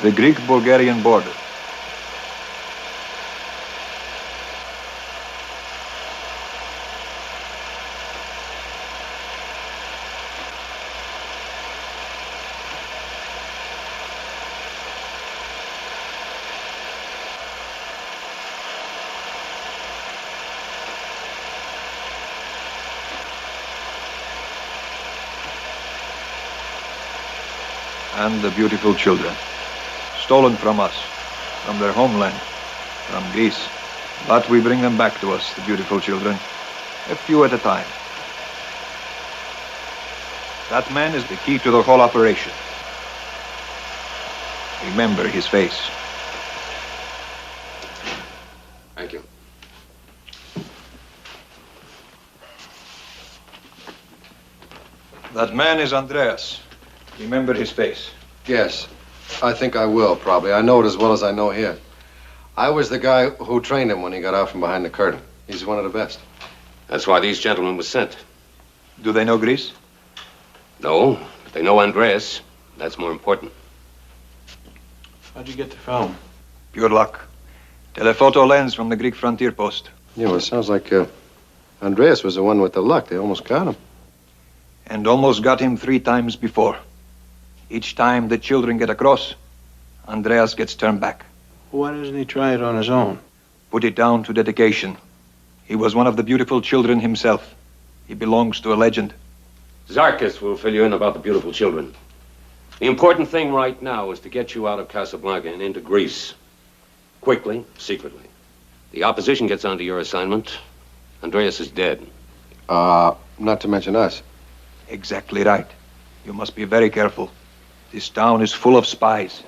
the Greek-Bulgarian border. And the beautiful children, stolen from us, from their homeland, from Greece. But we bring them back to us, the beautiful children, a few at a time. That man is the key to the whole operation. Remember his face. Thank you. That man is Andreas. Remember his face. Yes, I think I will, probably. I know it as well as I know here. I was the guy who trained him when he got out from behind the curtain. He's one of the best. That's why these gentlemen were sent. Do they know Greece? No, but they know Andreas. That's more important. How'd you get the film? Pure luck. Telephoto lens from the Greek frontier post. Yeah, well, it sounds like Andreas was the one with the luck. They almost got him. And almost got him 3 times before. Each time the children get across, Andreas gets turned back. Why doesn't he try it on his own? Put it down to dedication. He was one of the beautiful children himself. He belongs to a legend. Zarkis will fill you in about the beautiful children. The important thing right now is to get you out of Casablanca and into Greece. Quickly, secretly. The opposition gets onto your assignment. Andreas is dead. Not to mention us. Exactly right. You must be very careful. This town is full of spies.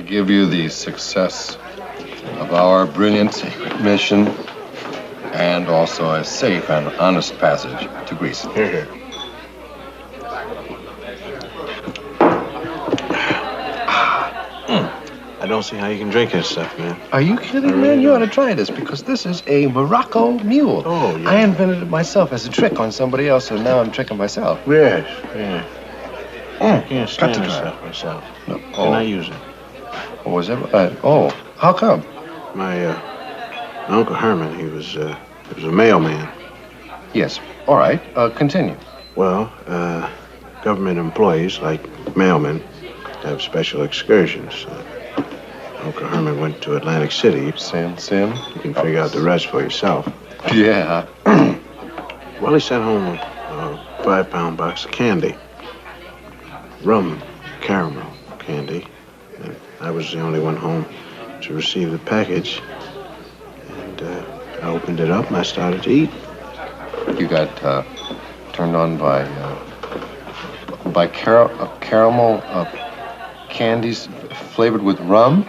Give you the success of our brilliant secret mission and also a safe and honest passage to Greece. Here, here. I don't see how you can drink this stuff, man. Are you kidding, man? You ought to try this because this is a Morocco mule. Oh, yeah. I invented it myself as a trick on somebody else, so now I'm tricking myself. Yes, yeah. I can't Got stand to this try. stuff myself. No. Can I use it? What was that? How come? My Uncle Herman, he was a mailman. Yes. All right. Continue. Well, government employees, like mailmen, have special excursions. Uncle Herman went to Atlantic City. Sim. You can figure out the rest for yourself. Yeah. Well, he sent home a 5-pound box of candy. Rum caramel candy. And I was the only one home to receive the package. And I opened it up and I started to eat. You got turned on by caramel candies flavored with rum?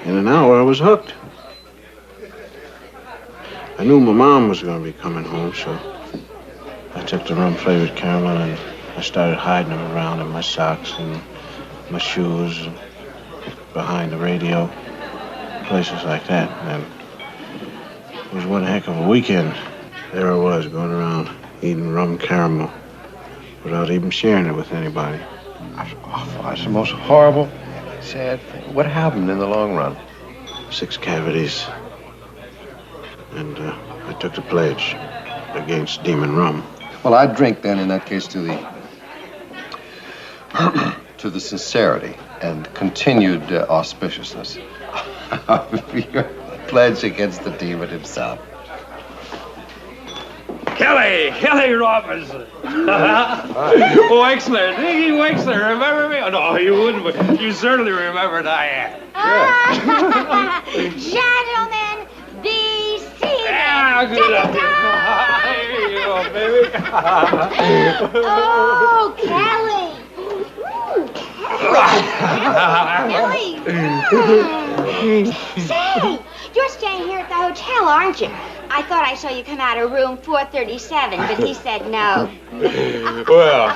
In an hour, I was hooked. I knew my mom was going to be coming home, so I took the rum-flavored caramel and I started hiding them around in my socks and my shoes, and behind the radio, places like that. And it was one heck of a weekend. There I was, going around eating rum caramel without even sharing it with anybody. That's awful. That's the most horrible, sad thing. What happened in the long run? 6 cavities. And I took the pledge against demon rum. Well, I'd drink then, in that case, to the to the sincerity and continued auspiciousness of your pledge against the demon himself. Kelly Robinson. Wexler, Nicky Wexler, remember me? Oh, no, you wouldn't, but you certainly remember Diane. Gentlemen, be seated. Ah, good afternoon. Here you go, baby. Oh, Kelly. Ooh, Kelly. Say, you're staying here at the hotel, aren't you? I thought I saw you come out of room 437, but he said no. Well,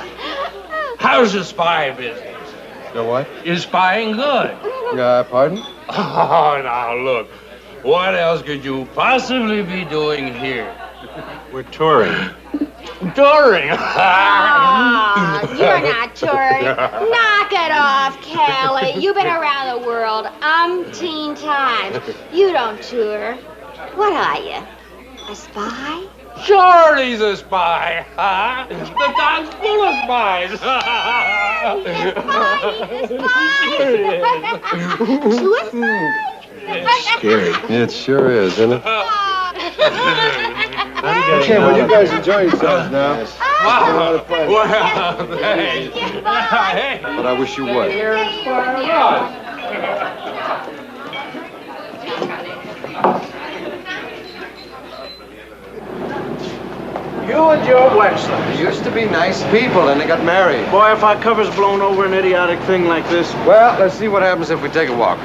how's the spy business? The what? Is spying good? Pardon? Oh, now look. What else could you possibly be doing here? We're touring. Touring. You're not touring. Knock it off, Kelly. You've been around the world umpteen times. You don't tour. What are you? A spy? Sure, he's a spy. Huh? The town's full of spies. Suicide? It's scary. It sure is, isn't it? Okay, well, you guys enjoy yourselves now. Well, thanks. Hey. But I wish you would. Here's for us. You and your Wexler. They used to be nice people, and they got married. Boy, if our cover's blown over an idiotic thing like this. Well, let's see what happens if we take a walk.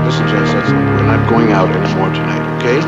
Listen, Jess, we're not going out anymore tonight, okay?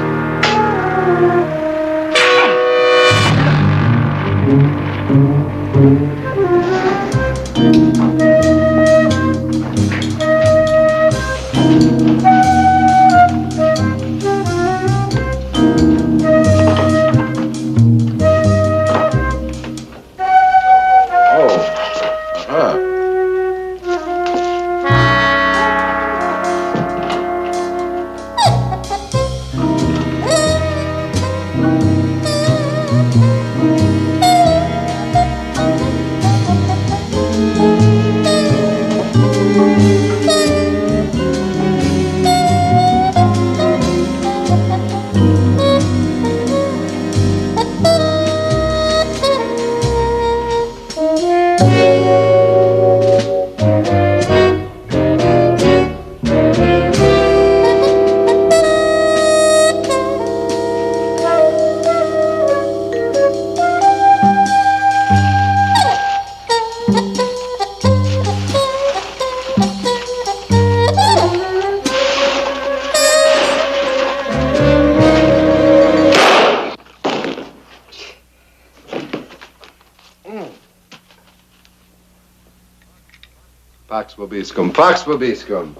Pax vobiscum, pax vobiscum.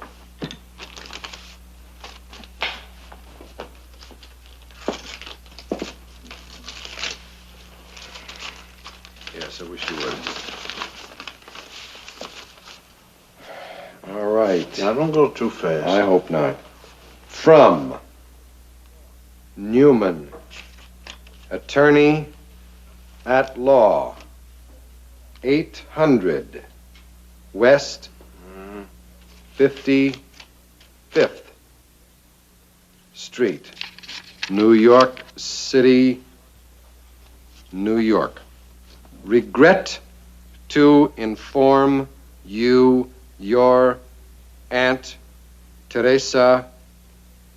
Yes, I wish you would. All right. Now, don't go too fast. I hope not. From Newman, attorney at law, 800 West 55th Street, New York City, New York. Regret to inform you your Aunt Teresa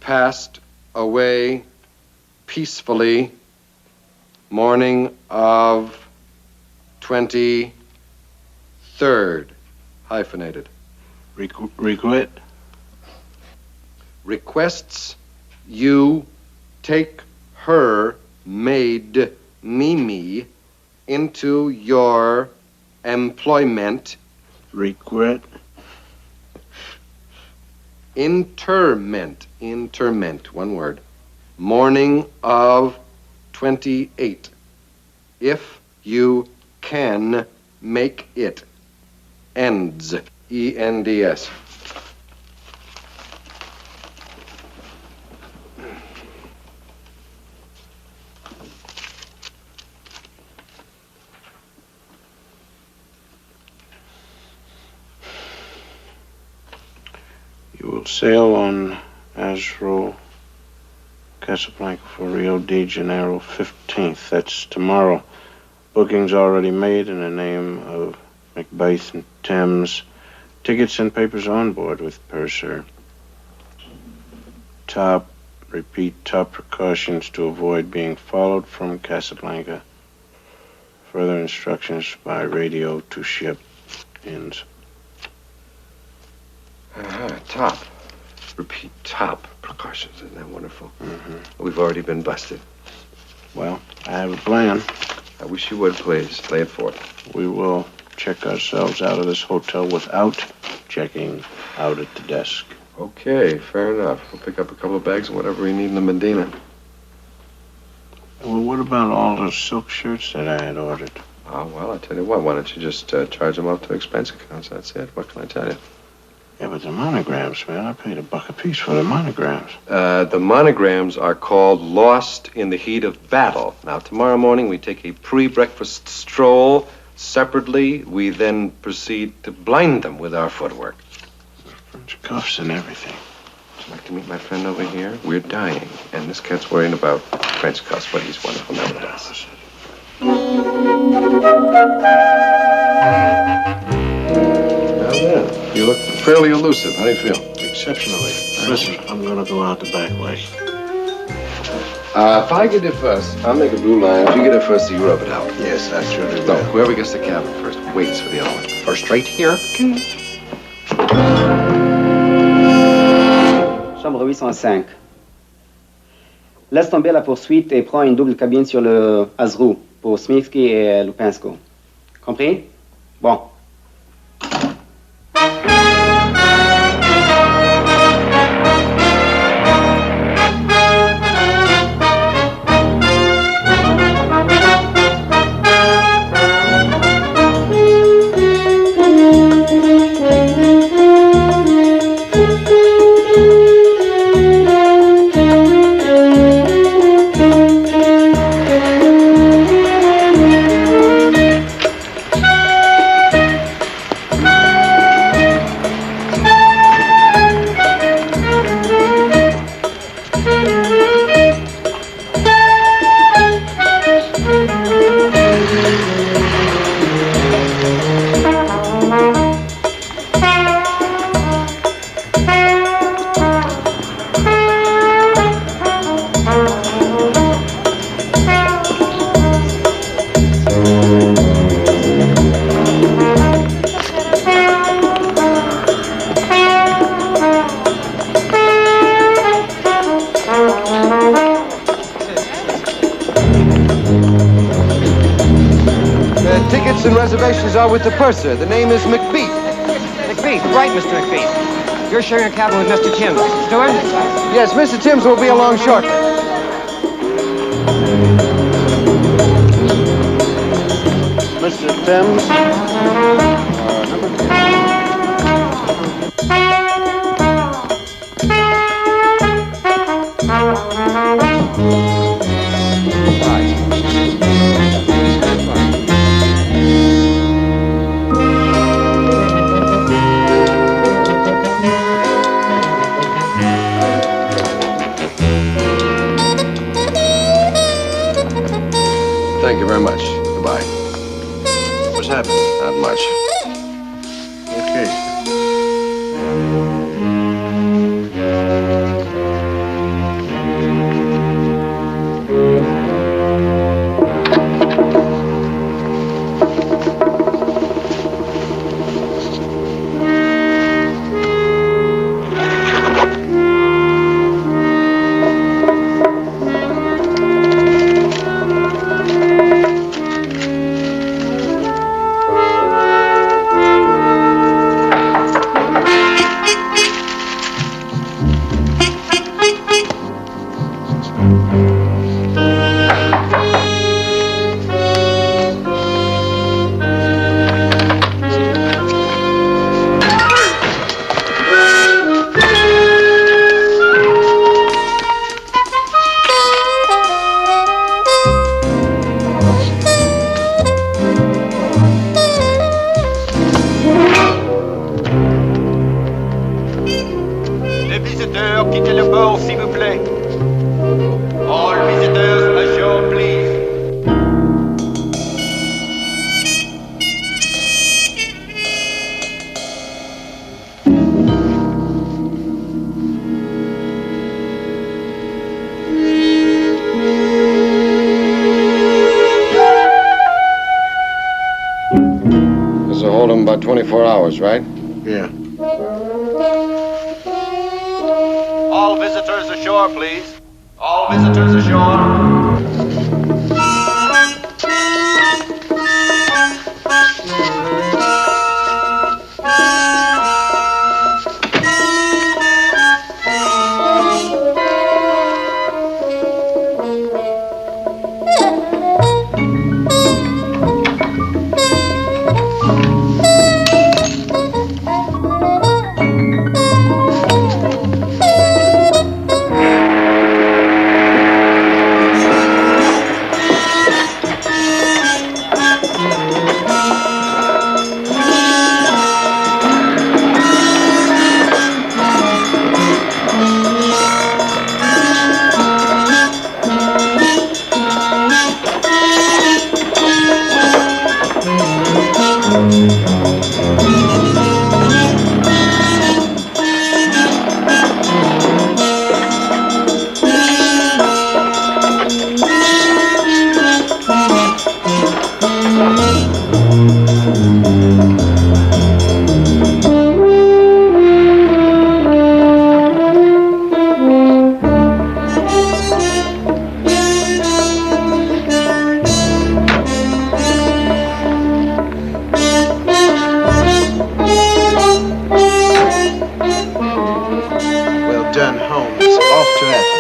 passed away peacefully morning of 23rd, hyphenated. Regret? Requests you take her maid Mimi into your employment, Regret. interment, one word, morning of 28. If you can make it, ends, E-N-D-S. You will sail on Azro, Casablanca for Rio de Janeiro 15th. That's tomorrow. Bookings already made in the name of Macbeth and Thames. Tickets and papers on board with purser. Top precautions to avoid being followed from Casablanca. Further instructions by radio to ship. Ends. Top. Repeat, top precautions. Isn't that wonderful? Mm-hmm. We've already been busted. Well, I have a plan. I wish you would, please. Lay it forth. We will check ourselves out of this hotel without checking out at the desk. Okay, fair enough. We'll pick up a couple of bags of whatever we need in the Medina. Well, what about all those silk shirts that I had ordered? Oh, well, I tell you what. Why don't you just charge them up to expense accounts? That's it. What can I tell you? Yeah, but the monograms, man. I paid $1 a piece for the monograms. The monograms are called Lost in the Heat of Battle. Now, tomorrow morning we take a pre-breakfast stroll separately. We then proceed to blind them with our footwork. French cuffs and everything. Would you like to meet my friend over here? We're dying, and this cat's worrying about French cuffs, but he's wonderful nevertheless. Now then, you look fairly elusive. How do you feel? Exceptionally. Listen, I'm gonna go out the back way. If I get it first, I'll make a blue line. If you get it first, you rub it out. Yes, I surely No, will. whoever gets the cabin first waits for the other one. First straight here. Chambre 805. Laisse tomber la poursuite et prends une double cabine sur le Azrou pour Smitsky et Lupinsko. Compris? Bon. Tickets and reservations are with the purser. The name is McBeat. McBeat, right, Mr. McBeat. You're sharing a cabin with Mr. Timms. Steward? Yes, Mr. Timms will be along shortly. Mr. Thames? Thank you very much. Goodbye. What's happening? Not much. Okay. told him about 24 hours, right? Yeah. All visitors ashore, please. All visitors ashore. Well done, Holmes. Off to Athens.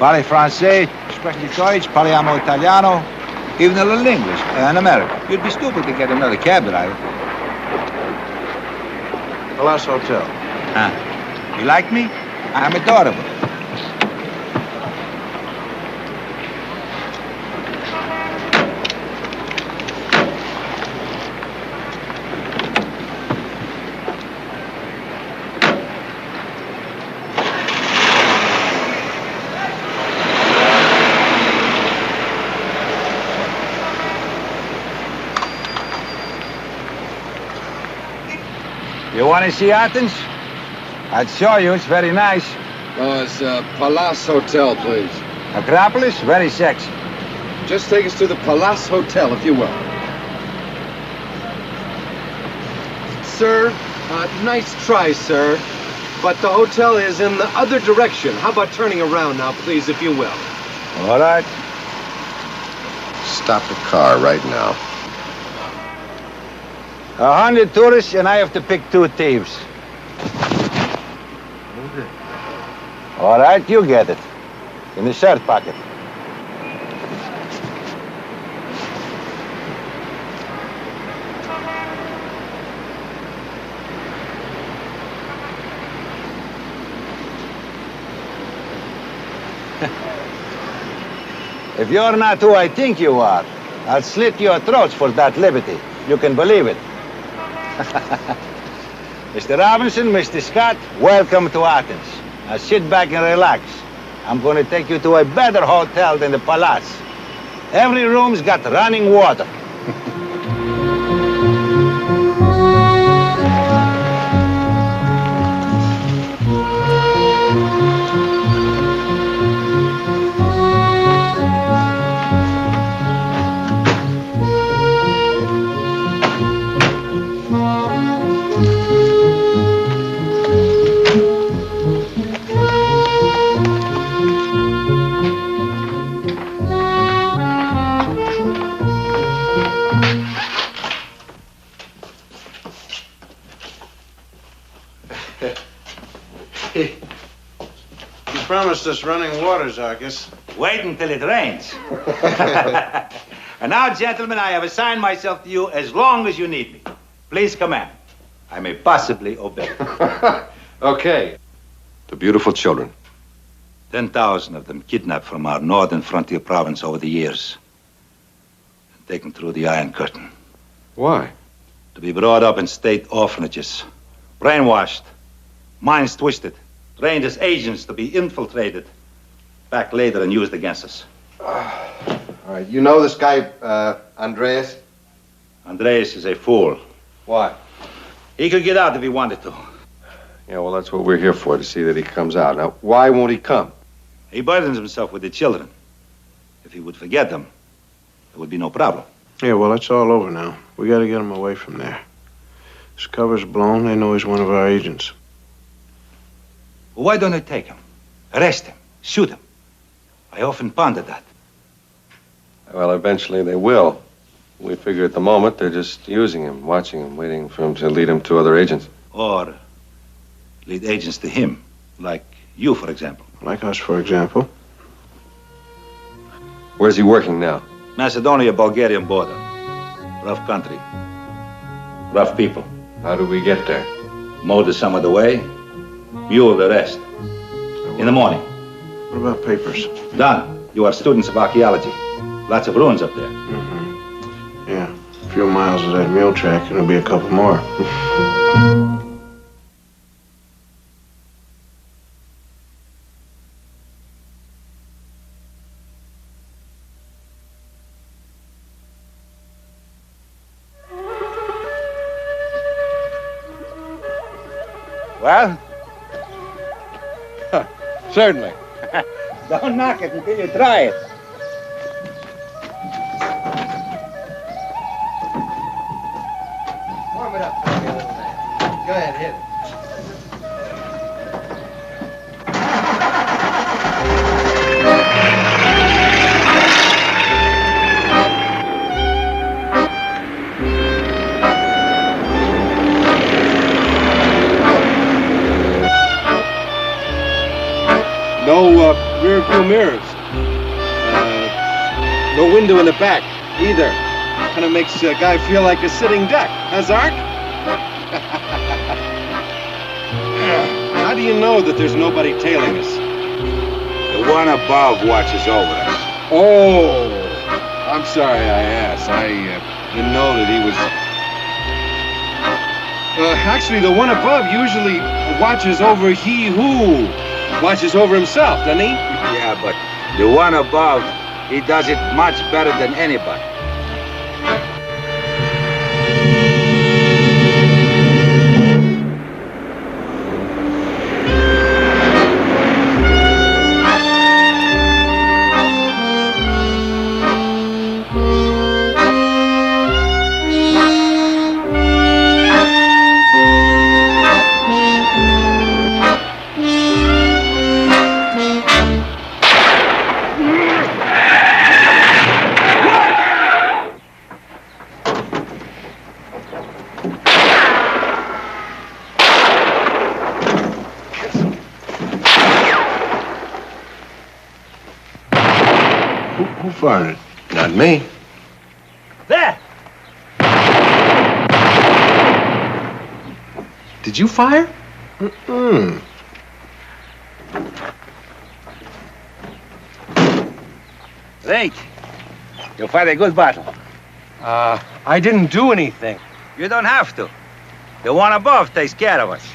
Parli francese, sprechen Deutsch, parliamo italiano, even a little English, and American. You'd be stupid to get another cab driver. Palace Hotel. You like me? I'm adorable. You want to see Athens? I'd show you. It's very nice. It's Palace Hotel, please. Acropolis, very sexy. Just take us to the Palace Hotel, if you will. Sir, nice try, sir. But the hotel is in the other direction. How about turning around now, please, if you will? All right. Stop the car right now. 100 tourists, and I have to pick 2 thieves. All right, you get it. In the shirt pocket. If you're not who I think you are, I'll slit your throats for that liberty. You can believe it. Mr. Robinson, Mr. Scott, welcome to Athens. Now sit back and relax. I'm going to take you to a better hotel than the Palace. Every room's got running water. You promised us running water, Zarkis. Wait until it rains. And now, gentlemen, I have assigned myself to you as long as you need me. Please command. I may possibly obey. Okay. The beautiful children. 10,000 of them kidnapped from our northern frontier province over the years. And taken through the Iron Curtain. Why? To be brought up in state orphanages. Brainwashed. Minds twisted. Trained as agents to be infiltrated. Back later and used against us. All right, you know this guy, Andreas? Andreas is a fool. Why? He could get out if he wanted to. Yeah, well, that's what we're here for, to see that he comes out. Now, why won't he come? He burdens himself with the children. If he would forget them, there would be no problem. Yeah, well, it's all over now. We got to get him away from there. His cover's blown. They know he's one of our agents. Well, why don't they take him? Arrest him. Shoot him. I often pondered that. Well, eventually they will. We figure at the moment they're just using him, watching him, waiting for him to lead him to other agents. Or lead agents to him, like you, for example. Like us, for example. Where's he working now? Macedonia-Bulgarian border. Rough country. Rough people. How do we get there? Motor some of the way, mule the rest. In the morning. What about papers? Done. You are students of archaeology. Lots of ruins up there. Mm-hmm. Yeah. A few miles of that mule track, and there'll be a couple more. Well? Certainly. Don't knock it until you try it. Warm it up for me a little bit. Go ahead, hit it. No rear view mirrors. No window in the back either. Kind of makes a guy feel like a sitting duck, huh, Zark? How do you know that there's nobody tailing us? The one above watches over us. Oh, I'm sorry I asked. I didn't know that he was... actually, the one above usually watches over he who watches over himself, doesn't he? Yeah, but the one above, he does it much better than anybody. Who fired it? Not me. There! Did you fire? Mm-mm. Great. You fight a good battle. I didn't do anything. You don't have to. The one above takes care of us.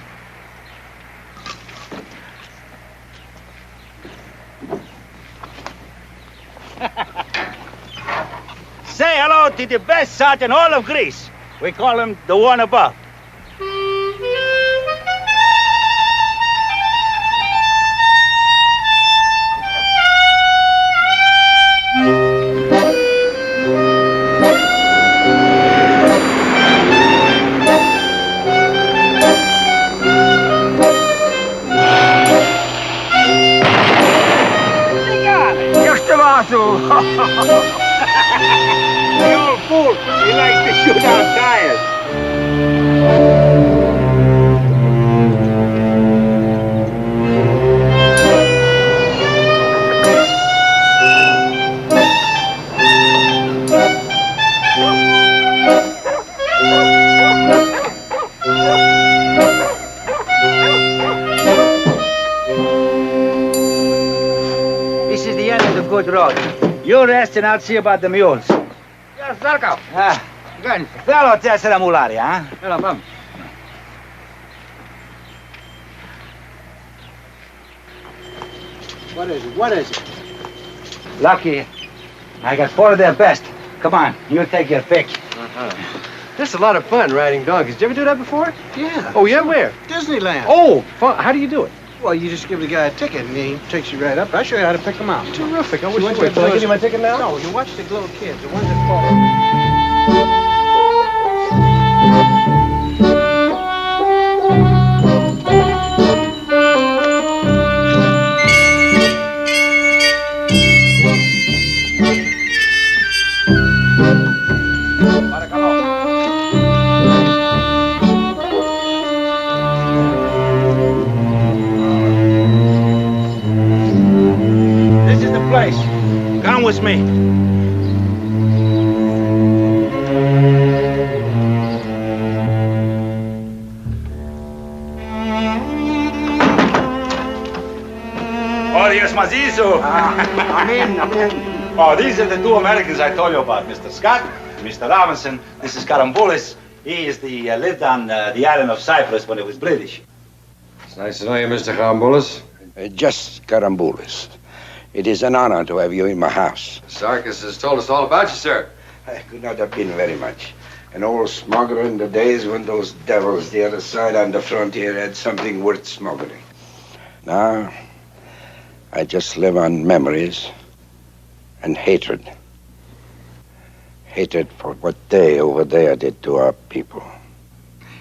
Say hello to the best shot in all of Greece. We call him the one above. The old fool, he likes to shoot out tires. is the end of the good road. You rest and I'll see about the mules. Yes, Zarko. Good. Fellow Tessera Mulari, huh? Hello, Bum. What is it? What is it? Lucky. I got 4 of their best. Come on, you take your pick. This is a lot of fun, riding donkeys. Did you ever do that before? Yeah. Oh, yeah? Where? Disneyland. Oh, fun. How do you do it? Well, you just give the guy a ticket and he takes you right up. I'll show you how to pick them out. Terrific. I wish You you went would. to Can I those- give you my ticket now? No, you watch the little kids, the ones that fall. This is the place. Come with me. Oh, Dios Mazizo. Amen. Oh, these are the 2 Americans I told you about, Mr. Scott, Mr. Robinson. This is Caramboulis. He is lived on the island of Cyprus when it was British. It's nice to know you, Mr. Caramboulis. Just Caramboulis. It is an honor to have you in my house. Sarkis has told us all about you, sir. I could not have been very much. An old smuggler in the days when those devils the other side on the frontier had something worth smuggling. Now, I just live on memories and hatred. Hatred for what they over there did to our people.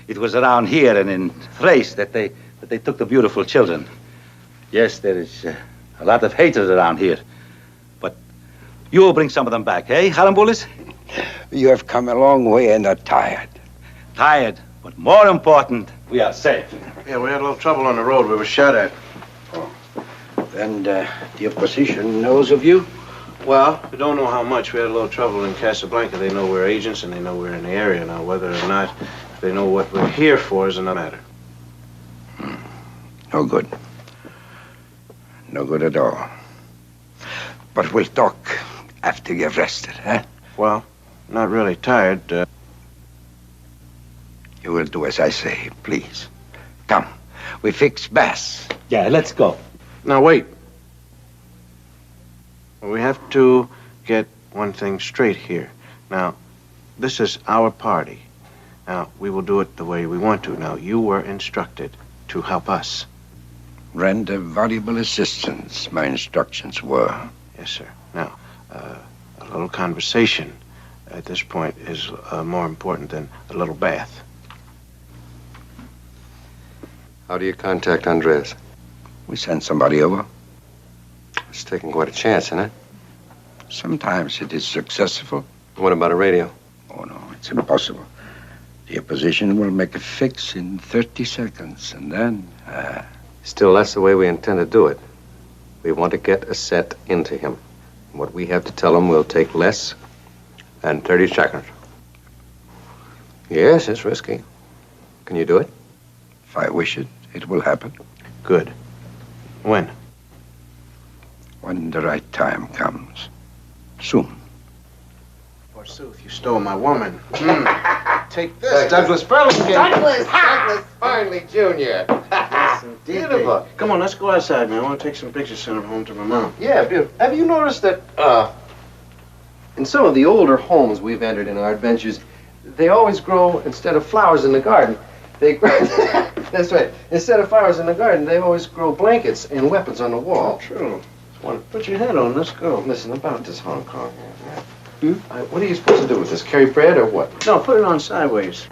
It was around here and in Thrace that they took the beautiful children. Yes, there is a lot of hatred around here. But you will bring some of them back, eh, Caramboulis? You have come a long way and are tired. Tired, but more important, we are safe. Yeah, we had a little trouble on the road. We were shot at. And the opposition knows of you? Well, we don't know how much. We had a little trouble in Casablanca. They know we're agents and they know we're in the area. Now, whether or not they know what we're here for is another matter. No good. No good at all. But we'll talk after you've rested, huh? Well, not really tired. You will do as I say, please. Come, we fix Bass. Yeah, let's go. Now, wait. We have to get one thing straight here. Now, this is our party. Now, we will do it the way we want to. Now, you were instructed to help us. Render valuable assistance, my instructions were. Yes, sir. Now, a little conversation at this point is more important than a little bath. How do you contact Andres? We send somebody over. It's taking quite a chance, isn't it? Sometimes it is successful. What about a radio? Oh, no, it's impossible. The opposition will make a fix in 30 seconds, and then... Still, that's the way we intend to do it. We want to get a set into him. What we have to tell him will take less than 30 seconds. Yes, it's risky. Can you do it? If I wish it, it will happen. Good. When? When the right time comes. Soon. Forsooth, you stole my woman. Take this. That's Douglas Burlington. Douglas! Douglas Finley, Jr. Beautiful. Come on, let's go outside, man. I want to take some pictures, send them home to my mom. Yeah, beautiful. Have you noticed that, in some of the older homes we've entered in our adventures, they always grow, instead of flowers in the garden, they grow... That's right. Instead of flowers in the garden, they always grow blankets and weapons on the wall. True. Put your head on. Let's go. Listen, about this Hong Kong. What are you supposed to do with this? Carry bread or what? No, put it on sideways.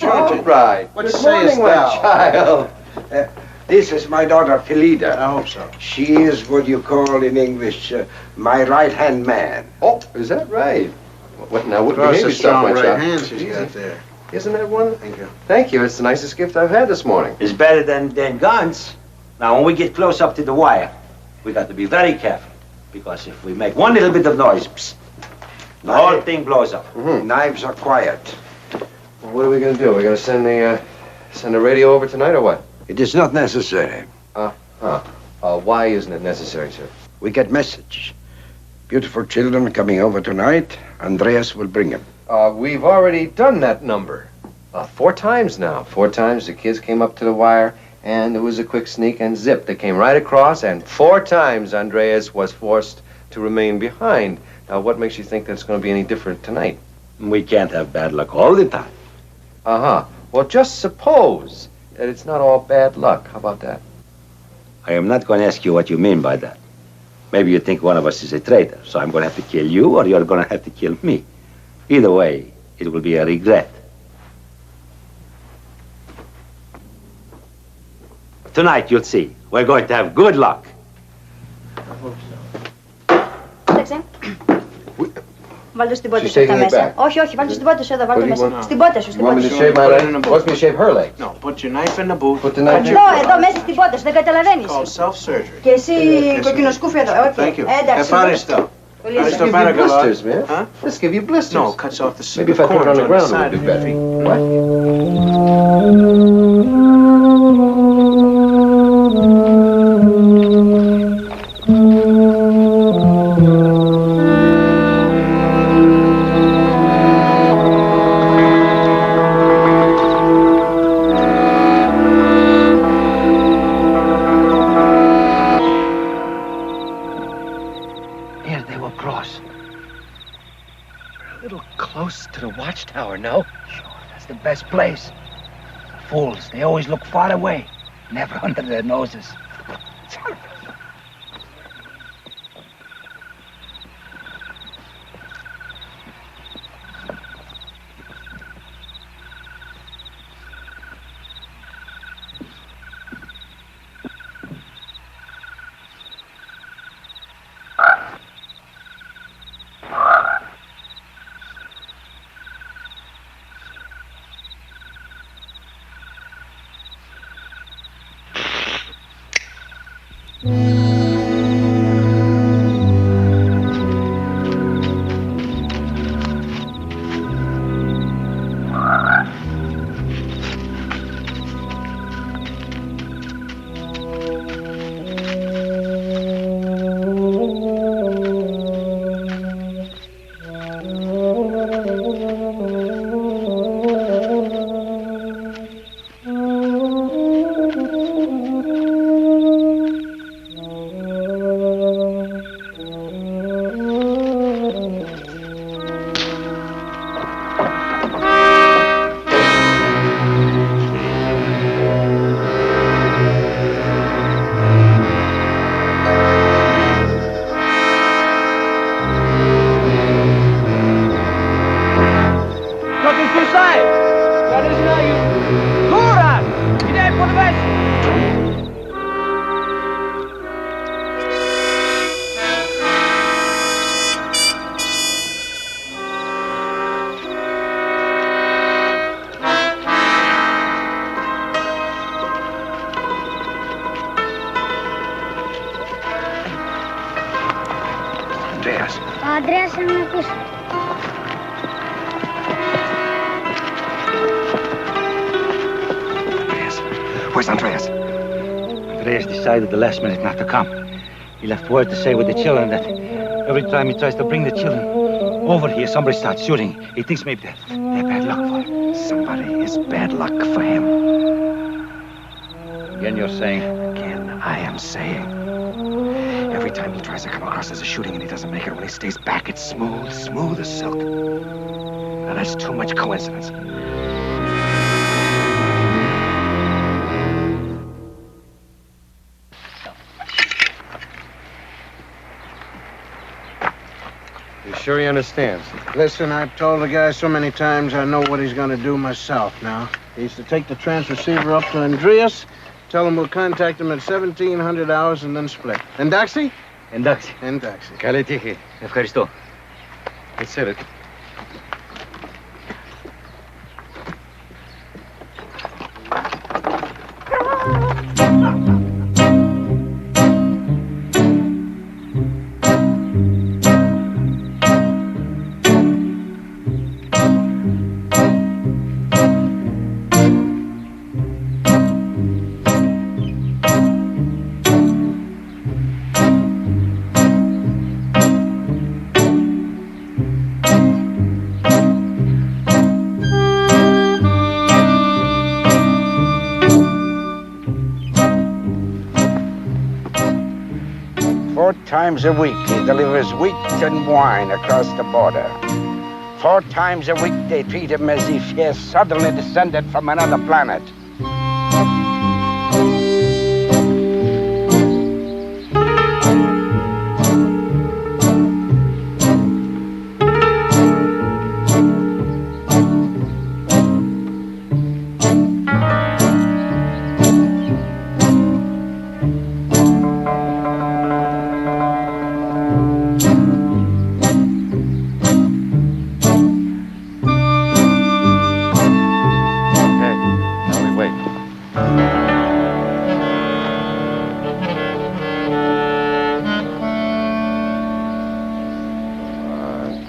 All right. What Good sayest morning, my thou? child. This is my daughter, Philida. I hope so. She is what you call in English my right-hand man. Oh, is that right? What now? What Cross behave the yourself, strong my right child? hand she's Easy. got there. Isn't that one? Thank you. Thank you. It's the nicest gift I've had this morning. It's better than guns. Now, when we get close up to the wire, we got to be very careful. Because if we make one little bit of noise, psst, the whole thing blows up. Knives are quiet. Well, what are we going to do? We're going to send the radio over tonight or what? It is not necessary. Why isn't it necessary, sir? We get message. Beautiful children coming over tonight. Andreas will bring him. We've already done that number. 4 times now. 4 times the kids came up to the wire, and it was a quick sneak, and zip, they came right across, and 4 times Andreas was forced to remain behind. Now, what makes you think that's going to be any different tonight? We can't have bad luck all the time. Well, just suppose that it's not all bad luck. How about that? I am not going to ask you what you mean by that. Maybe you think one of us is a traitor, so I'm going to have to kill you, or you're going to have to kill me. Either way, it will be a regret. Tonight, you'll see. We're going to have good luck. Κοίταξε. Βάλτε στην πότα She's σου αυτά taking it μέσα. back. Όχι, όχι, βάλτε στην πότα σου εδώ, βάλτε What do you μέσα. want? Στην πότα σου, στην You want πότα me to σου. shave my leg? Wants me to shave her leg. No, put your knife in the boot. Put the knife Εδώ, εδώ, μέσα στην πότα σου, δεν καταλαβαίνεις. Called self-surgery. Και εσύ κοκκινοσκούφι εδώ, οκ. Thank you. Εντάξει. Ευχαριστώ. Πολύ Let's ωραία. give you blisters, man. Huh? Let's give you blisters. No, cuts off the Maybe if I put it on the ground, it side would be of your better. feet. What? Here, they will cross. We're a little close to the watchtower, no? Sure, that's the best place. Fools, they always look far away, never under their noses. Andreas. Andreas, αν με ακούσει. Where's Andreas? Andreas decided the last minute not to come. He left word to say with the children that every time he tries to bring the children over here, somebody starts shooting. He thinks maybe they're bad luck for him. Somebody is bad luck for him. Again, you're saying? Again, I am saying. Every time he tries to come across, there's a shooting and he doesn't make it. When he stays back, it's smooth, smooth as silk. Now, that's too much coincidence. You sure he understands? Listen, I've told the guy so many times I know what he's going to do myself now. He's to take the transceiver up to Andreas, tell him we'll contact him at 1700 hours and then split. Εντάξει? Εντάξει. Εντάξει. Καλή τύχη. Ευχαριστώ. Let's hit it. 4 times a week he delivers wheat and wine across the border. 4 times a week they treat him as if he has suddenly descended from another planet.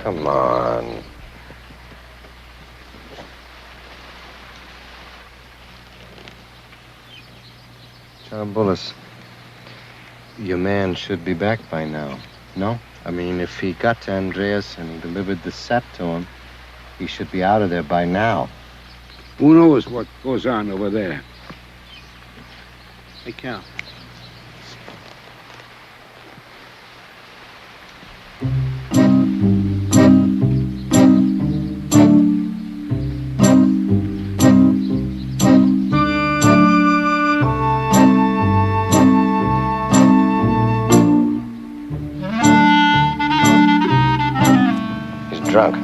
Come on. John Bullis, your man should be back by now. No? I mean, if he got to Andreas and delivered the sap to him, he should be out of there by now. Who knows what goes on over there? Hey, Cal. He's drunk.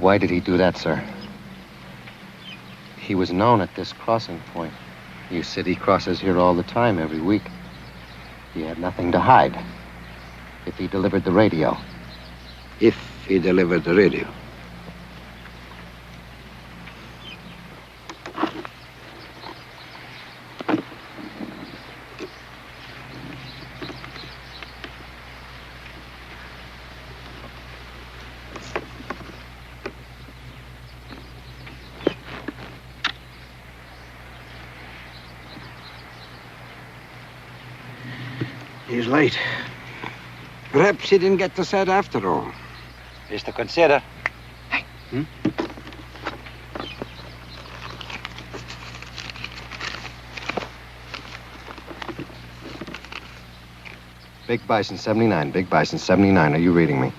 Why did he do that, sir? He was known at this crossing point. You said he crosses here all the time, every week. He had nothing to hide. If he delivered the radio. If he delivered the radio. He's late. Perhaps he didn't get the set after all. Is to consider. Big Bison 79, Big Bison 79. Are you reading me?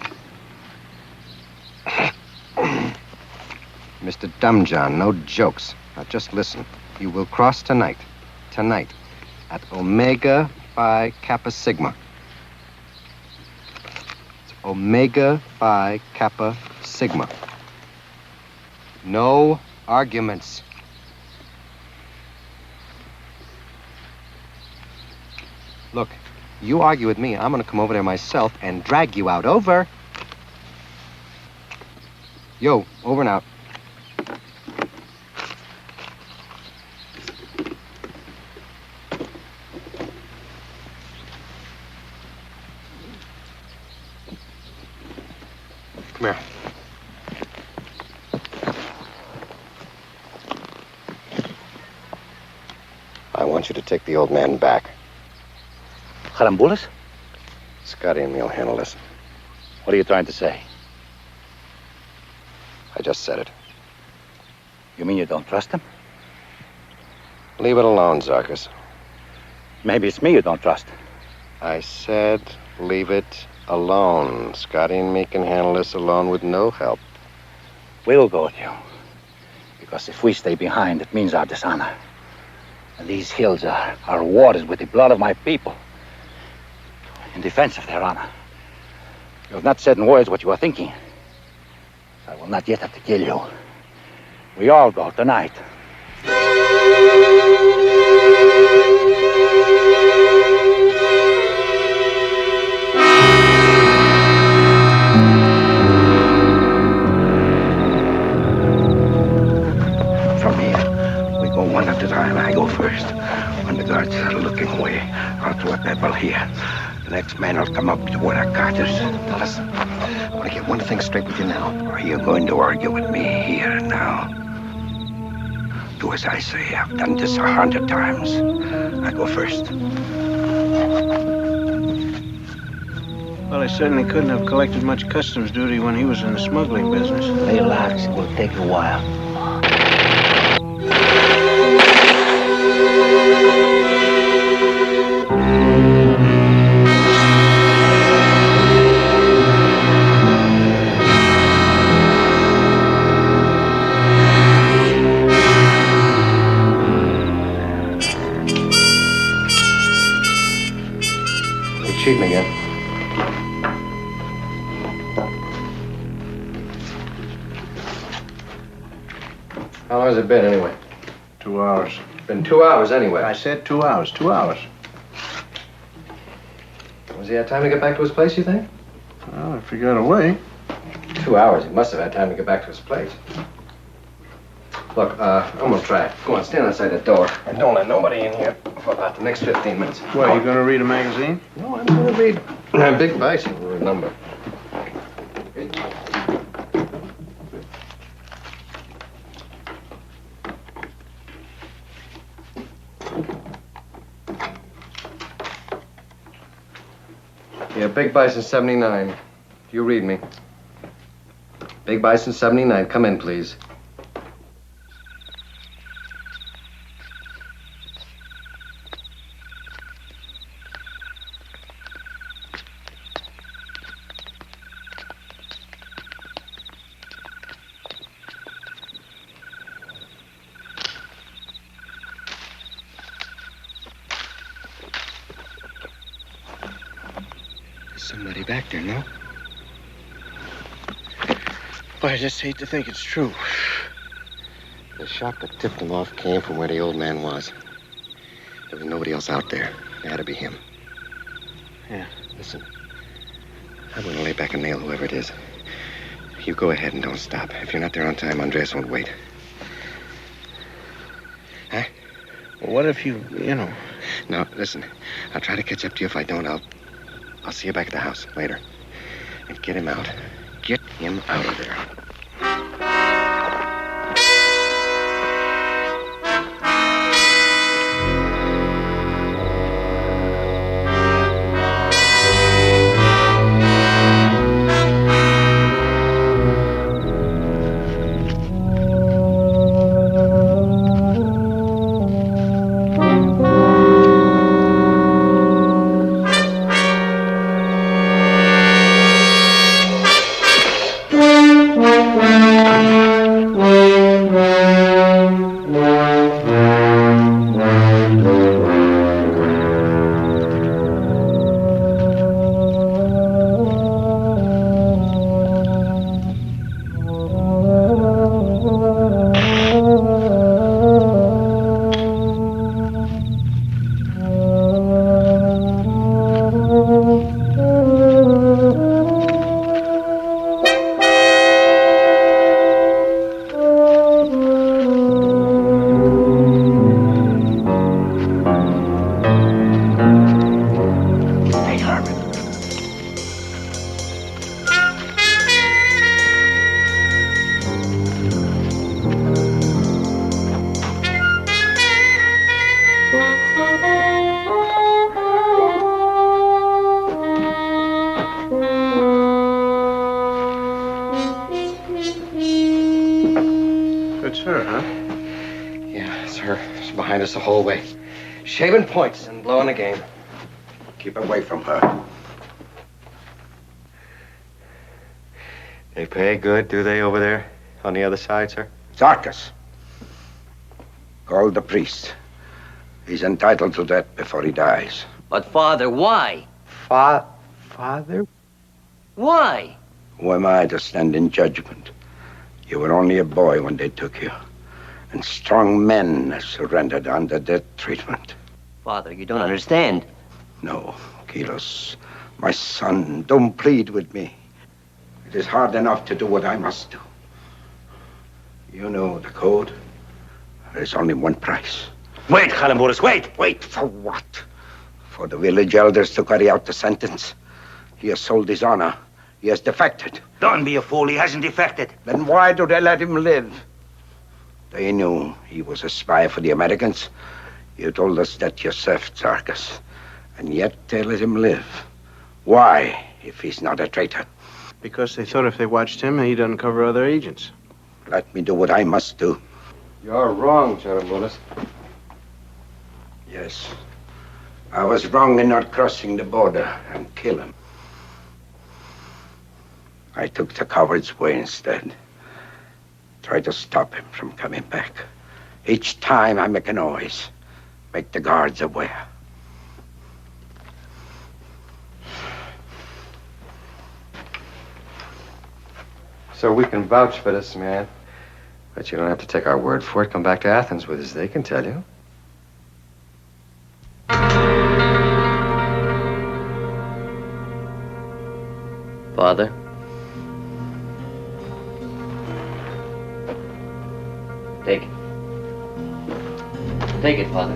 Mr. Dumbjohn, no jokes. Now just listen. You will cross tonight. Tonight. At Omega Phi Kappa Sigma. It's Omega Phi Kappa Sigma. No arguments. Look, you argue with me, I'm gonna come over there myself and drag you out. Over. Yo, over and out. Come here. I want you to take the old man back. Bullis? Scotty and me will handle this. What are you trying to say? I just said it. You mean you don't trust him? Leave it alone, Zarkis. Maybe it's me you don't trust. I said leave it alone. Scotty and me can handle this alone with no help. We'll go with you. Because if we stay behind, it means our dishonor. And these hills are watered with the blood of my people. In defense of their honor. You have not said in words what you are thinking. I will not yet have to kill you. We all go tonight. people here. The next man will come up to one of Carter's. Now listen, I want to get one thing straight with you now. Are you going to argue with me here and now? Do as I say. I've done this 100 times. I go first. Well, he certainly couldn't have collected much customs duty when he was in the smuggling business. Relax, it will take a while. You're cheating again. How long has it been, anyway? 2 hours. Been 2 hours, anyway. I said 2 hours. 2 hours. Was he had time to get back to his place, you think? Well, if he got away. 2 hours. He must have had time to get back to his place. Look, I'm gonna try it. Go on, stand outside the door. And don't let nobody in here for about the next 15 minutes. What, are you going to read a magazine? No, I'm gonna read Big Bison with a number. Yeah, Big Bison 79. You read me. Big Bison 79. Come in, please. Somebody back there, no? Boy, I just hate to think it's true. The shot that tipped him off came from where the old man was. There was nobody else out there. It had to be him. Yeah. Listen, I'm going to lay back and nail whoever it is. You go ahead and don't stop. If you're not there on time, Andreas won't wait. Huh? Well, what if you know... No, listen. I'll try to catch up to you. If I don't, I'll see you back at the house later. And get him out. Get him out of there. It's her, huh? Yeah, it's her. She's behind us the whole way. Shaving points and blowing the game. Keep away from her. They pay good, do they, over there? On the other side, sir? Zarkas. Call the priest. He's entitled to that before he dies. But, Father, why? Father? Why? Who am I to stand in judgment? You were only a boy when they took you. And strong men have surrendered under death treatment. Father, you don't understand. No, Kilos. My son, don't plead with me. It is hard enough to do what I must do. You know the code. There is only one price. Wait, Kalamboris, wait! Wait for what? For the village elders to carry out the sentence. He has sold his honor. He has defected. Don't be a fool. He hasn't defected. Then why do they let him live? They knew he was a spy for the Americans. You told us that yourself, Tsarkas. And yet they let him live. Why, if he's not a traitor? Because they thought if they watched him, he'd uncover other agents. Let me do what I must do. You're wrong, Charamulas. Yes. I was wrong in not crossing the border and kill him. I took the coward's way instead. Try to stop him from coming back. Each time I make a noise, make the guards aware. So we can vouch for this man. But you don't have to take our word for it. Come back to Athens with us. They can tell you. Father? Take it. Take it, Father.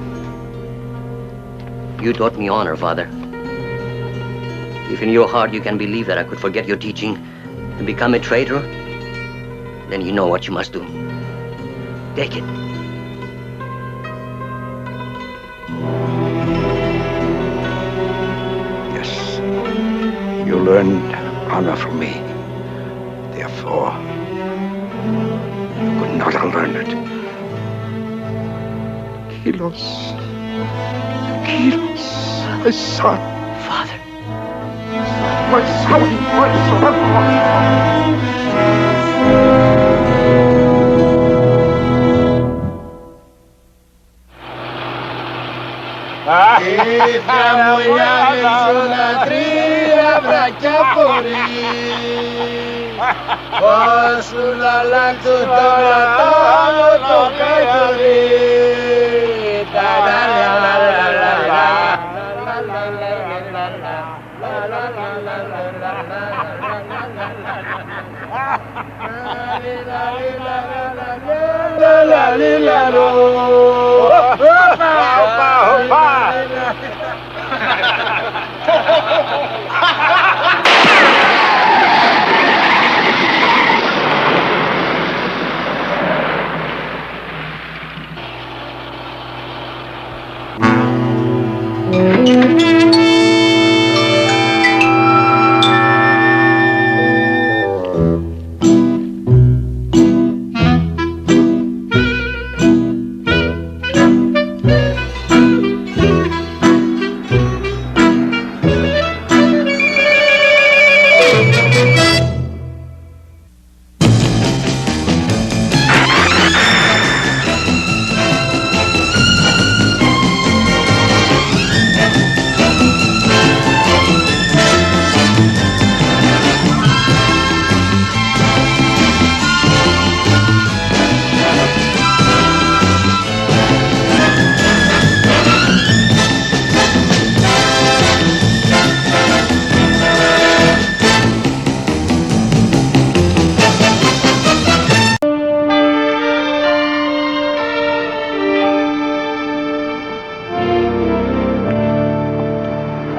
You taught me honor, Father. If in your heart you can believe that I could forget your teaching and become a traitor, then you know what you must do. Take it. Yes. You learned honor from me. Therefore, you could not have learned it. Kilos. Kilos. My son. Father. My son. My son.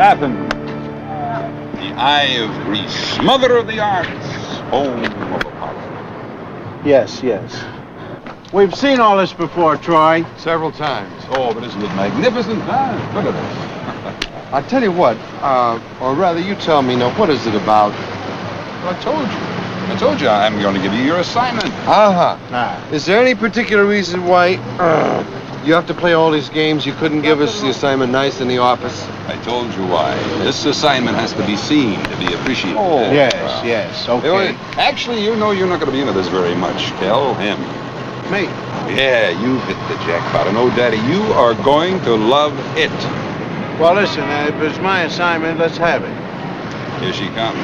Athens, the eye of Greece, mother of the arts, home of Apollo. Yes, yes. We've seen all this before, Troy. Several times. Oh, but isn't it magnificent? Ah, look at this. I tell you what, or rather you tell me now, what is it about? Well, I told you I'm going to give you your assignment. Is there any particular reason why you have to play all these games? You couldn't give us the assignment nice in the office? I told you why. This assignment has to be seen to be appreciated. Oh, yes, okay. Actually, you know you're not going to be into this very much. Tell him. Me? Yeah, you hit the jackpot. And oh, Daddy, you are going to love it. Well, listen, if it's my assignment, let's have it. Here she comes.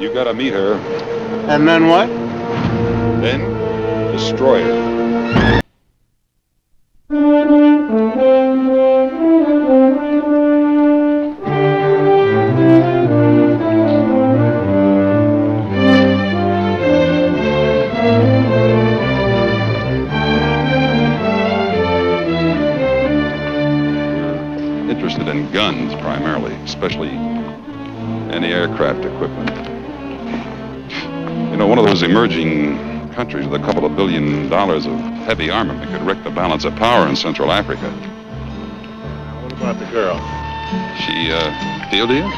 You gotta meet her. And then what? Then destroy her. aircraft equipment. You know, one of those emerging countries with a couple of $1 billion of heavy armament could wreck the balance of power in Central Africa. What about the girl? She, appeal to you?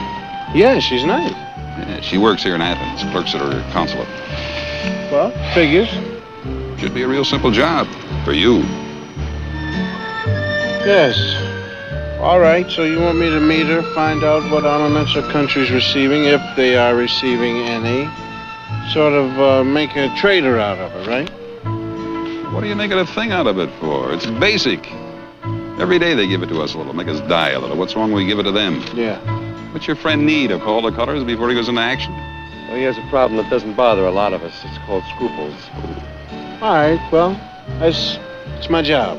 Yeah, she's nice. Yeah, she works here in Athens, clerks at her consulate. Well, figures. Should be a real simple job for you. Yes. All right, so you want me to meet her, find out what armaments her country's receiving, if they are receiving any. Sort of make a trader out of her, right? What are you making a thing out of it for? It's basic. Every day they give it to us a little, make us die a little. What's wrong when we give it to them? Yeah. What's your friend need? A call to colors before he goes into action? Well, he has a problem that doesn't bother a lot of us. It's called scruples. All right, well, it's my job.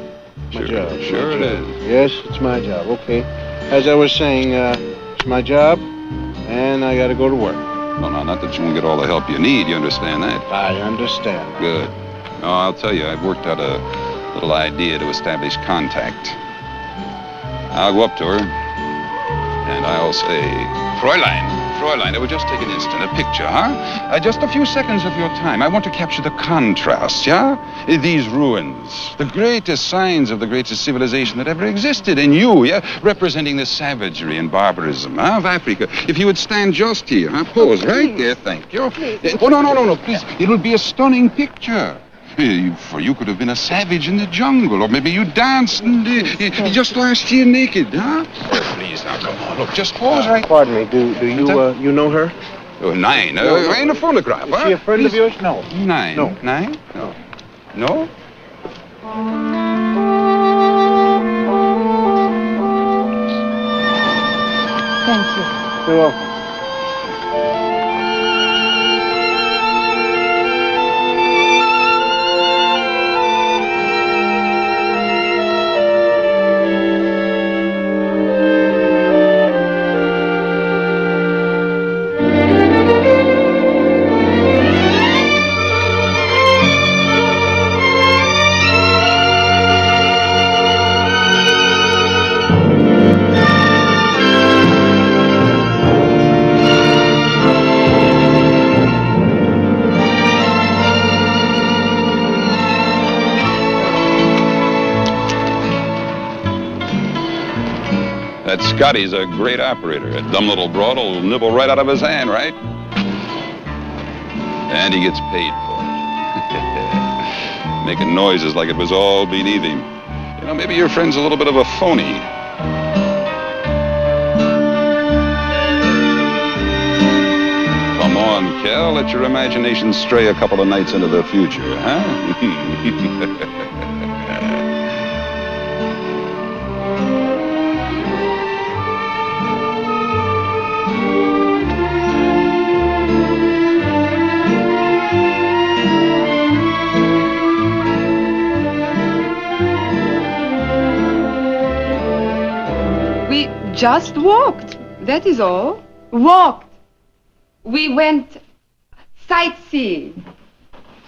My job. Sure it is. Yes, it's my job. Okay. As I was saying, it's my job, and I got to go to work. No, not that you won't get all the help you need. You understand that? I understand. Good. No, I'll tell you, I've worked out a little idea to establish contact. I'll go up to her, and I'll say, Fräulein, it would just take an instant, a picture, huh? Just a few seconds of your time. I want to capture the contrast, yeah? These ruins, the greatest signs of the greatest civilization that ever existed, and you, yeah? Representing the savagery and barbarism, of Africa. If you would stand just here, pose right there, thank you. Oh, no, please. It'll be a stunning picture. For you could have been a savage in the jungle, or maybe you danced just last year naked, huh? Please, now, come on. Look, just pose right. Pardon me, do you know her? Oh, nine. In a phonograph, Is she a friend of yours? No. Nine. No. Nine? No. No? Thank you. You're welcome. That Scotty's a great operator. A dumb little broad will nibble right out of his hand, right? And he gets paid for it. Making noises like it was all beneath him. You know, maybe your friend's a little bit of a phony. Come on, Kel, let your imagination stray a couple of nights into the future, huh? We just walked. That is all. Walked. We went sightseeing.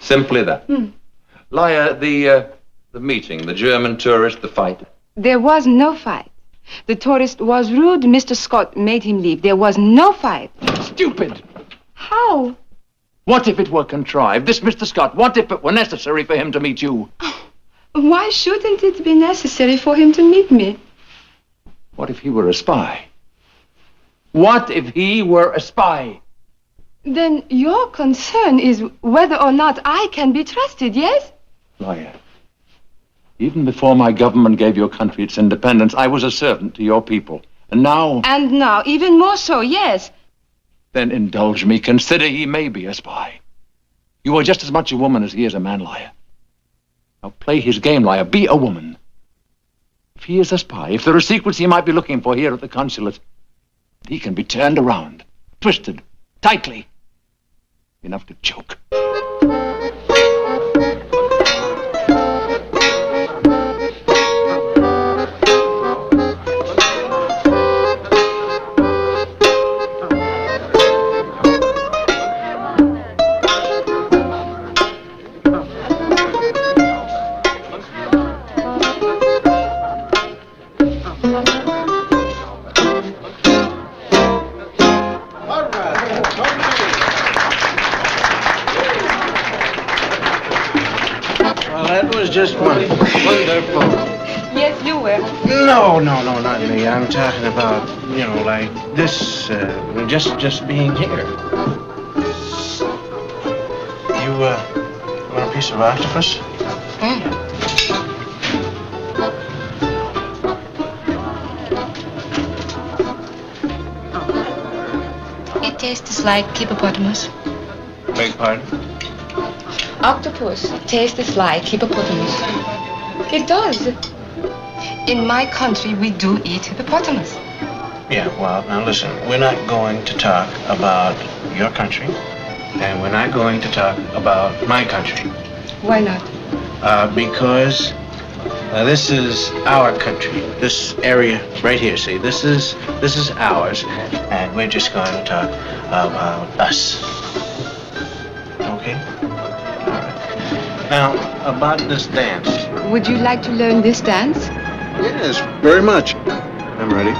Simply that. Lawyer, the meeting, the German tourist, the fight. There was no fight. The tourist was rude. Mr. Scott made him leave. There was no fight. Stupid! How? What if it were contrived? This Mr. Scott, what if it were necessary for him to meet you? Why shouldn't it be necessary for him to meet me? What if he were a spy? What if he were a spy? Then your concern is whether or not I can be trusted, yes? Lawyer, even before my government gave your country its independence, I was a servant to your people. And now... And now, even more so, yes. Then indulge me. Consider he may be a spy. You are just as much a woman as he is a man, Lawyer. Now play his game, Lawyer. Be a woman. If he is a spy, if there are secrets he might be looking for here at the consulate, he can be turned around, twisted, tightly, enough to choke. that was just wonderful. Yes, you were. No, not me. I'm talking about, like this, just being here. You, want a piece of octopus? It tastes like hippopotamus. Beg pardon? Octopus tastes like hippopotamus. It does. In my country, we do eat hippopotamus. Yeah, well, now listen, we're not going to talk about your country, and we're not going to talk about my country. Why not? Because this is our country. This area right here, see, this is ours, and we're just going to talk about us. Okay? All right. Now, about this dance. Would you like to learn this dance? Yes, very much. I'm ready.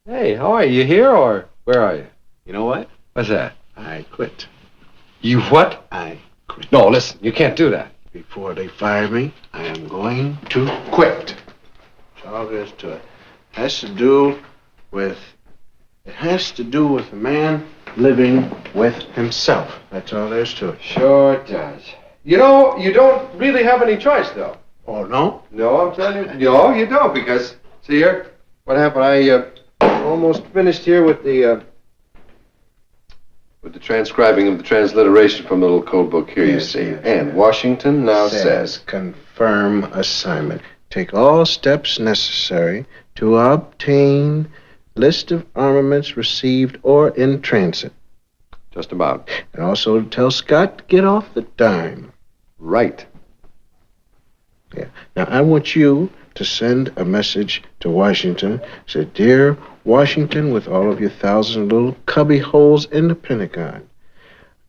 Hey, how are you? You here or where are you? You know what? What's that? I quit. You what? I quit. No, listen, you can't do that. Before they fire me, I am going to quit. That's all there is to it. It has to do with a man living with himself. That's all there is to it. Sure it does. You know, you don't really have any choice, though. Oh, no? No, I'm telling you. No, you don't, because, see here, what happened, I almost finished here with the transcribing of the transliteration from the little code book here, you see. And Washington now says, confirm assignment. Take all steps necessary to obtain list of armaments received or in transit. Just about. And also tell Scott to get off the dime. Right. Yeah. Now, I want you to send a message to Washington. Say, dear Washington, with all of your thousand little cubby holes in the Pentagon,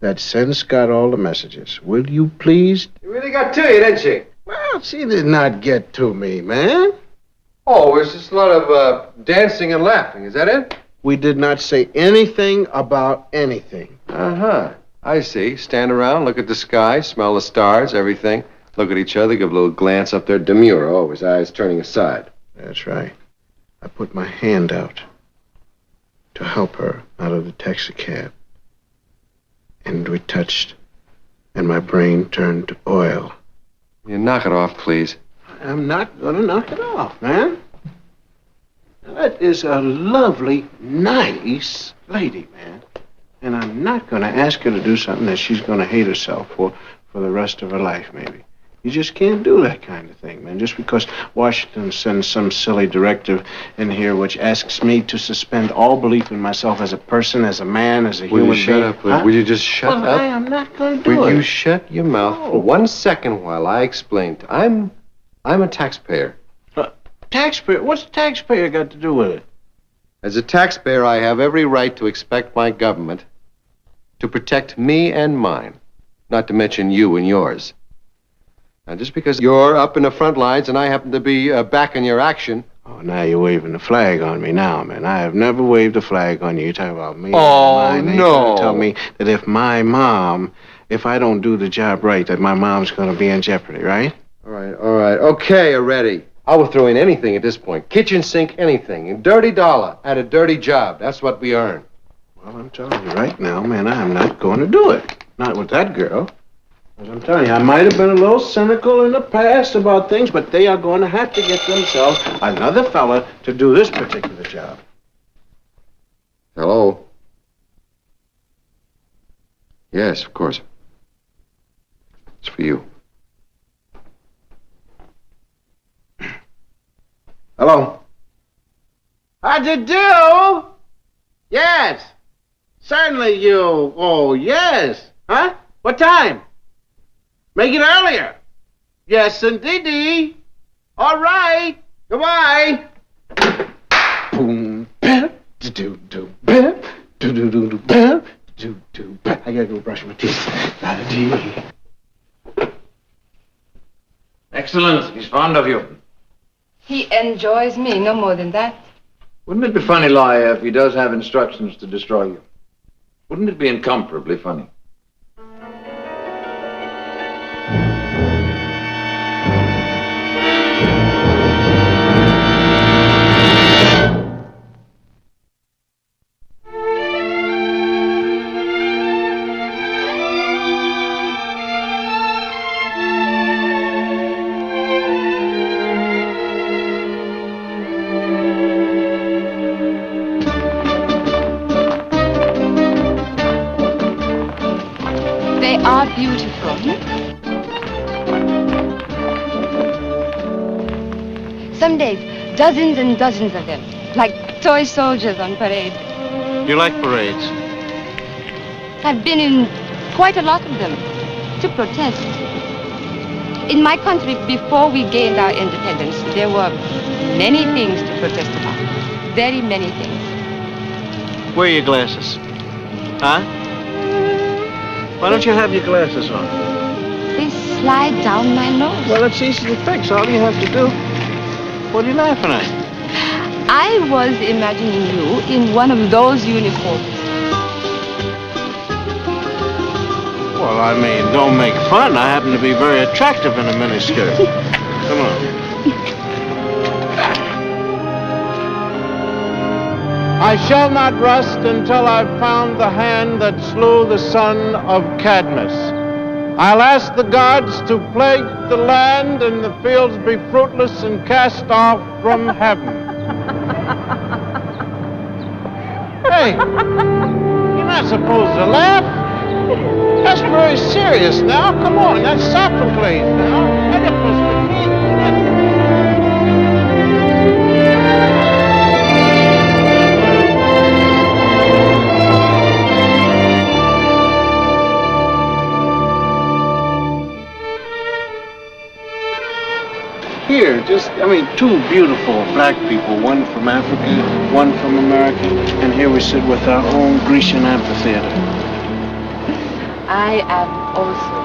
that send Scott all the messages. Will you please? You really got to you, didn't she? Well, she did not get to me, man. Oh, it was just a lot of dancing and laughing. Is that it? We did not say anything about anything. Uh-huh. I see. Stand around, look at the sky, smell the stars, everything. Look at each other, give a little glance up there, demure, always, eyes turning aside. That's right. I put my hand out to help her out of the taxi cab. And we touched, and my brain turned to oil. You knock it off, please. I'm not going to knock it off, man. That is a lovely, nice lady, man. And I'm not going to ask her to do something that she's going to hate herself for the rest of her life, maybe. You just can't do that kind of thing, man. Just because Washington sends some silly directive in here which asks me to suspend all belief in myself as a person, as a man, as a human being. Will you shut up? Huh? Will you just shut well, up? I am not going to do it. Will you shut your mouth for 1 second while I explain? I'm a taxpayer. Taxpayer? What's a taxpayer got to do with it? As a taxpayer, I have every right to expect my government to protect me and mine, not to mention you and yours. Now, just because you're up in the front lines and I happen to be back in your action... Oh, now you're waving the flag on me now, man. I have never waved a flag on you. You're talking about me. Oh, no. Tell me that if I don't do the job right, that my mom's going to be in jeopardy, right? All right. Okay, already. I will throw in anything at this point. Kitchen sink, anything. A dirty dollar at a dirty job. That's what we earn. Well, I'm telling you right now, man, I'm not going to do it. Not with that girl. As I'm telling you, I might have been a little cynical in the past about things, but they are going to have to get themselves another fella to do this particular job. Hello? Yes, of course. It's for you. Hello? How'd you do? Yes. Certainly you. Oh, yes. Huh? What time? Make it earlier. Yes, indeedy. All right. Goodbye. Boom. Do do do do do do do do do. I gotta go brush my teeth. Excellent. He's fond of you. He enjoys me, no more than that. Wouldn't it be funny, Lawyer, if he does have instructions to destroy you? Wouldn't it be incomparably funny? They are beautiful. Some days, dozens and dozens of them, like toy soldiers on parade. You like parades? I've been in quite a lot of them to protest. In my country, before we gained our independence, there were many things to protest about. Very many things. Where are your glasses? Huh? Why don't you have your glasses on? They slide down my nose. Well, it's easy to fix. All you have to do. What are you laughing at? I was imagining you in one of those uniforms. Well, I mean, don't make fun. I happen to be very attractive in a miniskirt. Come on. I shall not rest until I've found the hand that slew the son of Cadmus. I'll ask the gods to plague the land and the fields be fruitless and cast off from heaven. Hey, you're not supposed to laugh. That's very serious now. Come on, that's Sophocles now. Oedipus the king. Here, two beautiful black people, one from Africa, one from America, and here we sit with our own Grecian amphitheater. I am also.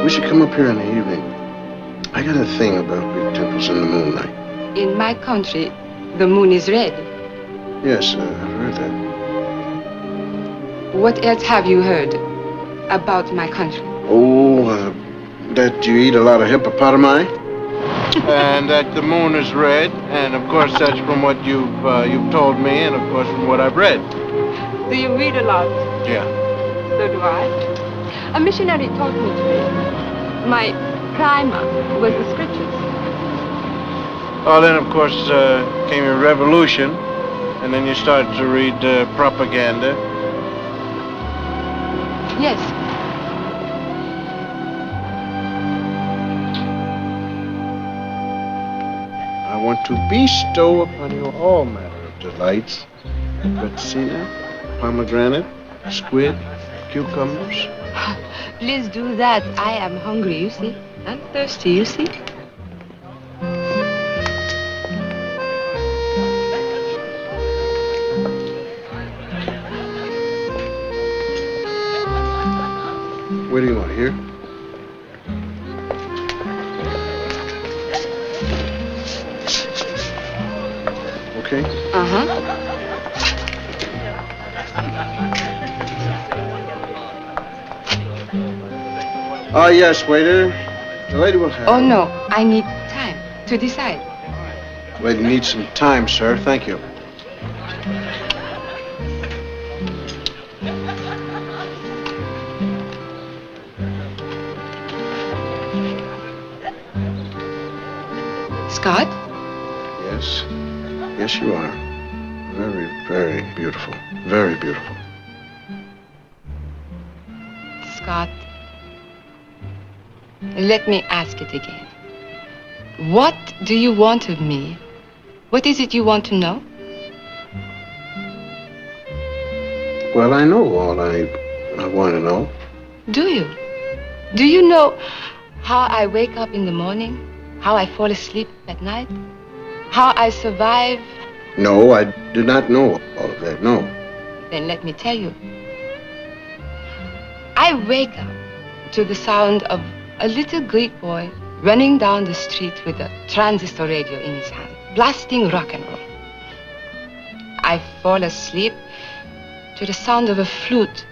We should come up here in the evening. I got a thing about big temples in the moonlight. In my country, the moon is red. Yes, I've heard that. What else have you heard about my country? Oh, that you eat a lot of hippopotami? And that the moon is red, and of course that's from what you've told me, and of course from what I've read. Do you read a lot? Yeah. So do I. A missionary taught me to read. My primer was the scriptures. Well, then of course came your revolution, and then you started to read propaganda. Yes. I want to bestow upon you all manner of delights. Gritsina, pomegranate, squid, cucumbers. Please do that. I am hungry, you see. I'm thirsty, you see. Where do you want? Here? okay? Uh-huh. Oh, yes, waiter. The lady will have. Oh, no. I need time to decide. Lady needs some time, sir. Thank you. Scott? Yes. Yes, you are. Very, very beautiful. Very beautiful. Scott, let me ask it again. What do you want of me? What is it you want to know? Well, I know all I want to know. Do you? Do you know how I wake up in the morning? How I fall asleep at night? How I survive? No, I do not know all of that, no. Then let me tell you. I wake up to the sound of a little Greek boy running down the street with a transistor radio in his hand, blasting rock and roll. I fall asleep to the sound of a flute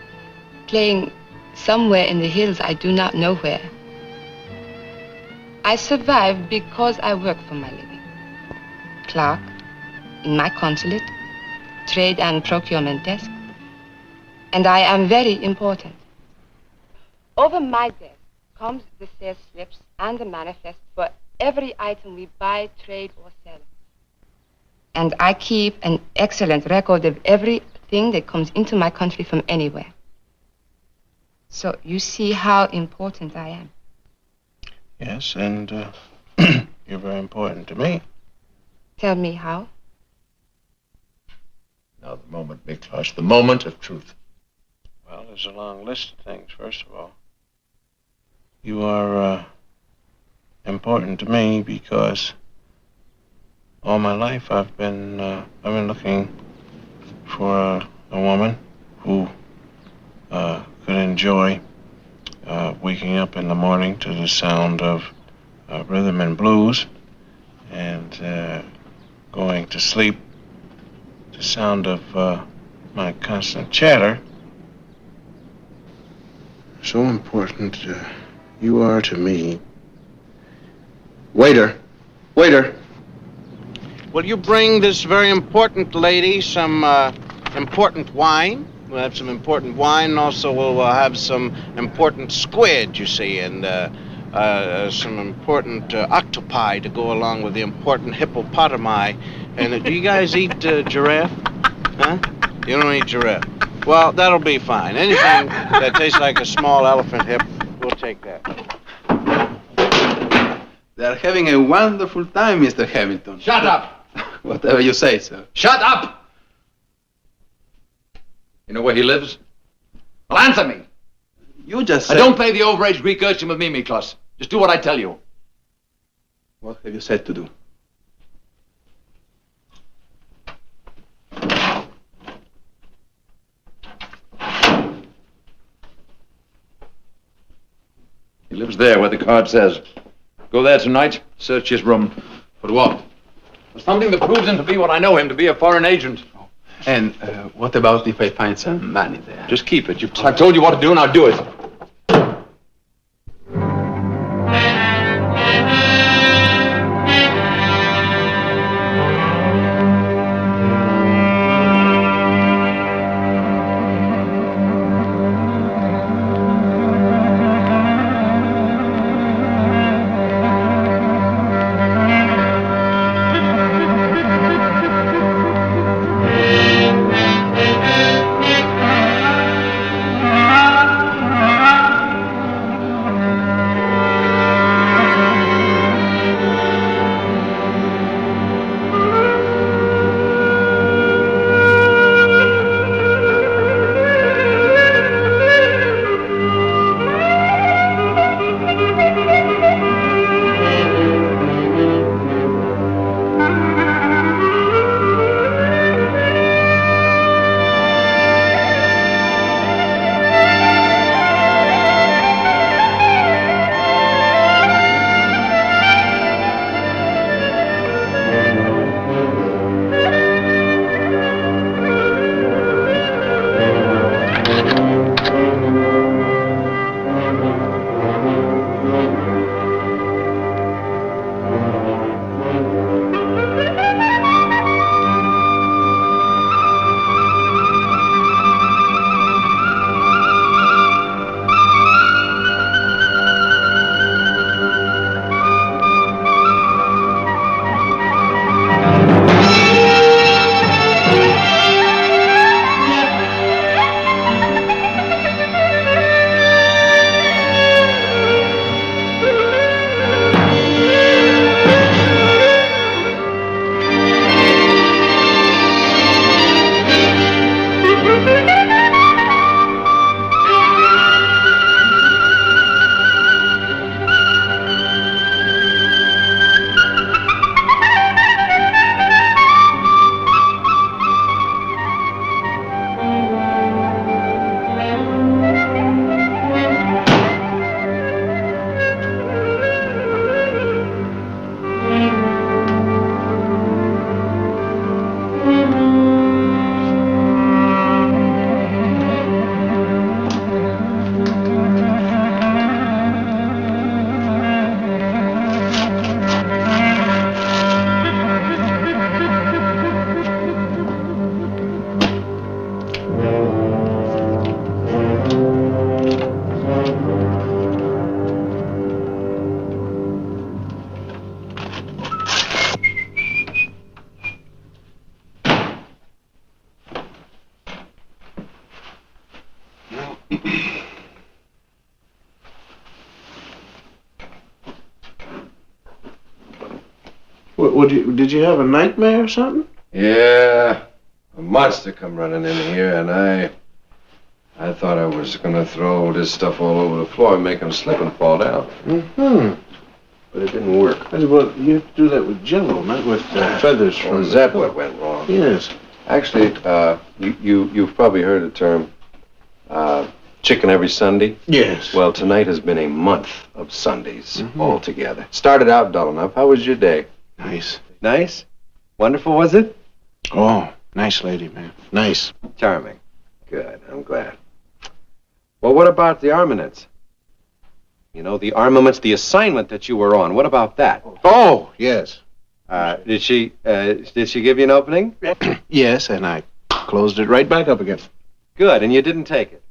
playing somewhere in the hills, I do not know where. I survive because I work for my living. Clerk in my consulate, trade and procurement desk, and I am very important. Over my desk comes the sales slips and the manifest for every item we buy, trade, or sell. And I keep an excellent record of everything that comes into my country from anywhere. So you see how important I am. Yes, and you're very important to me. Tell me how. Now the moment, Miklos, the moment of truth. Well, there's a long list of things, first of all. You are important to me because all my life I've been looking for a woman who could enjoy waking up in the morning to the sound of rhythm and blues and going to sleep to the sound of my constant chatter. So important you are to me. Waiter! Waiter! Will you bring this very important lady some important wine? We'll have some important wine, and also we'll have some important squid, you see, and some important octopi to go along with the important hippopotami. And do you guys eat giraffe? Huh? You don't eat giraffe. Well, that'll be fine. Anything that tastes like a small elephant hip, we'll take that. They're having a wonderful time, Mr. Hamilton. Shut up! Whatever you say, sir. Shut up! You know where he lives? Well, answer me. You just said... Don't play the overage Greek urchin with me, Miklos. Just do what I tell you. What have you said to do? He lives there where the card says. Go there tonight, search his room. For what? For something that proves him to be what I know him to be, a foreign agent. And what about if I find some money there? Just keep it. I've told you what to do, and I'll do it. Did you have a nightmare or something? Yeah, a monster come running in here, and I thought I was gonna throw this stuff all over the floor and make him slip and fall down. Mm-hmm. But it didn't work. Well, you have to do that with Jello, not with feathers from. Oh, is that what went wrong? Yes. Actually, you've probably heard the term chicken every Sunday. Yes. Well, tonight has been a month of Sundays altogether. Started out dull enough. How was your day? Nice. Nice? Wonderful, was it? Oh, nice lady, man. Nice. Charming. Good. I'm glad. Well, what about the armaments? You know, the armaments, the assignment that you were on. What about that? Oh, yes. Did she give you an opening? Yes, and I closed it right back up again. Good, and you didn't take it?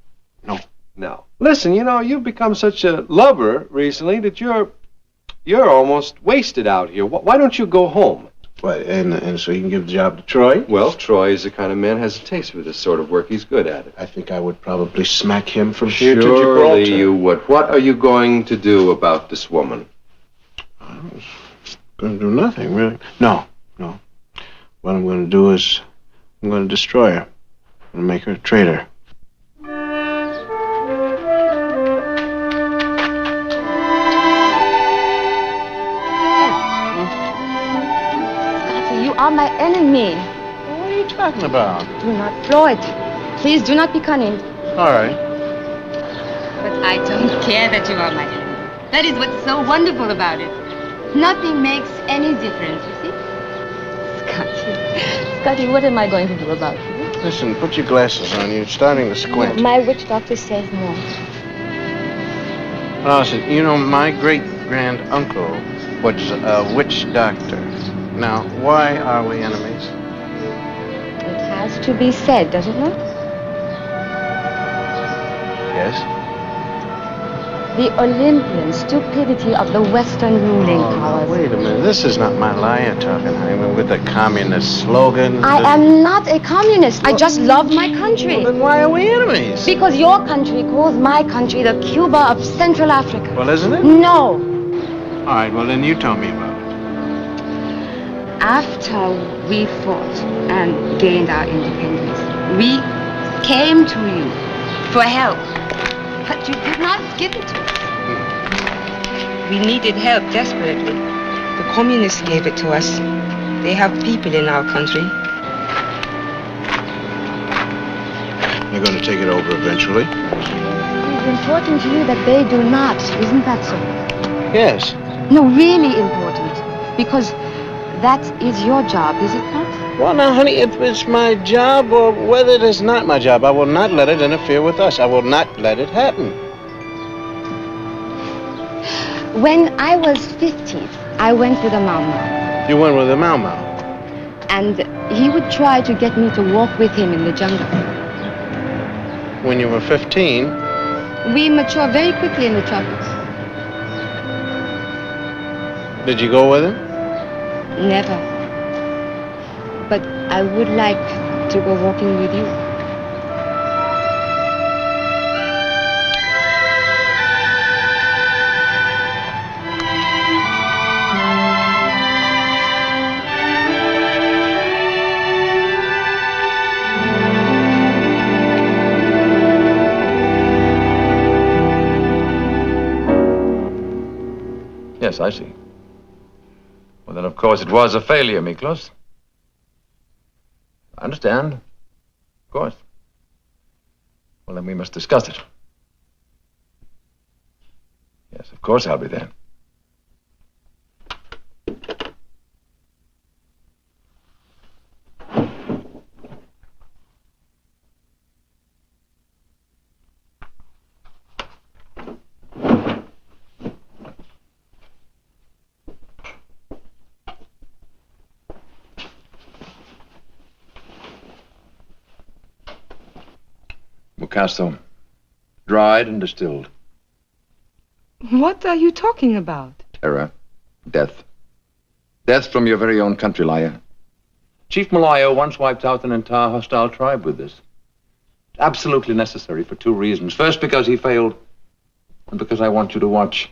No. No. Listen, you know, you've become such a lover recently that you're almost wasted out here. Why don't you go home? Well, and so you can give the job to Troy? Well, Troy is the kind of man who has a taste for this sort of work. He's good at it. I think I would probably smack him from here to Gibraltar. Surely you would. What are you going to do about this woman? I'm going to do nothing, really. No. What I'm going to do is I'm going to destroy her and make her a traitor. You are my enemy. What are you talking about? Do not, Floyd. Please do not be cunning. All right. But I don't care that you are my enemy. That is what's so wonderful about it. Nothing makes any difference, you see? Scotty, what am I going to do about you? Listen, put your glasses on. You're starting to squint. My witch doctor says no. Well, listen, you know, my great-grand-uncle was a witch doctor. Now, why are we enemies? It has to be said, does it not? Yes. The Olympian stupidity of the Western ruling powers. Wait a minute. This is not Malaya talking, I mean, with the communist slogan. I am not a communist. I just love my country. Well, then why are we enemies? Because your country calls my country the Cuba of Central Africa. Well, isn't it? No. All right, well, then you tell me about it. After we fought and gained our independence, we came to you for help. But you did not give it to us. We needed help desperately. The communists gave it to us. They have people in our country. They're going to take it over eventually. It's important to you that they do not. Isn't that so? Yes. No, really important. Because that is your job, is it not? Well, now, honey, if it's my job or whether it is not my job, I will not let it interfere with us. I will not let it happen. When I was 15, I went with a Mau Mau. You went with a Mau Mau? And he would try to get me to walk with him in the jungle. When you were 15? We mature very quickly in the tropics. Did you go with him? Never. But I would like to go walking with you. Yes, I see. Well, then, of course, it was a failure, Miklos. I understand. Of course. Well, then we must discuss it. Yes, of course I'll be there. Mucasto, dried and distilled. What are you talking about? Terror, death. Death from your very own country, Laya. Chief Malayo once wiped out an entire hostile tribe with this. absolutely necessary for two reasons. First, because he failed, and because I want you to watch.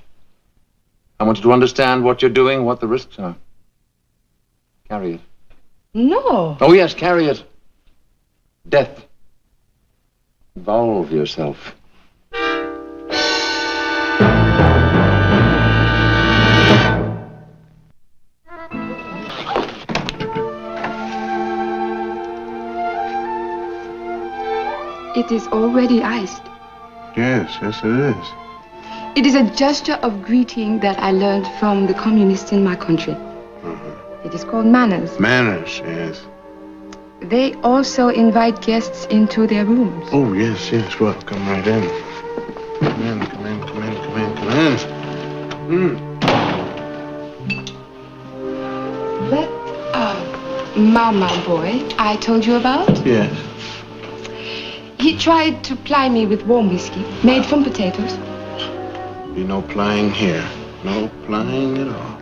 I want you to understand what you're doing, what the risks are. Carry it. No. Oh, yes, carry it. Death. Involve yourself. It is already iced. Yes, yes, it is. It is a gesture of greeting that I learned from the communists in my country. It is called manners. Manners, yes. They also invite guests into their rooms. Oh, yes, yes. Well, come right in. Come in, come in, come in, come in, come in. That, Mama boy I told you about? Yes. He tried to ply me with warm whiskey, made from potatoes. Be no plying here. No plying at all.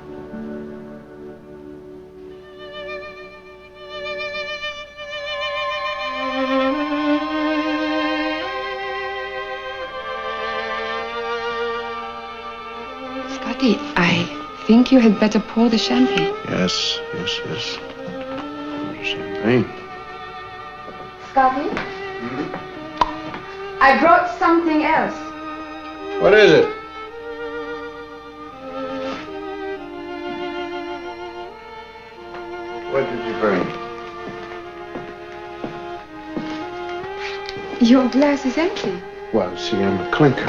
Scotty, I think you had better pour the champagne. Yes, yes, yes. Champagne. Scotty? I brought something else. What is it? What did you bring? Your glass is empty. Well, see, I'm a clinker.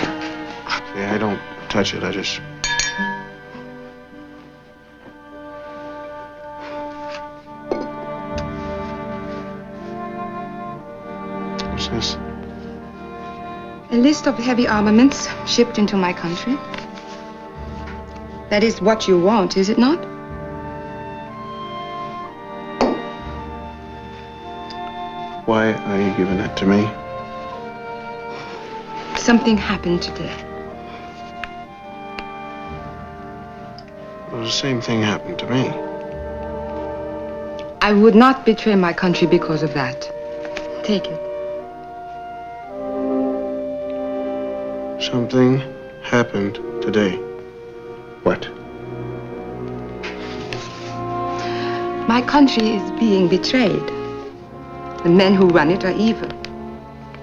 See, I don't touch it. I just... What's this? A list of heavy armaments shipped into my country. That is what you want, is it not? Why are you giving that to me? Something happened today. Well, the same thing happened to me. I would not betray my country because of that. Take it. Something happened today. What? My country is being betrayed. The men who run it are evil.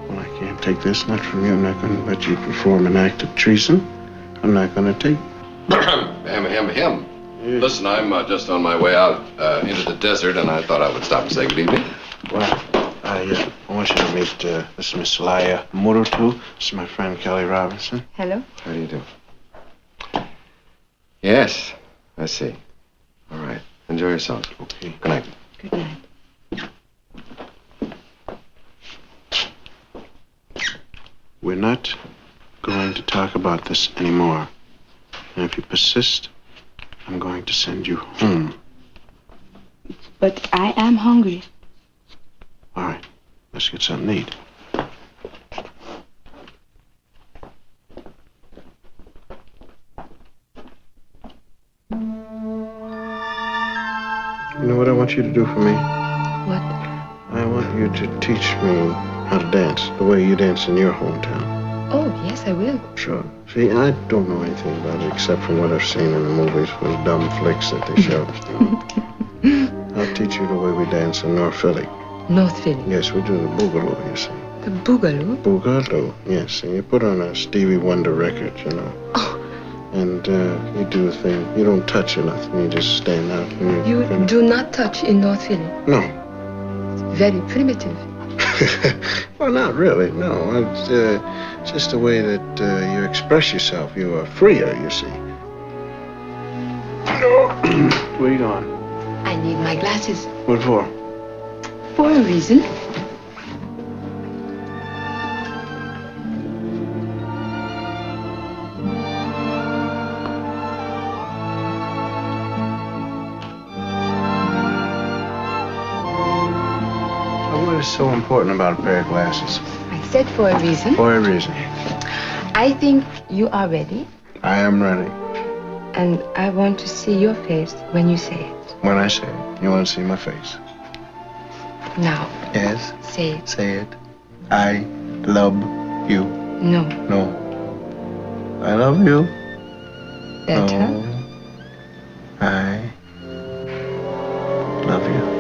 Well, I can't take this, not from you. I'm not going to let you perform an act of treason. I'm not going to take... Him. Listen, I'm just on my way out into the desert, and I thought I would stop and say good evening. Well, I want you to meet this is Miss Laia Murutu. This is my friend Kelly Robinson. Hello. How do you do? Yes, I see. All right. Enjoy yourselves. Okay. Good night. Good night. We're not going to talk about this anymore. And if you persist, I'm going to send you home. But I am hungry. All right. Let's get something to eat. You know what I want you to do for me? What? I want you to teach me how to dance the way you dance in your hometown. Oh, yes, I will. Sure. See, I don't know anything about it except from what I've seen in the movies, those dumb flicks that they show. I'll teach you the way we dance in North Philly. North Philly? Yes, we do the boogaloo, you see. The boogaloo? Boogaloo, yes. And you put on a Stevie Wonder record, you know. Oh. And you do the thing. You don't touch or nothing. You just stand out. And You do not touch in North Philly? No. It's very primitive. Well, not really, no. It's just the way that you express yourself. You are freer, you see. Where you going? I need my glasses. What for? For a reason. What is so important about a pair of glasses? I said for a reason. For a reason. I think you are ready, I am ready. and I want to see your face when you say it. When I say it, you want to see my face? Now, Yes. say it. Say it. I love you? No. No. I love you. Better? No. I love you.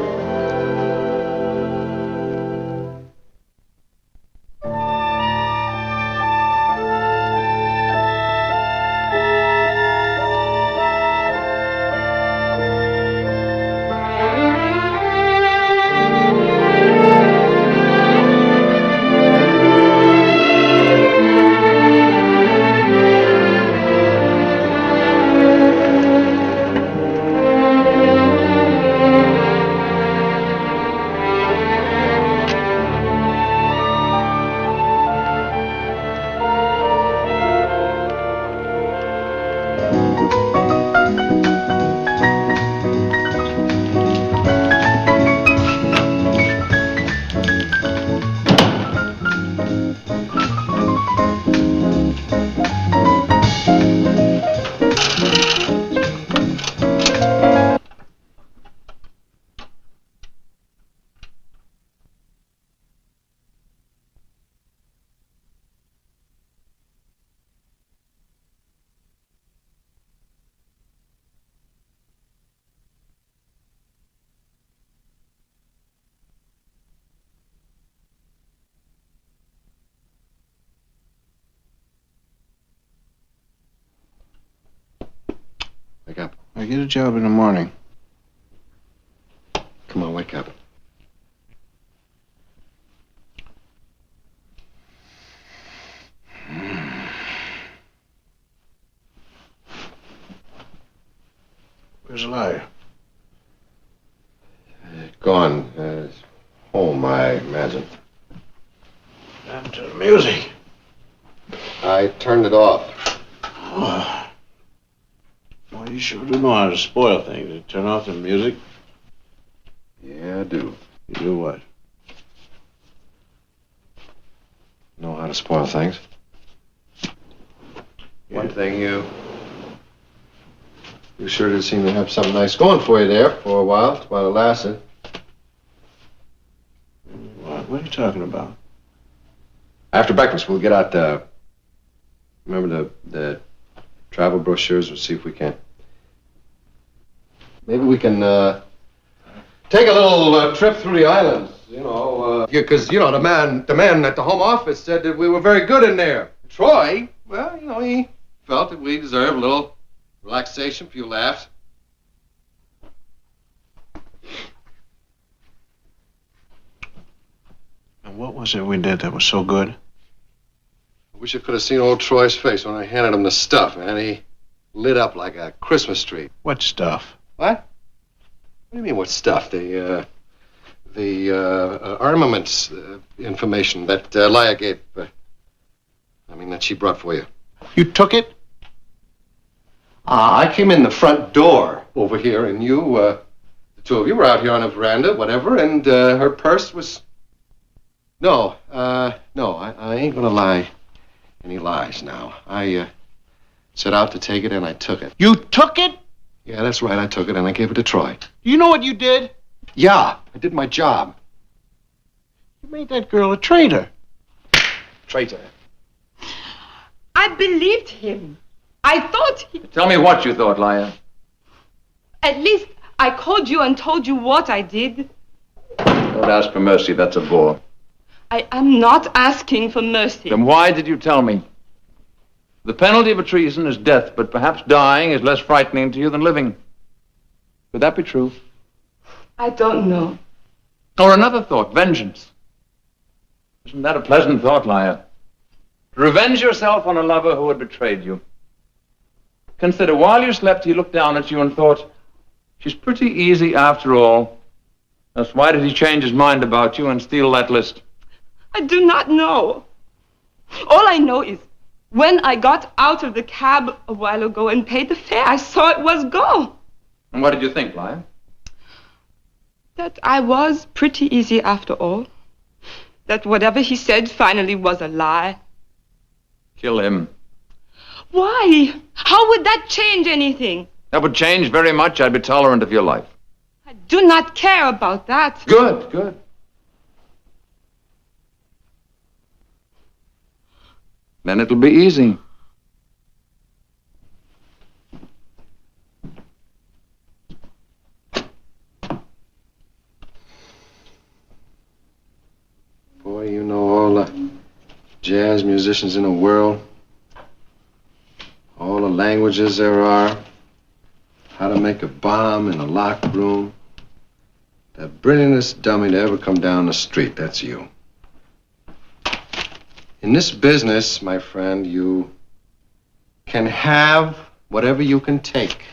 Wake up. I get a job in the morning. Come on, wake up. Where's Elijah? Gone. Home, I imagine. Down to the music. I turned it off. Oh. Well, you sure do know how to spoil things. You turn off the music. Yeah, I do. You do what? Know how to spoil things. One thing, you sure did seem to have something nice going for you there for a while, while it lasted. What are you talking about? After breakfast, we'll get out remember the travel brochures and see if we can. Maybe we can take a little trip through the islands. You know, because the man at the home office said that we were very good in there. Troy, well, he felt that we deserved a little relaxation, a few laughs. And what was it we did that was so good? I wish I could have seen old Troy's face when I handed him the stuff, man. He lit up like a Christmas tree. What stuff? What? What do you mean, what stuff? The armaments information that Leia gave. That she brought for you. You took it? I came in the front door over here, and the two of you were out here on a veranda, whatever, and her purse was... No, I ain't gonna lie any lies now. I set out to take it, and I took it. You took it? Yeah, that's right, I took it, and I gave it to Troy. You know what you did? Yeah, I did my job. You made that girl a traitor. Traitor? I believed him. I thought he... Tell me what you thought, Leia. At least I called you and told you what I did. Don't ask for mercy, that's a bore. I am not asking for mercy. Then why did you tell me? The penalty of a treason is death, but perhaps dying is less frightening to you than living. Could that be true? I don't know. Or another thought, vengeance. Isn't that a pleasant thought, Leia? To revenge yourself on a lover who had betrayed you. Consider, while you slept, he looked down at you and thought, she's pretty easy after all. Thus, why did he change his mind about you and steal that list? I do not know. All I know is when I got out of the cab a while ago and paid the fare, I saw it was gone. And what did you think, Leia? That I was pretty easy after all. That whatever he said finally was a lie. Kill him. Why? How would that change anything? That would change very much. I'd be tolerant of your life. I do not care about that. Good, good. Then it'll be easy. Boy, you know all the jazz musicians in the world, all the languages there are, how to make a bomb in a locked room. The brilliantest dummy to ever come down the street, that's you. In this business, my friend, you can have whatever you can take.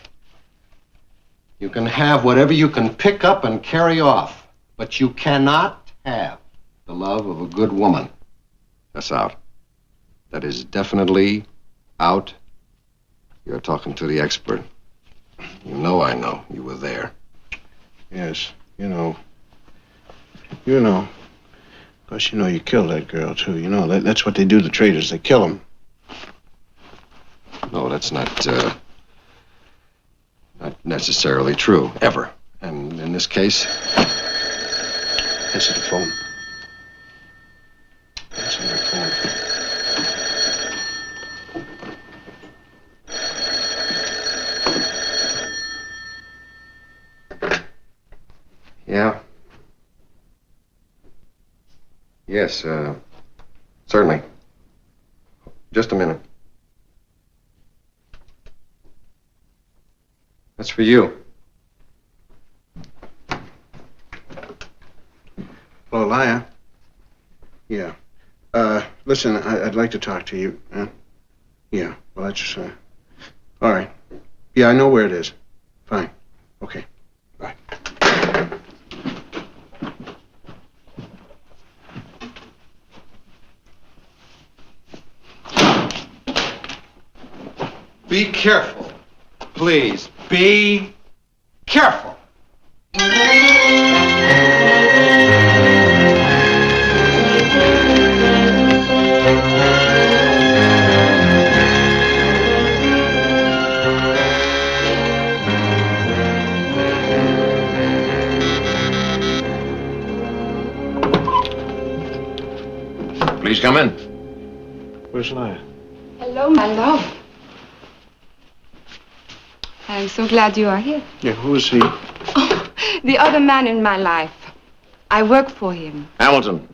You can have whatever you can pick up and carry off, but you cannot have the love of a good woman. That's out. That is definitely out. You're talking to the expert. You know I know. You were there. Yes, you know. You know. Of course, you know you killed that girl, too. You know, that's what they do to traitors. They kill them. No, that's not necessarily true, ever. And in this case... Answer the phone. Answer the phone. Yeah. Yes, certainly. Just a minute. That's for you. Hello, Liar. Yeah. Listen, I'd like to talk to you. Yeah, well, that's, all right. Yeah, I know where it is. Fine. Okay. Bye. Be careful. Please, be careful. Please come in. Where's Liar? Hello, my love. I'm so glad you are here. Yeah, who is he? Oh, the other man in my life. I work for him. Hamilton.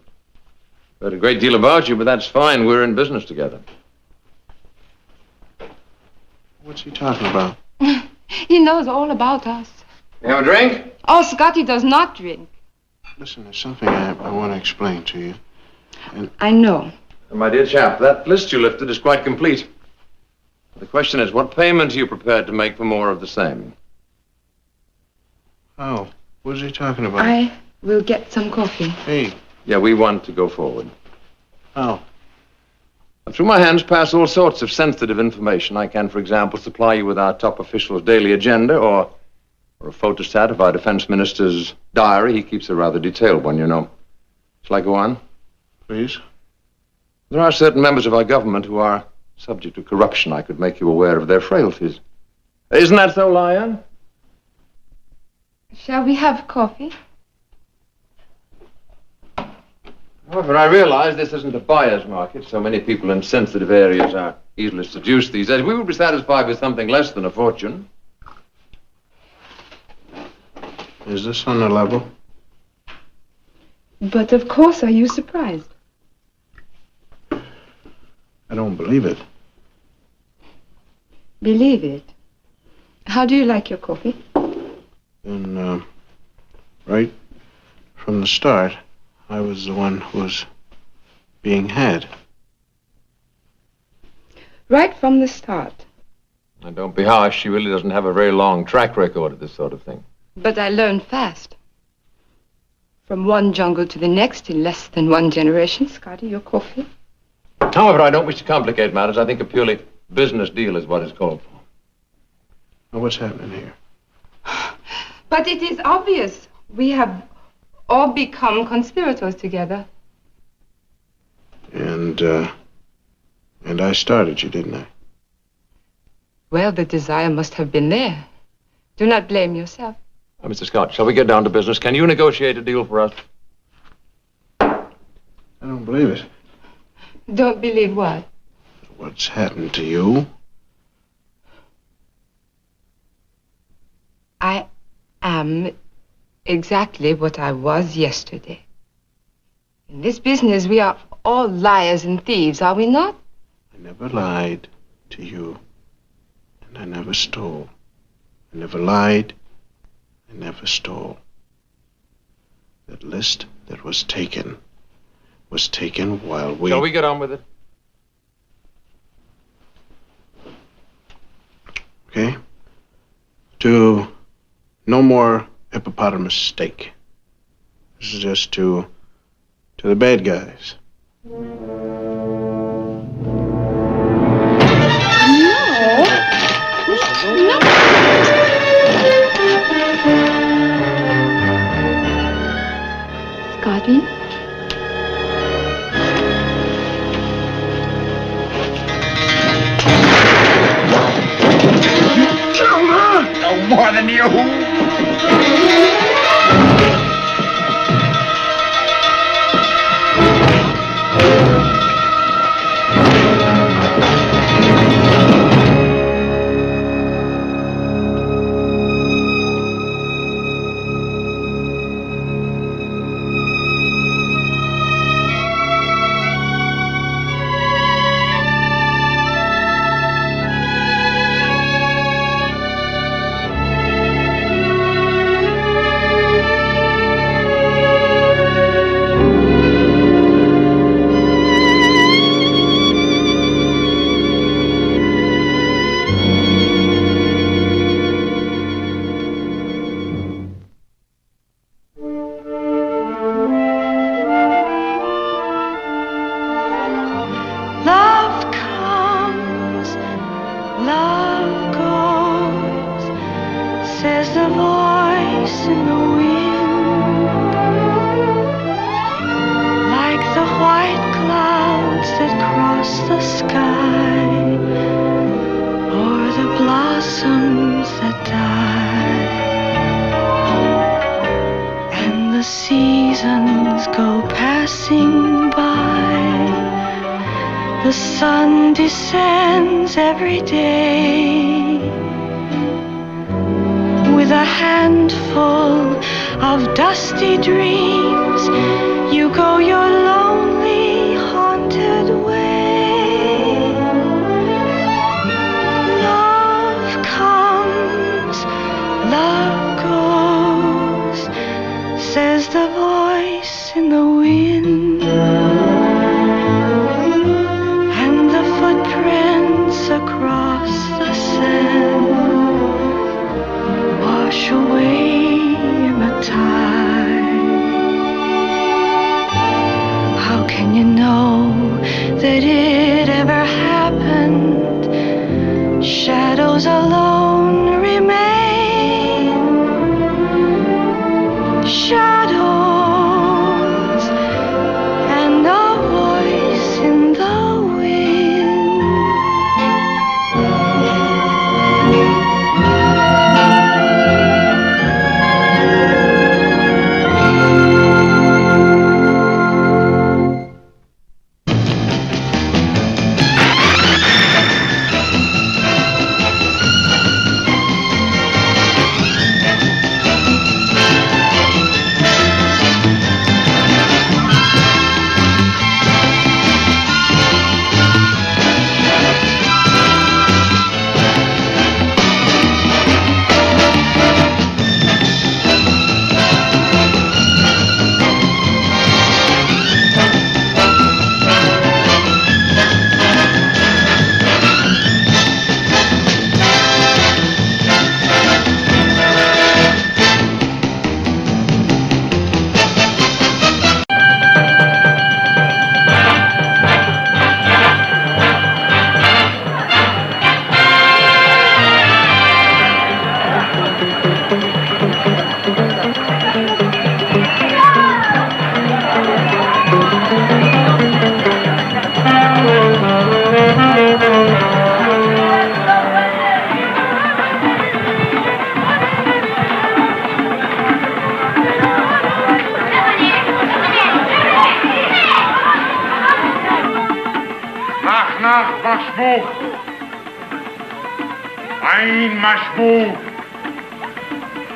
Heard a great deal about you, but that's fine. We're in business together. What's he talking about? He knows all about us. You have a drink? Oh, Scotty does not drink. Listen, there's something I want to explain to you. I know. My dear chap, that list you lifted is quite complete. The question is, what payment are you prepared to make for more of the same? Oh, what is he talking about? I will get some coffee. Hey. Yeah, we want to go forward. Oh. Through my hands pass all sorts of sensitive information. I can, for example, supply you with our top official's daily agenda or a photostat of our defense minister's diary. He keeps a rather detailed one, you know. Shall I go on? Please. There are certain members of our government who are subject to corruption. I could make you aware of their frailties. Isn't that so, Lion? Shall we have coffee? However, I realize this isn't a buyer's market. So many people in sensitive areas are easily seduced these days. We would be satisfied with something less than a fortune. Is this on the level? But of course, are you surprised? I don't believe it. Believe it. How do you like your coffee? And, right from the start, I was the one who was being had. Right from the start. And don't be harsh. She really doesn't have a very long track record of this sort of thing. But I learned fast. From one jungle to the next in less than one generation. Scotty, your coffee? However, I don't wish to complicate matters. I think a purely business deal is what it's called for. Now, what's happening here? But it is obvious. We have all become conspirators together. And I started you, didn't I? Well, the desire must have been there. Do not blame yourself. Mr. Scott, shall we get down to business? Can you negotiate a deal for us? I don't believe it. Don't believe what? what's happened to you? I am exactly what I was yesterday. In this business, we are all liars and thieves, are we not? I never lied to you, and I never stole. I never lied, I never stole. That list that was taken while we... Shall we get on with it? Okay? To no more hippopotamus steak. This is just to the bad guys. Scotty? No more than you. Love comes, love goes, says the voice in the wind. Like the white clouds that cross the sky, or the blossoms that die. And the seasons go passing by. The sun descends every day with a handful of dusty dreams. You go your lonely, haunted way. Love comes, love goes, says the voice in the wind. Footprints across the sand wash away in the tide. How can you know that it ever happened? Shadows alone remain. Shadows and a voice in the wind. Mashmou. Ein Mashmou.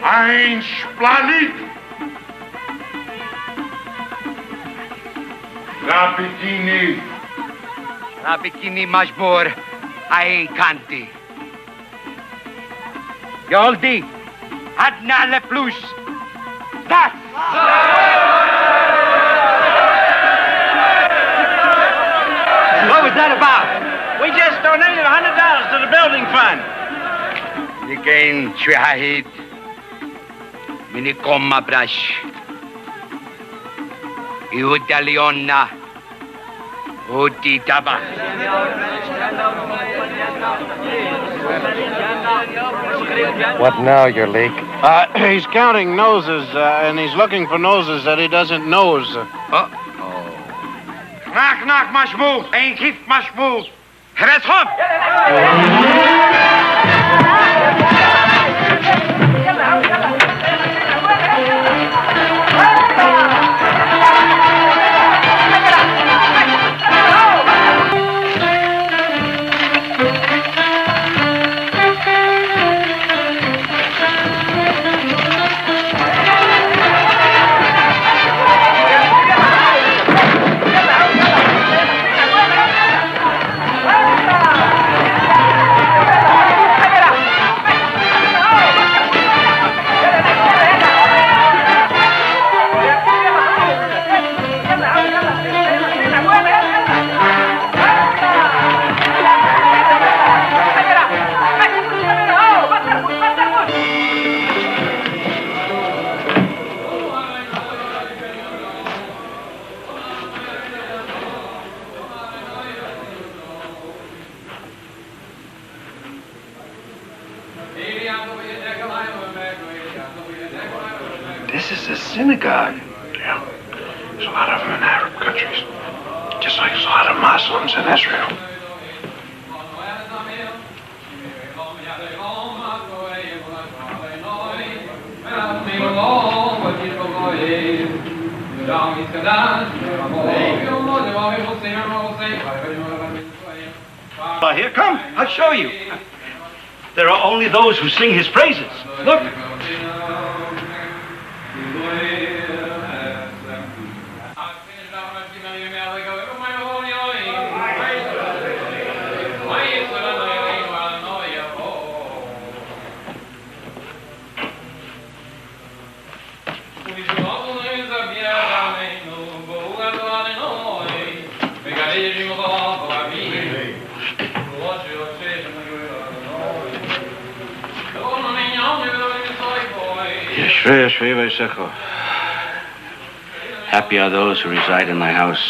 Ein Splanit. Rapikini. Rapikini Mashmur. Ai Kanti. Yoldi. Adna le plus. Das. What was that about? We just donated $100 to the building fund. Again, Shwahid. Minikom Mabrash. Iuda Leonna. Udi Daba. What now, your leak? He's counting noses, and he's looking for noses that he doesn't nose. Knock, knock, Mashmou. Ein Kif Mashmou. Heres hom. This is a synagogue. Yeah. There's a lot of them in Arab countries. Just like there's a lot of Muslims in Israel. Here, come. I'll show you. There are only those who sing his praises. Look. Happy are those who reside in thy house.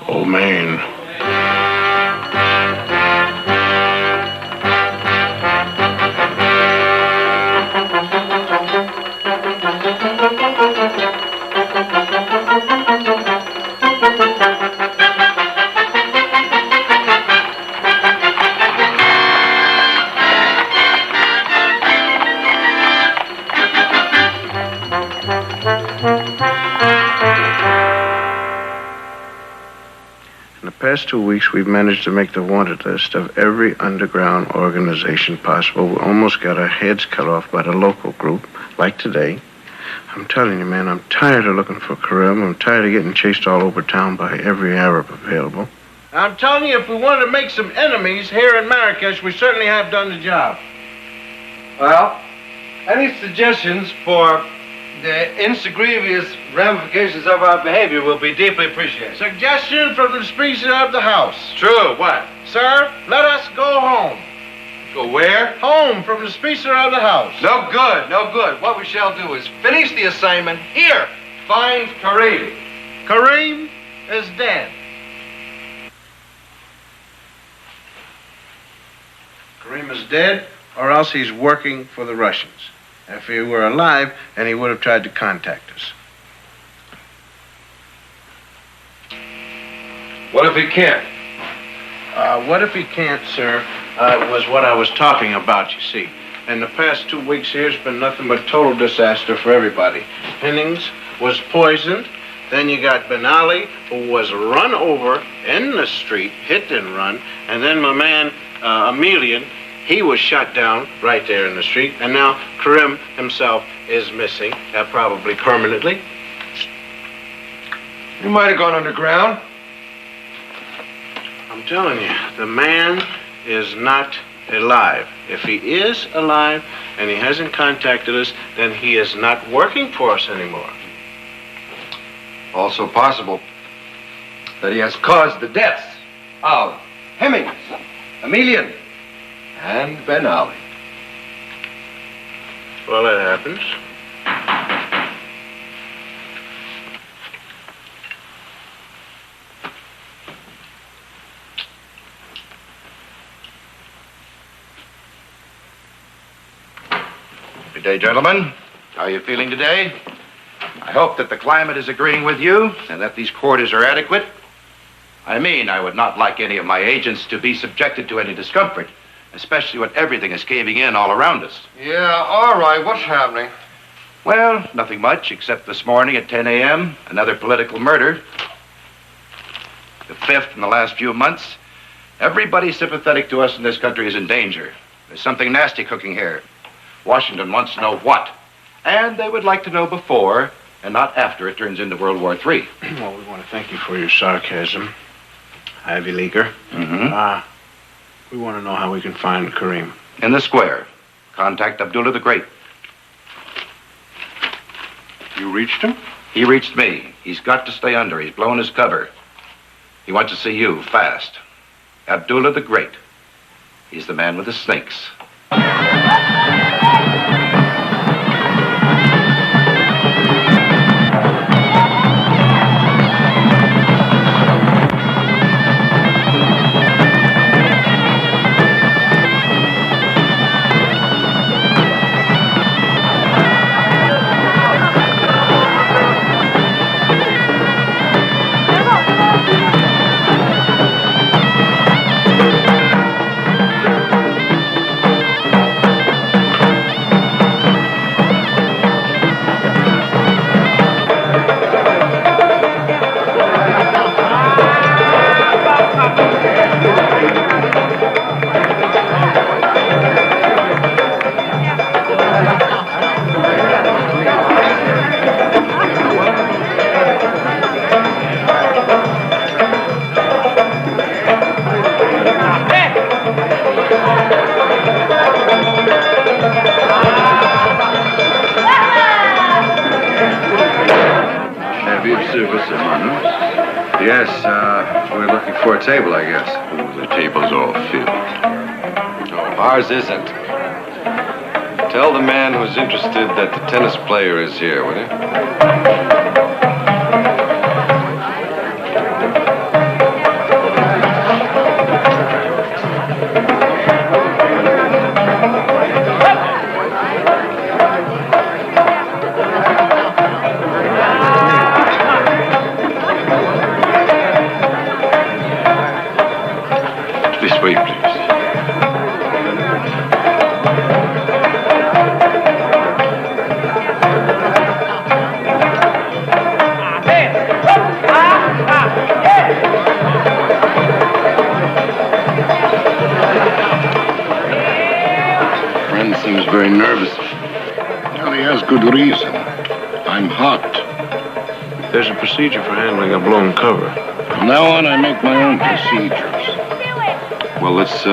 Oh, man. The past 2 weeks, we've managed to make the wanted list of every underground organization possible. We almost got our heads cut off by the local group, like today. I'm telling you, man, I'm tired of looking for Karim. I'm tired of getting chased all over town by every Arab available. I'm telling you, if we wanted to make some enemies here in Marrakesh, we certainly have done the job. Well, any suggestions for the insegrevious ramifications of our behavior will be deeply appreciated. Suggestion from the Speaker of the House. True, what? Sir, let us go home. Go where? Home from the Speaker of the House. No good, no good. What we shall do is finish the assignment here. Find Kareem. Kareem is dead. Kareem is dead, or else he's working for the Russians. If he were alive, then he would have tried to contact us. What if he can't? What if he can't, sir, was what I was talking about, you see. In the past 2 weeks here, it's been nothing but total disaster for everybody. Hennings was poisoned, Then you got Ben Ali, who was run over in the street, hit and run. And then my man, Emelian, he was shot down right there in the street. And now Karim himself is missing, probably permanently. You might have gone underground. I'm telling you, the man is not alive. If he is alive and he hasn't contacted us, then he is not working for us anymore. Also possible that he has caused the deaths of Hemmings, Emelian, and Ben Ali. Well, that happens. Good day, gentlemen. How are you feeling today? I hope that the climate is agreeing with you and that these quarters are adequate. I mean, I would not like any of my agents to be subjected to any discomfort, especially when everything is caving in all around us. Yeah, all right. What's happening? Well, nothing much, except this morning at 10 a.m., another political murder. The fifth in the last few months. Everybody sympathetic to us in this country is in danger. There's something nasty cooking here. Washington wants to know what. And they would like to know before and not after it turns into World War III. Well, we want to thank you for your sarcasm, Ivy Leaguer. Mm-hmm. We want to know how we can find Kareem. In the square. Contact Abdullah the Great. You reached him? He reached me. He's got to stay under. He's blown his cover. He wants to see you fast. Abdullah the Great. He's the man with the snakes. Yes, we're looking for a table, I guess. Oh, the table's all filled. Oh, ours isn't. Tell the man who's interested that the tennis player is here, will you? This way, please. Friend seems very nervous. Well, he has good reason. I'm hot. There's a procedure for handling a blown cover. From now on, I make my own procedures. Well, let's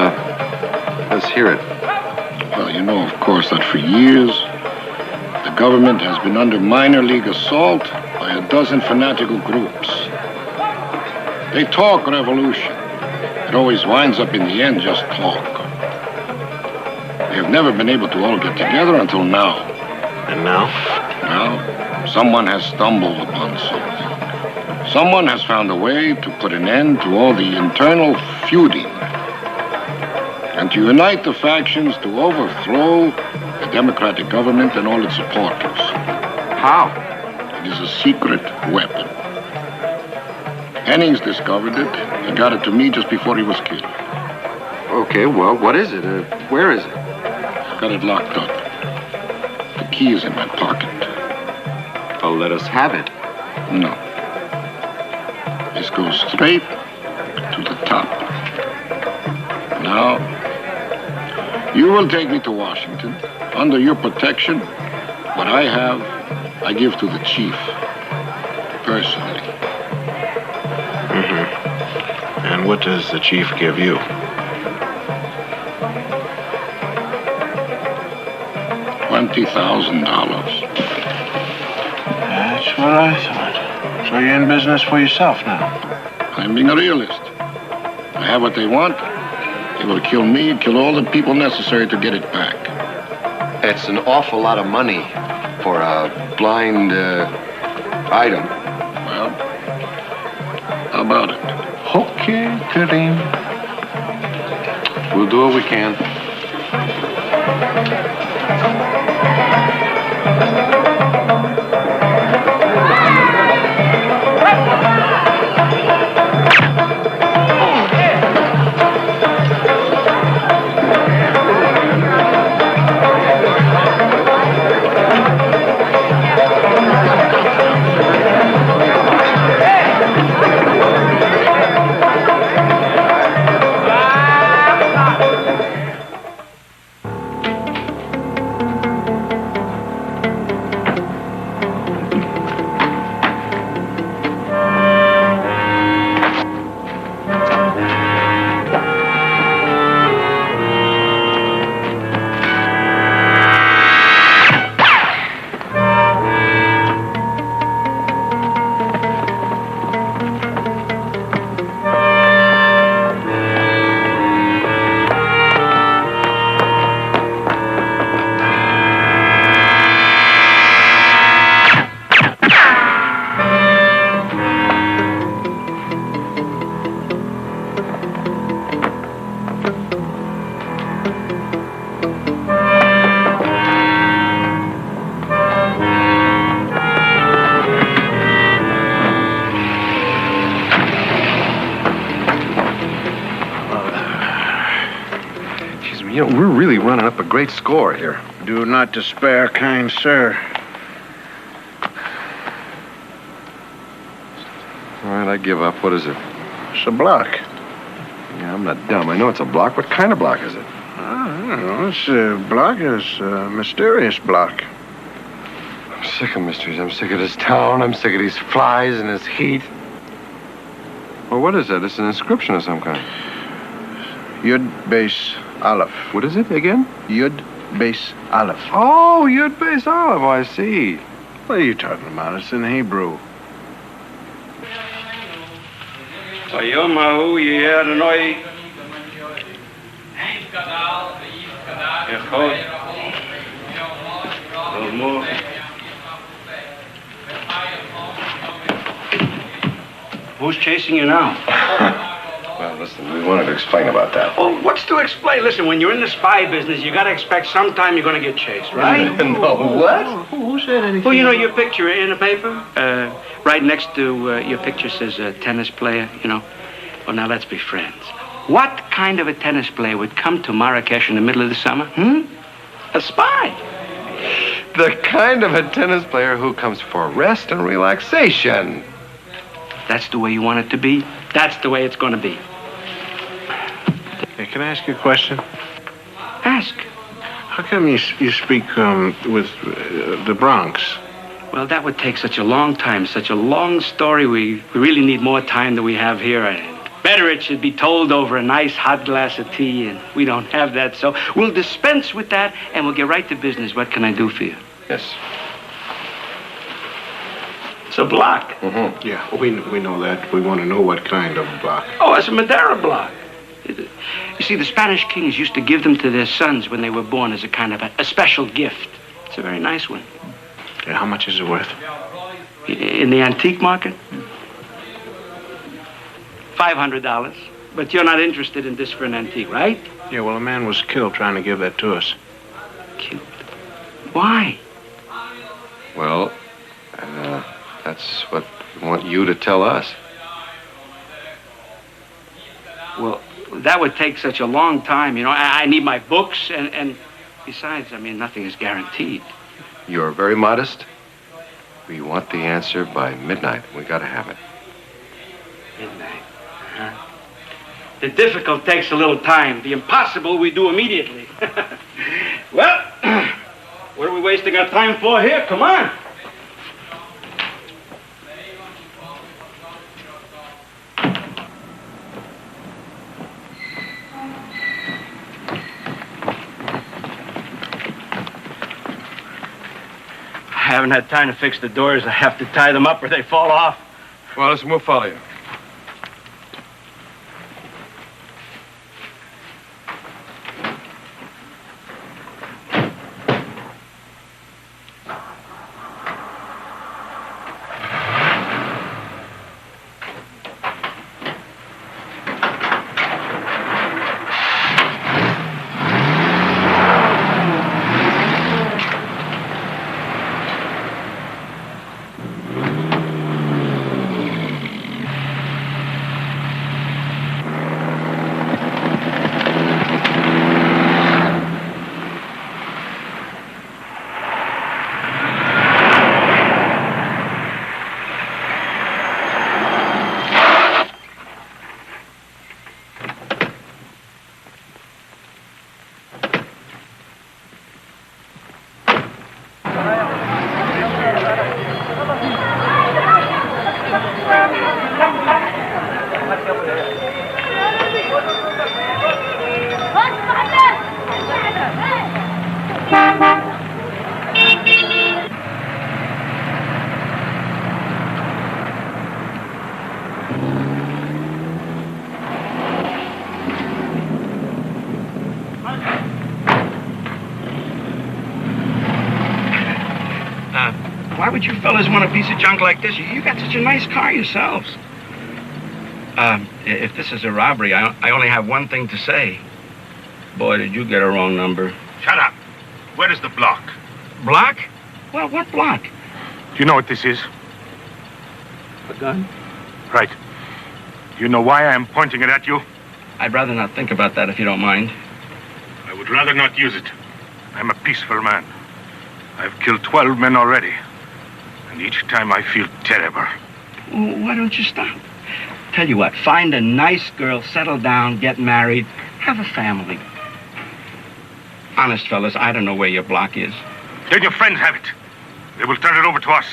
hear it. Well, you know, of course, that for years, the government has been under minor league assault by a dozen fanatical groups. They talk revolution. It always winds up in the end just talk. They have never been able to all get together until now. And now? Now, someone has stumbled upon something. Someone has found a way to put an end to all the internal feuding and to unite the factions to overthrow the democratic government and all its supporters. How? It is a secret weapon. Hennings discovered it. He got it to me just before he was killed. Okay, well, what is it? Where is it? I've got it locked up. The key is in my pocket. Well, let us have it. No. This goes straight to the top. Now, you will take me to Washington under your protection. What I have, I give to the chief, personally. Mm-hmm. And what does the chief give you? $20,000. That's what I thought. So you're in business for yourself now? I'm being a realist. I have what they want. They will kill me, kill all the people necessary to get it back. It's an awful lot of money for a blind item. Well, how about it? Okay, Kareem. We'll do what we can. You know, we're really running up a great score here. Do not despair, kind sir. All right, I give up. What is it? It's a block. Yeah, I'm not dumb. I know it's a block. What kind of block is it? I don't know. It's a block. It's a mysterious block. I'm sick of mysteries. I'm sick of this town. I'm sick of these flies and this heat. Well, what is that? It's an inscription of some kind. Yud Base Aleph. What is it again? Yud Base Aleph. Oh, Yud Base Aleph. I see. What are you talking about? It's in Hebrew. היום ההוא יהיה אדוני יכול ללמוד. Who's chasing you now? Well, listen, we wanted to explain about that. Oh, what's to explain? Listen, when you're in the spy business, you gotta expect sometime you're gonna get chased, right? No, what? Who said anything? Well, you know your picture in the paper? Right next to your picture says tennis player, you know. Well, now let's be friends. What kind of a tennis player would come to Marrakesh in the middle of the summer? A spy. The kind of a tennis player who comes for rest and relaxation. That's the way you want it to be. That's the way it's going to be. Hey, can I ask you a question? Ask. How come you speak with the Bronx? Well, that would take such a long time, such a long story. We really need more time than we have here. Better it should be told over a nice hot glass of tea, and we don't have that, so we'll dispense with that, and we'll get right to business. What can I do for you? Yes. It's a block. Mm-hmm. Yeah, we know that. We want to know what kind of block. Oh, it's a Madeira block. You see, the Spanish kings used to give them to their sons when they were born as a kind of a special gift. It's a very nice one. Yeah, how much is it worth? In the antique market? $500. But you're not interested in this for an antique, right? Yeah, well, a man was killed trying to give that to us. Killed? Why? Well, that's what we want you to tell us. Well, that would take such a long time. You know, I need my books, and besides, I mean, nothing is guaranteed. You're very modest. We want the answer by midnight. We gotta have it. Midnight. The difficult takes a little time. The impossible we do immediately. Well, what are we wasting our time for here? Come on. I haven't had time to fix the doors. I have to tie them up or they fall off. Well, listen, we'll follow you. Why would you fellas want a piece of junk like this? You got such a nice car yourselves. If this is a robbery, I only have one thing to say. Boy, did you get a wrong number. Shut up. Where is the block? Block? Well, what block? Do you know what this is? A gun? Right. Do you know why I am pointing it at you? I'd rather not think about that if you don't mind. I would rather not use it. I'm a peaceful man. I've killed 12 men already. And each time I feel terrible. Well, why don't you stop? Tell you what, find a nice girl, settle down, get married, have a family. Honest, fellas, I don't know where your block is. Then your friends have it. They will turn it over to us.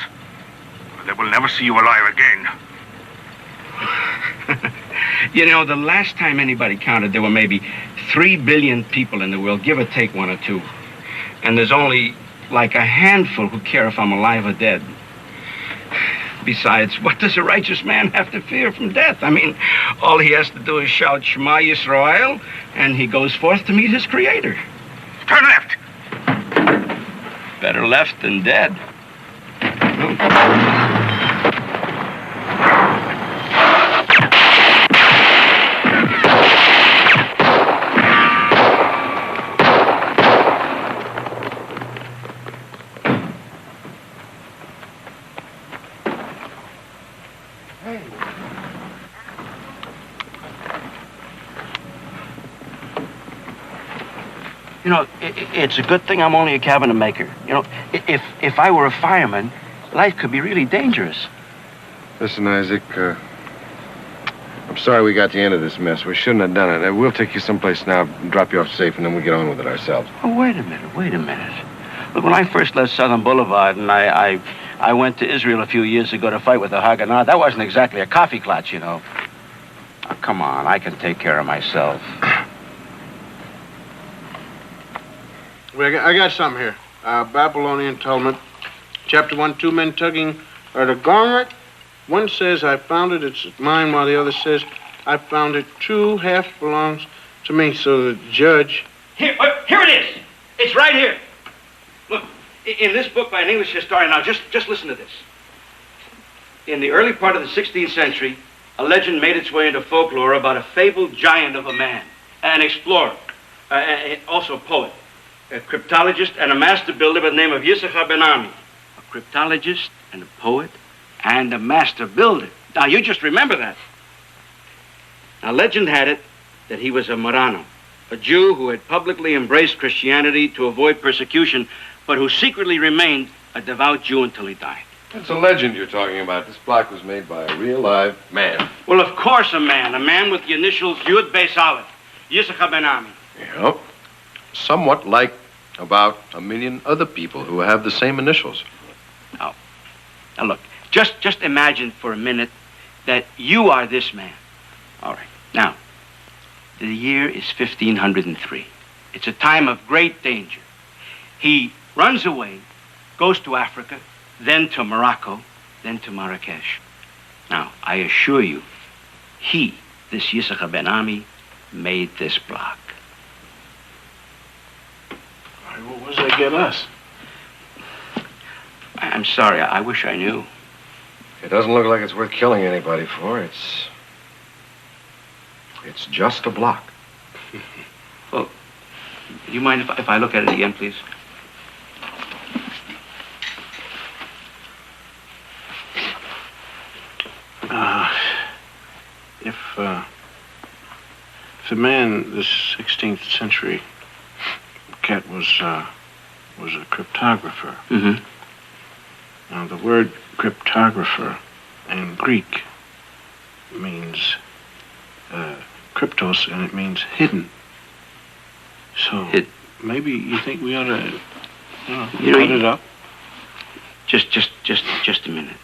Or they will never see you alive again. You know, the last time anybody counted, there were maybe 3 billion people in the world, give or take one or two. And there's only like a handful who care if I'm alive or dead. Besides, what does a righteous man have to fear from death? I mean, all he has to do is shout Shema Yisrael, and he goes forth to meet his creator. Turn left! Better left than dead. You know, it's a good thing I'm only a cabinet maker. You know, if I were a fireman, life could be really dangerous. Listen, Isaac, I'm sorry we got the end of this mess. We shouldn't have done it. We'll take you someplace now, drop you off safe, and then we'll get on with it ourselves. Oh, wait a minute. Look, when I first left Southern Boulevard and I went to Israel a few years ago to fight with the Haganah, that wasn't exactly a coffee clutch, you know. Oh, come on, I can take care of myself. Well, I got something here. Babylonian Talmud, chapter 1, 2 men tugging at a garment. One says, I found it, it's mine, while the other says, I found it too, half belongs to me. So the judge... Here it is. It's right here. Look, in this book by an English historian, now just listen to this. In the early part of the 16th century, a legend made its way into folklore about a fabled giant of a man, an explorer, also a poet, a cryptologist, and a master builder by the name of Yisachar Ben Ami. A cryptologist and a poet and a master builder. Now, you just remember that. Now, legend had it that he was a Marano, a Jew who had publicly embraced Christianity to avoid persecution, but who secretly remained a devout Jew until he died. It's a legend you're talking about. This block was made by a real live man. Well, of course a man with the initials Yud Beis Aleph, Yitzchak Ben Ami. Yep. Somewhat like about 1 million other people who have the same initials. Now look, just imagine for a minute that you are this man. All right. Now, the year is 1503. It's a time of great danger. He runs away, goes to Africa, then to Morocco, then to Marrakesh. Now, I assure you, he, this Yitzchak Ben Ami, made this block. All right, well, what does that get us? I'm sorry, I wish I knew. It doesn't look like it's worth killing anybody for. It's just a block. Well, do you mind if I look at it again, please? If the man, this 16th century cat was a cryptographer. Mm-hmm. Now, the word cryptographer in Greek means cryptos, and it means hidden. So maybe you think we ought to, put it up? Just a minute.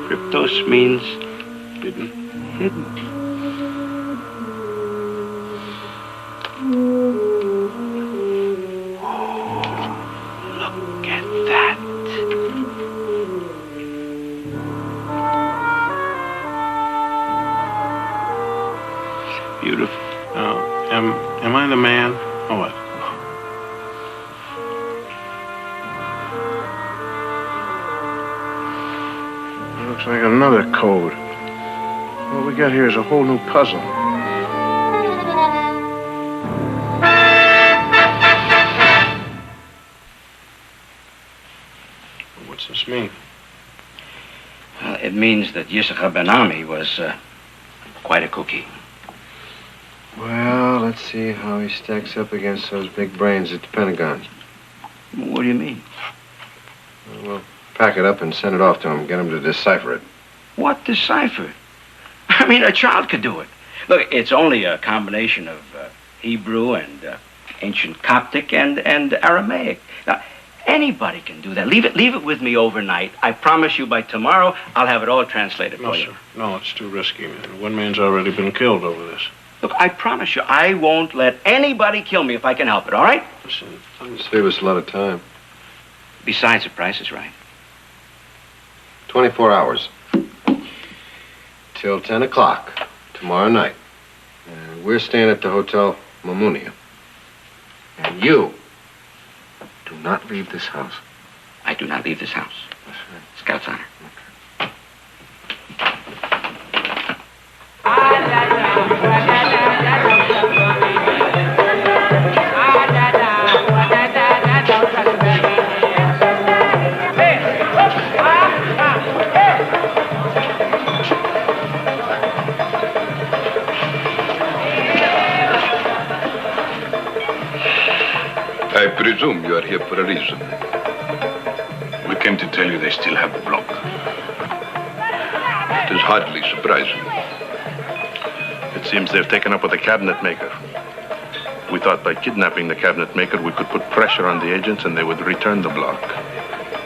Cryptos means hidden. Look at that. Beautiful. Now, am I the man or what? Looks like another code. What we got here is a whole new puzzle. What's this mean? Well, it means that Yitzchak Ben Ami was quite a cookie. Well, let's see how he stacks up against those big brains at the Pentagon. What do you mean? We'll pack it up and send it off to him, get him to decipher it. What decipher? I mean, a child could do it. Look, it's only a combination of Hebrew and ancient Coptic and Aramaic. Now, anybody can do that. Leave it with me overnight. I promise you by tomorrow I'll have it all translated for you. No, sir. No, it's too risky, man. One man's already been killed over this. Look, I promise you, I won't let anybody kill me if I can help it, all right? Listen, save us a lot of time. Besides, the price is right. 24 hours. Till 10 o'clock tomorrow night. And we're staying at the Hotel Mamunia. And you do not leave this house. I do not leave this house. That's right. Scout's honor. I presume you are here for a reason. We came to tell you they still have the block. It is hardly surprising. It seems they've taken up with the cabinet maker. We thought by kidnapping the cabinet maker, we could put pressure on the agents and they would return the block.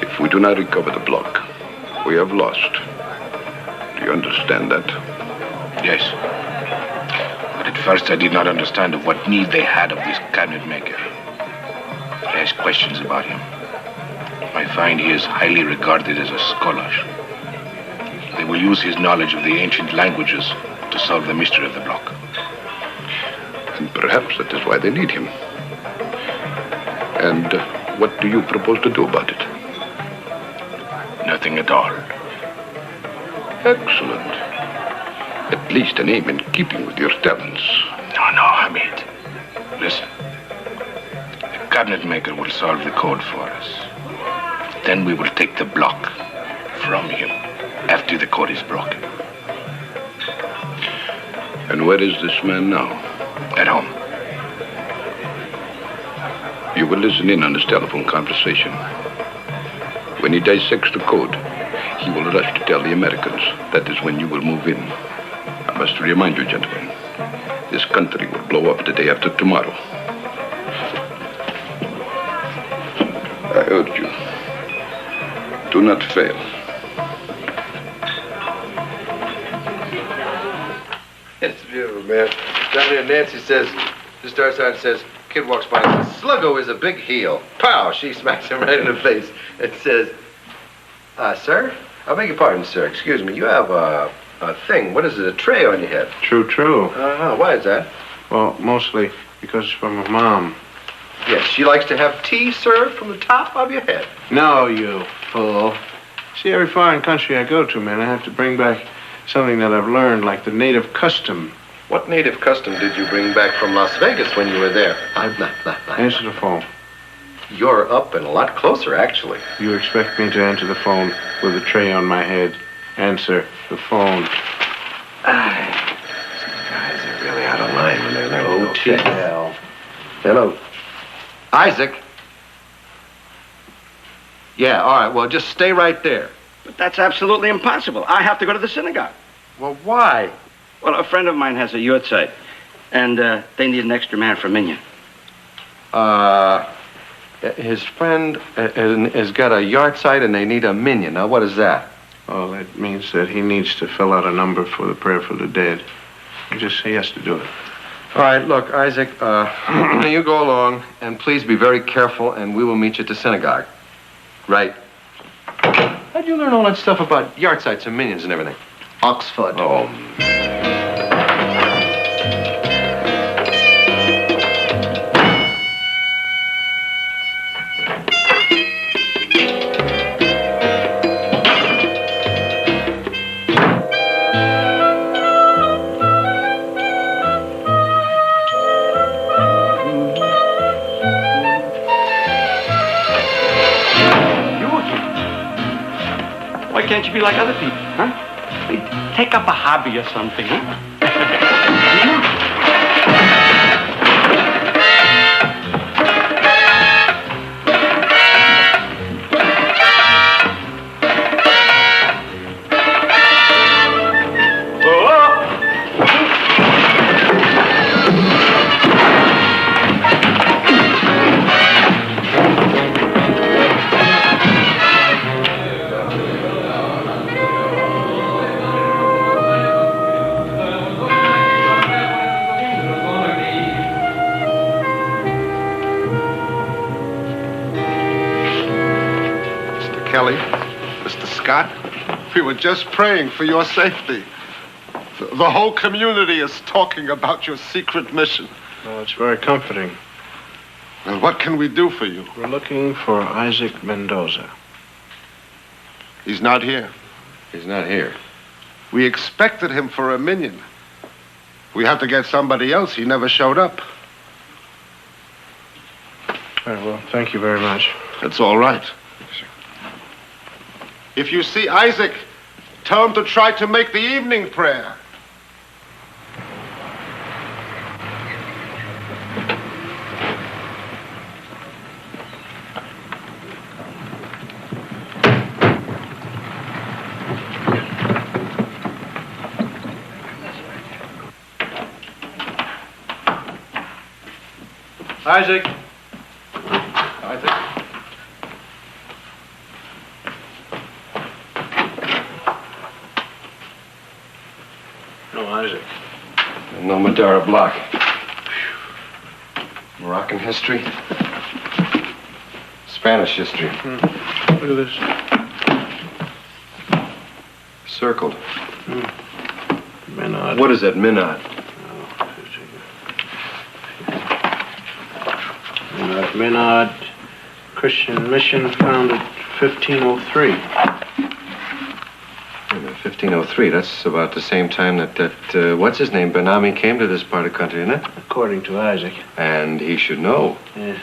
If we do not recover the block, we have lost. Do you understand that? Yes. But at first I did not understand of what need they had of this cabinet maker. I asked questions about him. I find he is highly regarded as a scholar. They will use his knowledge of the ancient languages to solve the mystery of the block. And perhaps that is why they need him. And what do you propose to do about it? Nothing at all. Excellent. At least a name in keeping with your talents. No, Hamid. Listen. The cabinet maker will solve the code for us. Then we will take the block from him after the code is broken. And where is this man now? At home. You will listen in on this telephone conversation. When he dissects the code, he will rush to tell the Americans. That is when you will move in. I must remind you, gentlemen, this country will blow up the day after tomorrow. I urge you, do not fail. It's beautiful, man. Down there, Nancy says, the Star Sergeant says, kid walks by and says, Sluggo is a big heel. Pow! She smacks him right in the face and says, sir? I beg your pardon, sir. Excuse me. You have a thing. What is it? A tray on your head? True. Uh-huh. Why is that? Well, mostly because it's from my mom. Yes, she likes to have tea served from the top of your head. No, you fool. See, every foreign country I go to, man, I have to bring back something that I've learned, like the native custom. What native custom did you bring back from Las Vegas when you were there? Answer the phone. You're up and a lot closer, actually. You expect me to answer the phone with a tray on my head? Answer the phone. Guys are really out of line when they learn OTL. Hello. Isaac? Yeah, all right. Well, just stay right there. But that's absolutely impossible. I have to go to the synagogue. Well, why? Well, a friend of mine has a yurtzeit, and they need an extra man for minyan. His friend has got a yard site and they need a minion. Now, what is that? Oh, that means that he needs to fill out a number for the prayer for the dead. He has to do it. All right, look, Isaac, you go along, and please be very careful, and we will meet you at the synagogue. Right. How'd you learn all that stuff about yard sites and minions and everything? Oxford. Oh. Why can't you be like other people, huh? Take up a hobby or something, huh? Kelly, Mr. Scott, we were just praying for your safety. The whole community is talking about your secret mission. Well, it's very comforting. And what can we do for you? We're looking for Isaac Mendoza. He's not here. He's not here. We expected him for a minion. We have to get somebody else. He never showed up. Very well, thank you very much. That's all right. If you see Isaac, tell him to try to make the evening prayer. Isaac. No, Isaac. No Madera block. Moroccan history. Spanish history. Look at this. Circled. Minod. What is that, Minod? Minod Christian Mission, founded 1503. 1503. That's about the same time that what's his name, Benami, came to this part of the country, isn't it? According to Isaac. And he should know. Yeah.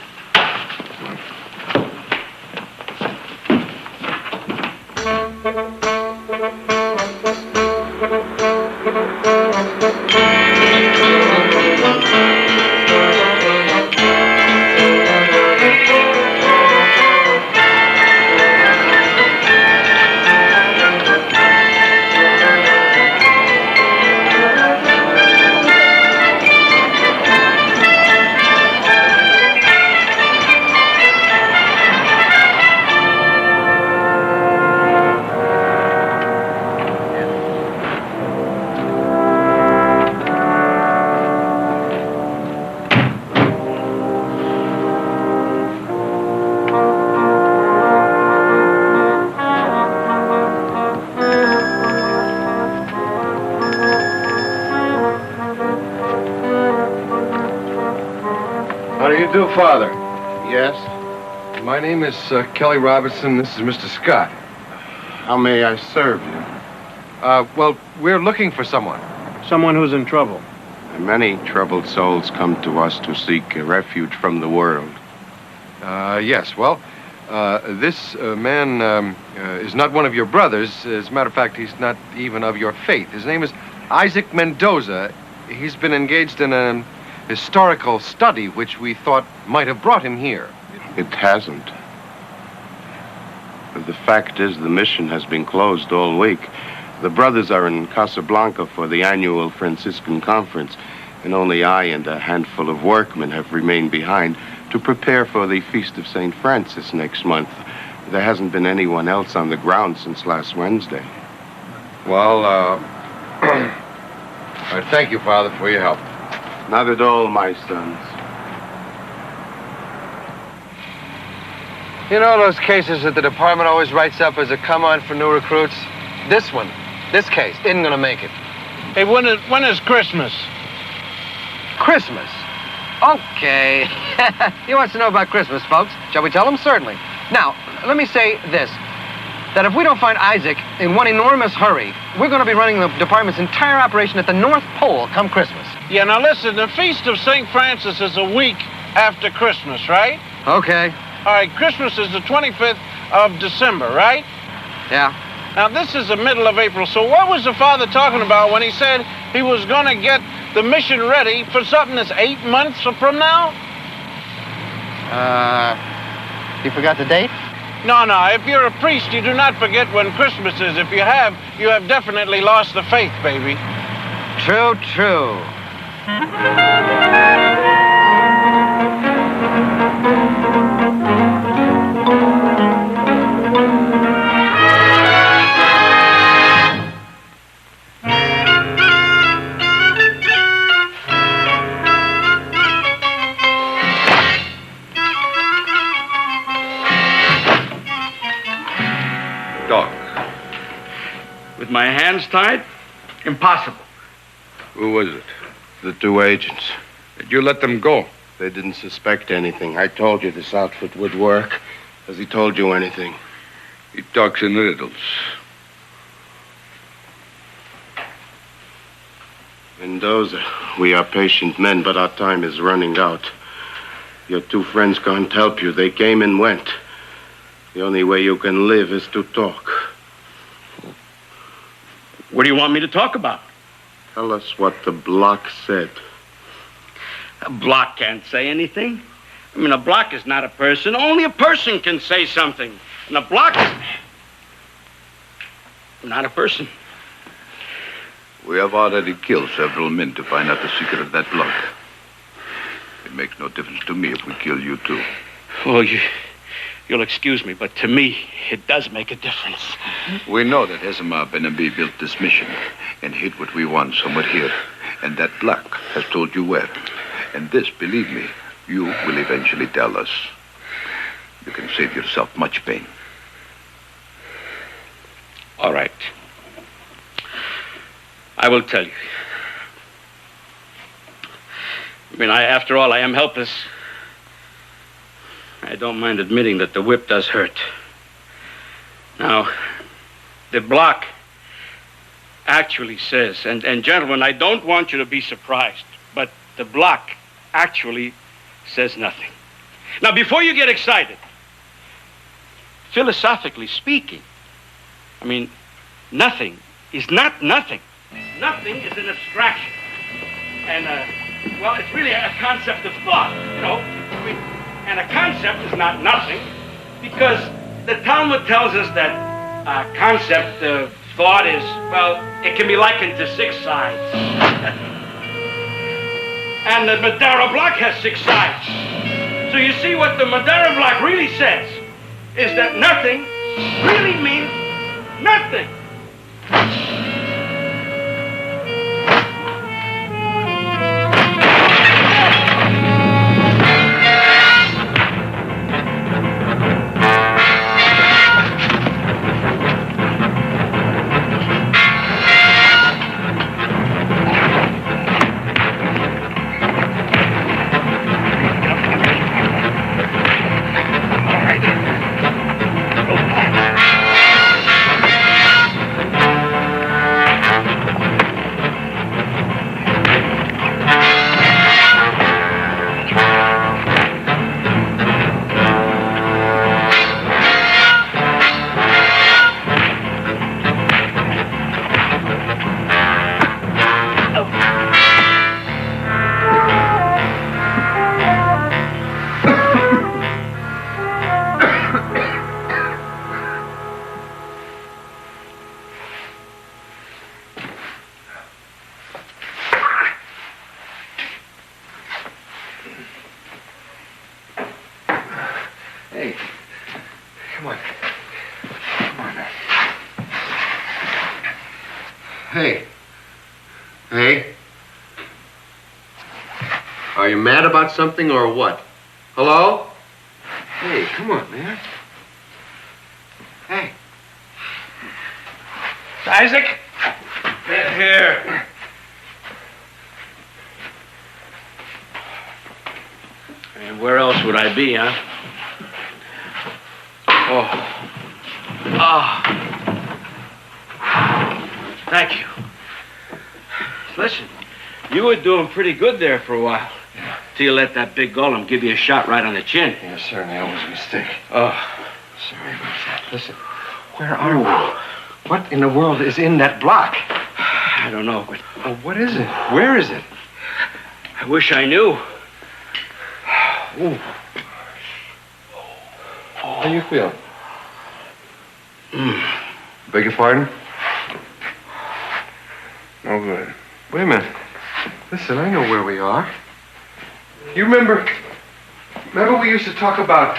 do you do, Father? Yes? My name is Kelly Robinson. This is Mr. Scott. How may I serve you? Well, we're looking for someone. Someone who's in trouble. Many troubled souls come to us to seek a refuge from the world. Yes, well, this man is not one of your brothers. As a matter of fact, he's not even of your faith. His name is Isaac Mendoza. He's been engaged in a historical study which we thought might have brought him here. It hasn't. The fact is, the mission has been closed all week. The brothers are in Casablanca for the annual Franciscan conference, and only I and a handful of workmen have remained behind to prepare for the Feast of St. Francis next month. There hasn't been anyone else on the ground since last Wednesday. Well, I thank you, Father, for your help. Not at all, my sons. You know those cases that the department always writes up as a come-on for new recruits? This case, isn't gonna make it. Hey, when is Christmas? Christmas? Okay. He wants to know about Christmas, folks. Shall we tell him? Certainly. Now, let me say this. That if we don't find Isaac in one enormous hurry, we're going to be running the department's entire operation at the North Pole come Christmas. Yeah, now listen, the Feast of St. Francis is a week after Christmas, right? Okay. All right, Christmas is the 25th of December, right? Yeah. Now, this is the middle of April, so what was the father talking about when he said he was going to get the mission ready for something that's 8 months from now? You forgot the date? No, if you're a priest, you do not forget when Christmas is. If you have definitely lost the faith, baby. True. Doc. With my hands tied? Impossible. Who was it? The two agents. Did you let them go? They didn't suspect anything. I told you this outfit would work. Has he told you anything? He talks in riddles. Mendoza, we are patient men, but our time is running out. Your two friends can't help you. They came and went. The only way you can live is to talk. What do you want me to talk about? Tell us what the block said. A block can't say anything. I mean, a block is not a person. Only a person can say something. And a block is not a person. We have already killed several men to find out the secret of that block. It makes no difference to me if we kill you too. Well, you'll excuse me, but to me, it does make a difference. We know that Hezema Ben-Abi built this mission and hid what we want somewhere here. And that block has told you where. And this, believe me, you will eventually tell us. You can save yourself much pain. All right. I will tell you. I mean, after all, I am helpless. I don't mind admitting that the whip does hurt. Now, the block actually says, and gentlemen, I don't want you to be surprised, but the block actually says nothing. Now, before you get excited, philosophically speaking, I mean, nothing is not nothing. Nothing is an abstraction. And, well, it's really a concept of thought, you know. I mean, and a concept is not nothing, because the Talmud tells us that a concept of thought is, well, it can be likened to 6 sides. And the Madara block has 6 sides. So you see what the Madara block really says is that nothing really means nothing. Hey? Are you mad about something or what? Hello? Hey, come on, man. Hey. Isaac? Here. And where else would I be, huh? Thank you. Listen, you were doing pretty good there for a while. Yeah. Till you let that big golem give you a shot right on the chin. Yes, sir, and that was a mistake. Oh. Sorry about that. Listen, where are we? What in the world is in that block? I don't know, but... Well, what is it? Where is it? I wish I knew. Ooh. How you feel? Beg your pardon? No good. Wait a minute. Listen, I know where we are. You remember we used to talk about...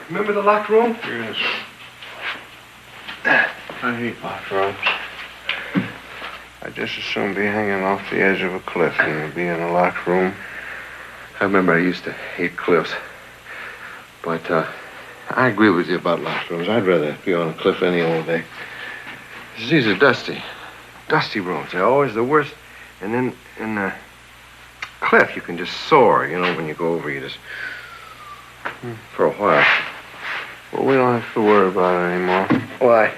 Remember the locked room? Yes. I hate locked rooms. I'd just as soon be hanging off the edge of a cliff than to be in a locked room. I remember I used to hate cliffs. But, I agree with you about locked rooms. I'd rather be on a cliff any old day. These are dusty. Dusty rooms. They're always the worst. And then in the cliff, you can just soar. You know, when you go over, you just... For a while. Well, we don't have to worry about it anymore. Why?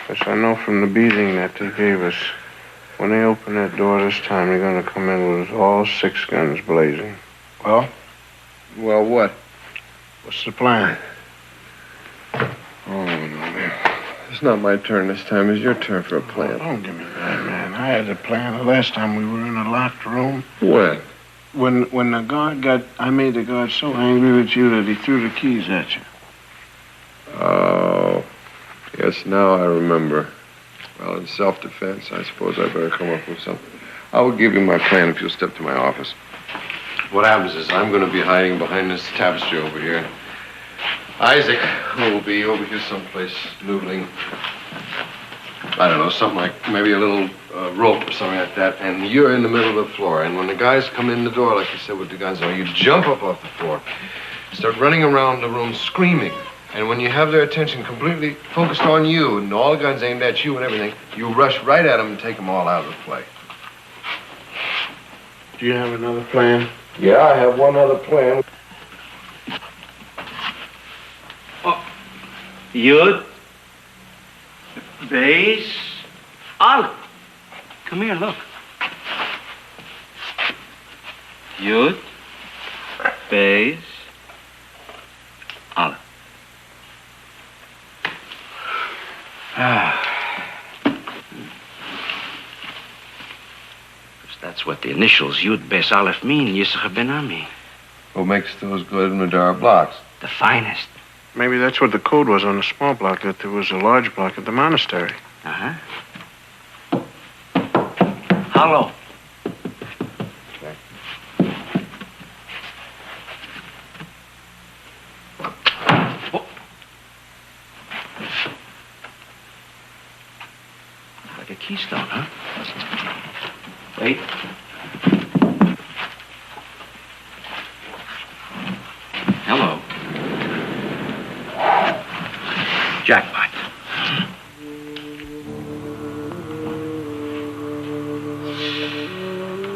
Because I know from the beating that they gave us, when they open that door this time, they're going to come in with all 6 guns blazing. Well, what? What's the plan? Oh, no, man. It's not my turn this time. It's your turn for a plan. Oh, don't give me that, man. I had a plan the last time we were in a locked room. When? When the guard I made the guard so angry with you that he threw the keys at you. Oh, yes, now I remember. Well, in self-defense, I suppose I better come up with something. I will give you my plan if you'll step to my office. What happens is I'm going to be hiding behind this tapestry over here. Isaac will be over here someplace noodling. I don't know, something like maybe a little rope or something like that. And you're in the middle of the floor. And when the guys come in the door, like you said, with the guns on, you jump up off the floor, start running around the room screaming. And when you have their attention completely focused on you and all the guns aimed at you and everything, you rush right at them and take them all out of the play. Do you have another plan? Yeah, I have one other plan. Yud, Beis, Aleph. Come here, look. Yud, Beis, Aleph. That's what the initials Yud, Beis, Aleph mean, Yisachar ben Ami. What makes those good Madar blocks? The finest. Maybe that's what the code was on the small block, that there was a large block at the monastery. Uh-huh. Hello. Okay. Oh. Like a keystone, huh? Wait. Hello. Jackpot.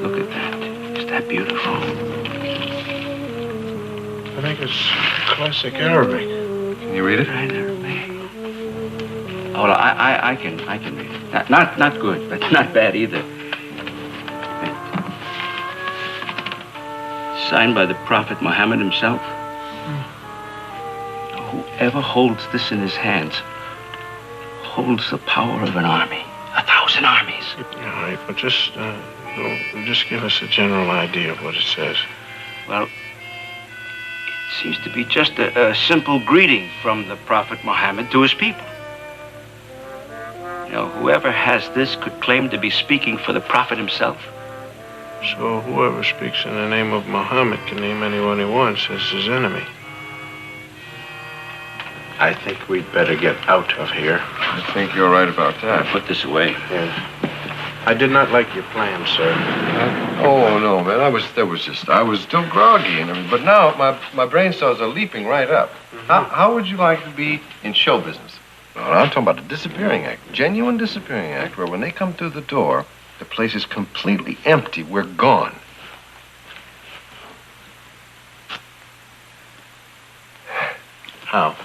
Look at that. Is that beautiful? I think it's classic Arabic. Can you read it? Right, Arabic. Oh, well, I can read it. Not good, but not bad either. Signed by the Prophet Muhammad himself. Whoever holds this in his hands holds the power of an army, 1,000 armies. All right, but just give us a general idea of what it says. Well, it seems to be just a simple greeting from the Prophet Muhammad to his people. You know, whoever has this could claim to be speaking for the Prophet himself. So whoever speaks in the name of Muhammad can name anyone he wants as his enemy. I think we'd better get out of here. I think you're right about that. Put this away. Yes. I did not like your plan, sir. Oh, no, man. I was still groggy and everything. But now my brain cells are leaping right up. How would you like to be in show business? Well, I'm talking about a disappearing act. Genuine disappearing act where when they come through the door, the place is completely empty. We're gone. How?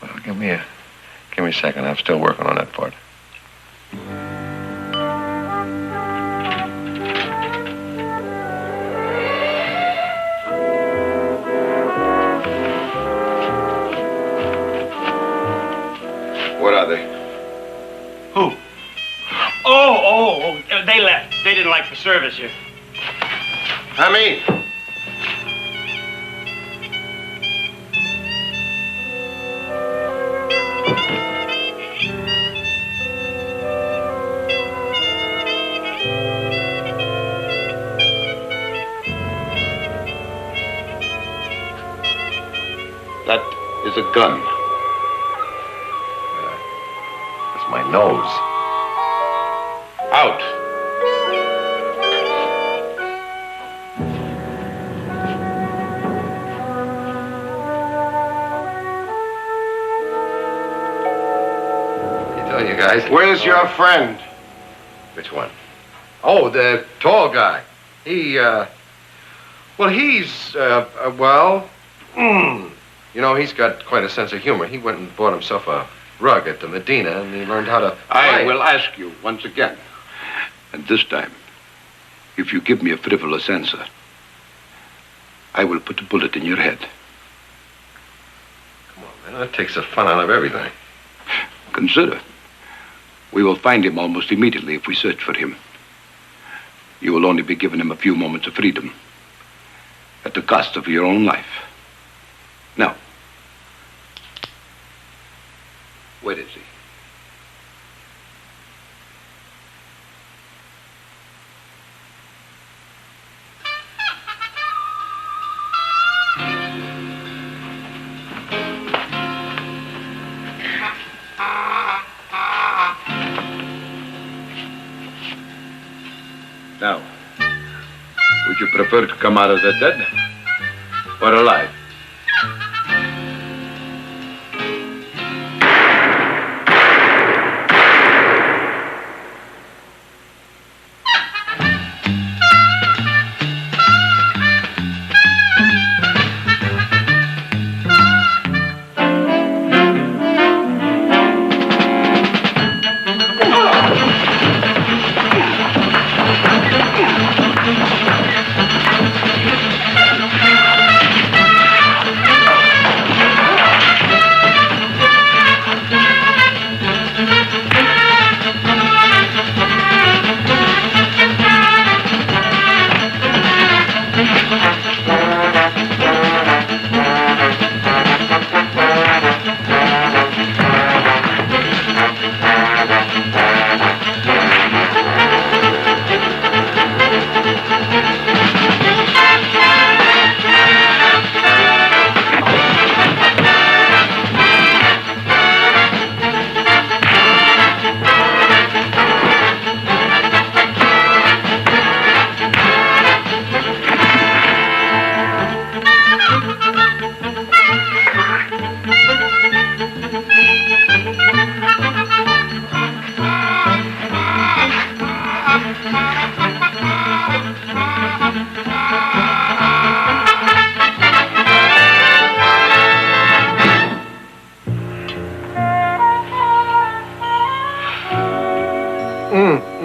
Well, give me a second. I'm still working on that part. What are they? Who? Oh, they left. They didn't like the service here. I mean... That is a gun. That's my nose. Out. Tell you guys. Where's your friend? Which one? Oh, the tall guy. He's, you know, he's got quite a sense of humor. He went and bought himself a rug at the Medina, and he learned how to... I will ask you once again. And this time, if you give me a frivolous answer, I will put a bullet in your head. Come on, man. That takes the fun out of everything. Consider. We will find him almost immediately if we search for him. You will only be giving him a few moments of freedom at the cost of your own life. Now, where is he? Now, would you prefer to come out of the dead or alive?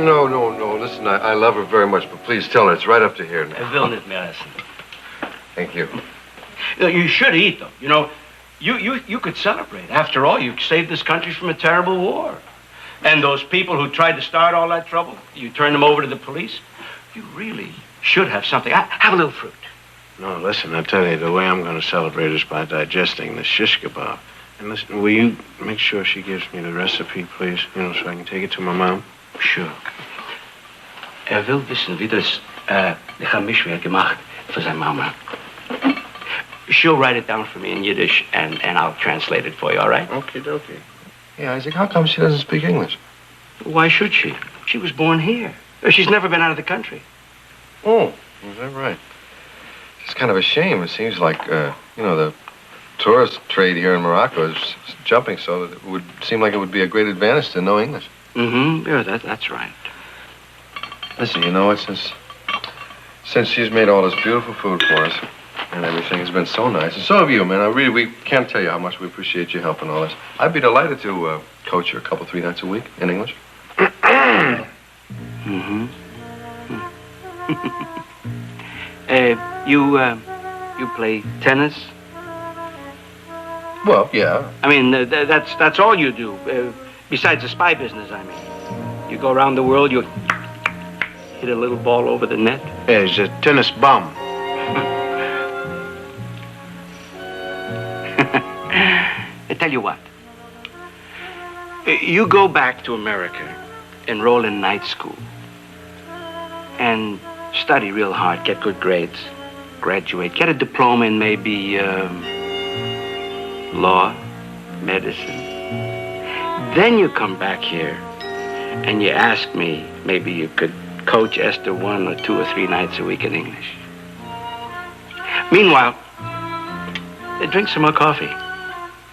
No. Listen, I love her very much, but please tell her it's right up to here now. Jeg vil ikke mere. Thank you. You should eat them. You know, you could celebrate. After all, you saved this country from a terrible war. And those people who tried to start all that trouble, you turned them over to the police. You really should have something. Have a little fruit. No, listen, I tell you, the way I'm going to celebrate is by digesting the shish kebab. And listen, will you make sure she gives me the recipe, please? You know, so I can take it to my mom? Sure. Wil wissen, wie das Gemisch wird gemacht für seine Mama. She'll write it down for me in Yiddish, and I'll translate it for you, all right? Okay. Hey, Isaac, how come she doesn't speak English? Why should she? She was born here. She's never been out of the country. Oh, is that right? It's kind of a shame. It seems like, the tourist trade here in Morocco is jumping so that it would seem like it would be a great advantage to know English. Mm-hmm. Yeah, that's right. Listen, you know what? Since she's made all this beautiful food for us and everything has been so nice, and so have you, man. We can't tell you how much we appreciate your help and all this. I'd be delighted to coach you a couple, 3 nights a week in English. Mm-hmm. You play tennis? Well, yeah. I mean, that's all you do, besides the spy business, I mean. You go around the world, you hit a little ball over the net. Yeah, he's a tennis bum. I tell you what. You go back to America, enroll in night school, and study real hard, get good grades, graduate, get a diploma in maybe law, medicine. Then you come back here and you ask me, maybe you could coach Esther 1 or 2 or 3 nights a week in English. Meanwhile, drink some more coffee.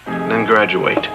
And then graduate.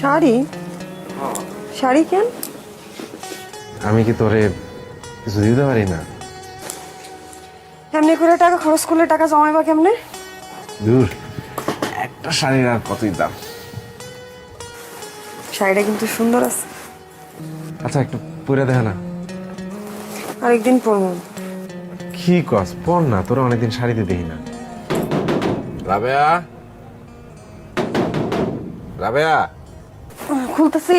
Sari sari কেন? আমি কি তোরে কিছু দিতে পারি না? এমনি করে টাকা খরচ করলে টাকা জমাইবা কেমনে? দূর, একটা শাড়ির আর কতই দাম। শাড়িটা কিন্তু সুন্দর আছে। আচ্ছা, একটু পরে দেখা না। আরেকদিন পরবো। কি কস? পর না, তোরা অনেকদিন শাড়িতে দেখি না। রাবেয়া, রাবেয়া, খুলতেছি।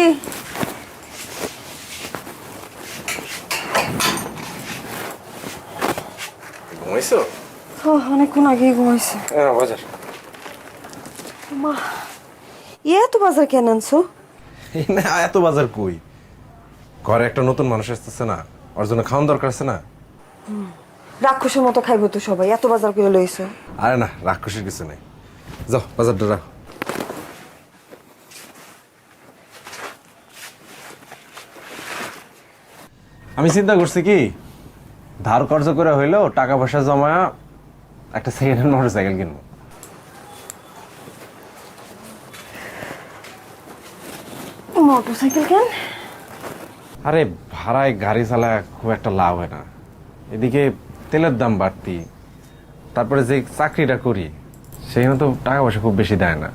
ঘুমাইছো? অনেকক্ষণ আগেই ঘুমাইছে। বাজার মা, এত বাজার কেন আনছো? না, এত বাজার কই? ঘরে একটা নতুন মানুষ আসতেছে না, ওর জন্য খাওয়ান দরকার আছে না। রাক্ষসের মতো খাইবো তো সবাই, এত বাজার করে লইছো। আরে না, রাক্ষসের কিছু নাই। যাও, বাজারটা রাখো। আমি চিন্তা করছি কি, ধার কর্জ করে হইলেও টাকা পয়সা জমা একটা সেকেন্ড হ্যান্ড মোটরসাইকেল কিনবো। মোটরসাইকেল কেন? আরে ভাড়ায় গাড়ি চালায় খুব একটা লাভ হয় না, এদিকে তেলের দাম বাড়তি, তারপরে যে চাকরিটা করি সেখানে তো টাকা পয়সা খুব বেশি দেয় না।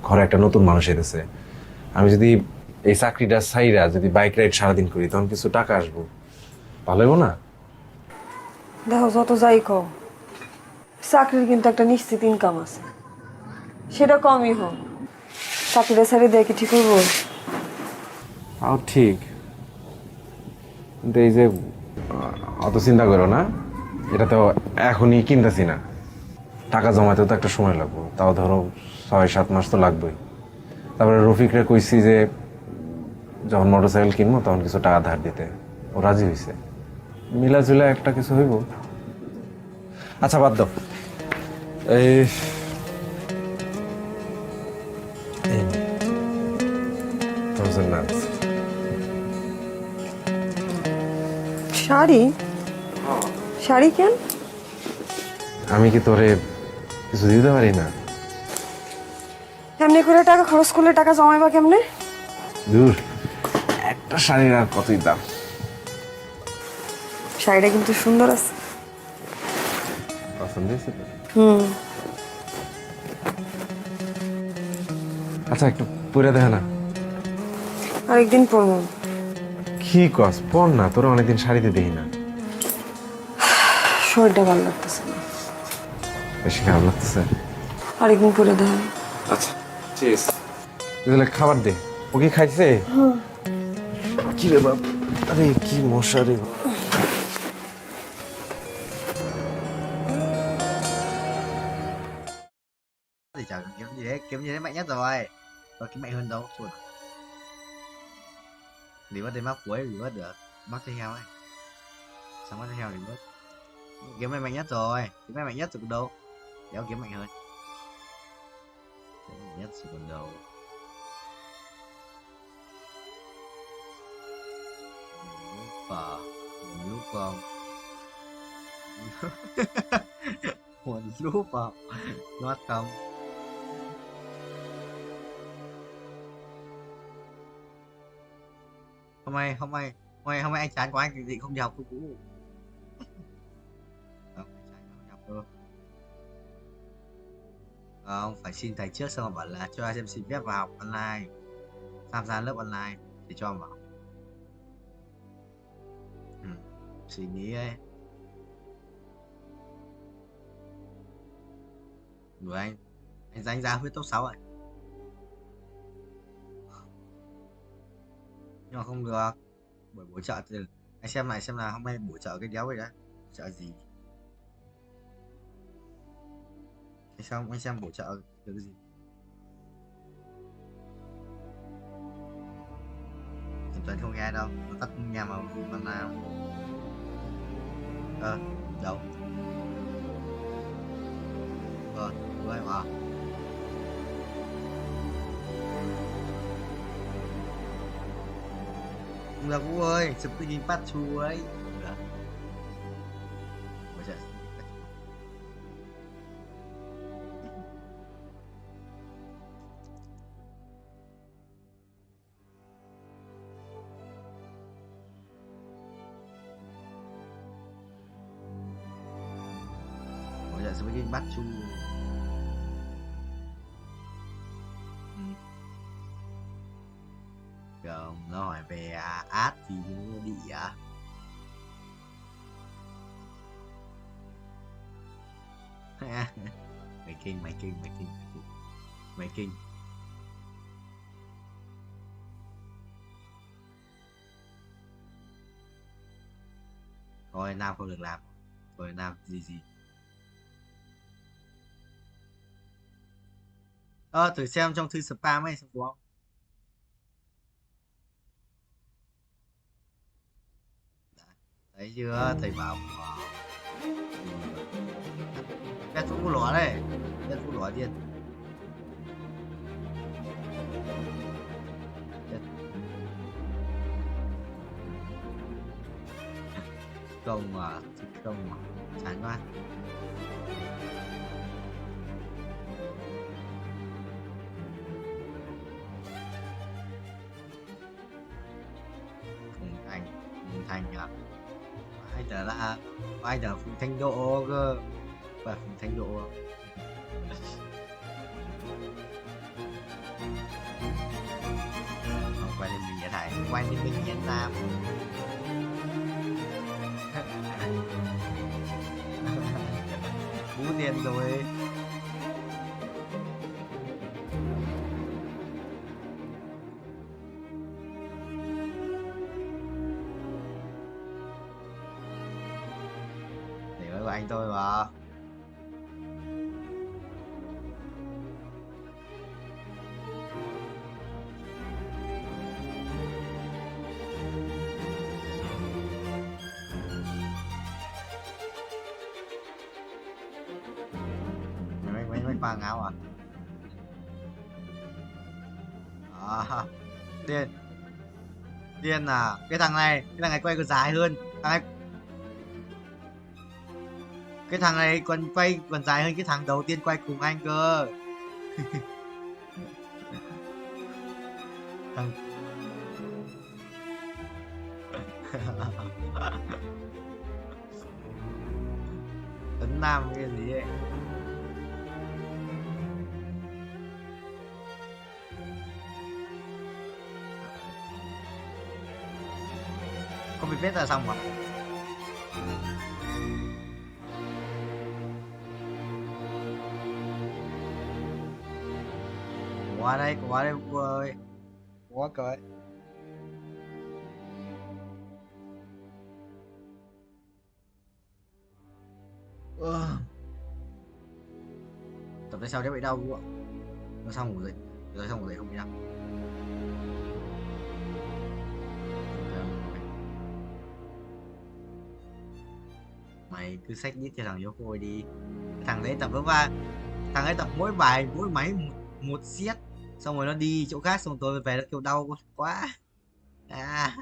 ঘরে একটা নতুন মানুষ এসেছে, আমি যদি এই চাকরিটা ছাইরা যদি বাইক রাইড সারাদিন করি তখন কিছু টাকা আসবো, ভালো হইব না? দেখো, যত যাই কও, চাকরির কিন্তু একটা নিশ্চিত ইনকাম আছে, সেটা কমই হোক। চাকরিটা ছেড়ে দেয় কি ঠিক হইব? তাও ঠিক, কিন্তু এই যে অত চিন্তা করো না, এটা তো এখনই কিনতেছি না, টাকা জমাতেও তো একটা সময় লাগবে, তাও ধরো 6-7 মাস তো লাগবেই। তারপরে রফিকরে কইছি যে যখন মোটরসাইকেল কিনবো তখন কিছু টাকা ধার দিতে, ও রাজি হয়েছে, মিলাজুলা একটা কিছু হইব। আচ্ছা, বাদ দাও, এই শাড়ি শাড়ি কেন? আমি কি তোরে কিছু দিতে পারি না? এমনি করে টাকা খরচ করলে টাকা জমাইবা কেমনে? দূর, একটা শাড়ির আর কতই দাম। শাড়িটা কিন্তু সুন্দর আছে। পছন্দ হয়েছে? হুম। আচ্ছা, একটু পরে দেখা না। আরেকদিন পরবো। কি কস পর না, তোরা অনেকদিন শাড়িতে দেখি না। শরীরটা ভালো লাগতেছে না। বেশি খারাপ লাগতেছে? আরেকদিন পরে দেয়। আচ্ছা ঠিক আছে, তাহলে খাবার দে। ও কি খাইছে? কি রে বাপ, আরে কি মশা রে। Thì chọn kiếm như thế mạnh nhất rồi. Có kiếm mạnh hơn đâu chuột. Để mất đến mắc cuối thì mất được. Mắc theo heo ấy. Xong mắc theo heo thì mất. Kiếm này mạnh nhất rồi. Kiếm này mạnh nhất rồi còn đâu. Đéo kiếm mạnh hơn. Kiếm mạnh nhất rồi còn đâu. Lúc không. Một lúc vào. Nót không. Hôm nay anh chán quá, anh thì định không đi học không cũ. Không, anh chán không đi học đâu. Không, phải xin thầy trước xong rồi bảo là cho em xin phép vào học online, tham gia lớp online thì cho em vào. Suy nghĩ ấy. Đùa anh danh ra huyết top 6 rồi. Nhưng mà không được. Buổi bổ trợ thì anh xem lại xem là hôm nay bổ trợ cái đéo vậy đấy. Bổ trợ gì? Anh xem bổ trợ được cái gì? Thằng Tuấn không nghe đâu, nó tắt nghe mà bằng nào. Đâu? Đúng rồi mà. Không được Vũ ơi, chụp cái nhìn phát chu ấy. Không được. Bây giờ sẽ với cái bắt chu. Không, nó hỏi về át thì nó bị mày kinh. Thôi Nam không được làm. Thôi Nam gì thử xem trong thư spam ấy xem có không. Thấy chưa, thầy bảo cái chú lỏ đây, cái chú lỏ điên. Không mà chán quá. Thành ai là Phùng Thanh Độ cơ, và Phùng Thanh Độ quay lên mình thải, quay lên mình Nhân Nam. Bú tiền rồi. Của anh tôi mà. Mấy khoang áo à? Điên à, cái thằng này quay còn dài hơn cái thằng này còn quay còn dài hơn cái thằng đầu tiên quay cùng anh cơ. Thằng Tuấn Nam cái gì ấy. Có bị vết là xong mà. Qua đây cô ơi. Quá coi. Tập tới sau chắc bị đau quá. Nó xong ngủ dậy. Rồi xong ngủ dậy không bị đau. Mày cứ xách đít cho thằng yêu cô đi. Thằng đấy tập thằng ấy tập mỗi máy một set, xong rồi nó đi chỗ khác, xong rồi tôi về nó kêu đau quá. À.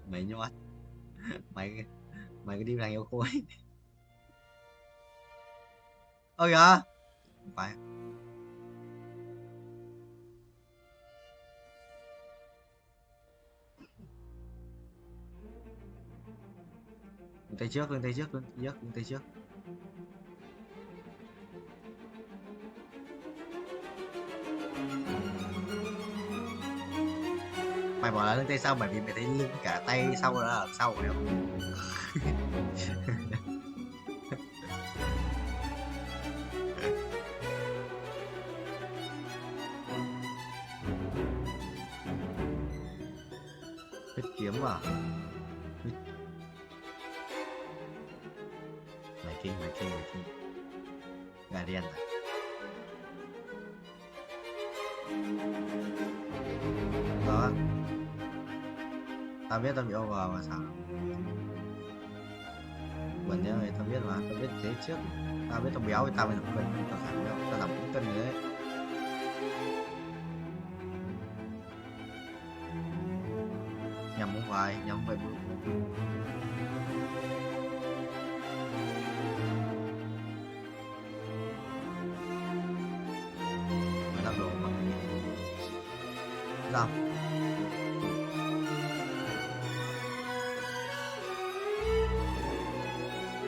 Mày nhót. mày mày cứ đi thằng yêu cô ấy. Ơ kìa. Không phải. Lưng tay trước. Mày bỏ là lưng tay sau bởi vì mày thấy lưng cả tay sau là ở sau phải không? Huyết kiếm à? Mày kinh. Gà đen à? Đó. Tao biết tao bị over mà sao? Bẩn nhá mày, tao biết mà, tao biết thế trước. Tao biết tao béo thì tao mới giảm cân, tao giảm béo, tao giảm 4 cân rồi đấy. Nhầm không phải, nhầm vậy. Mày lắc đồ mà. Sao?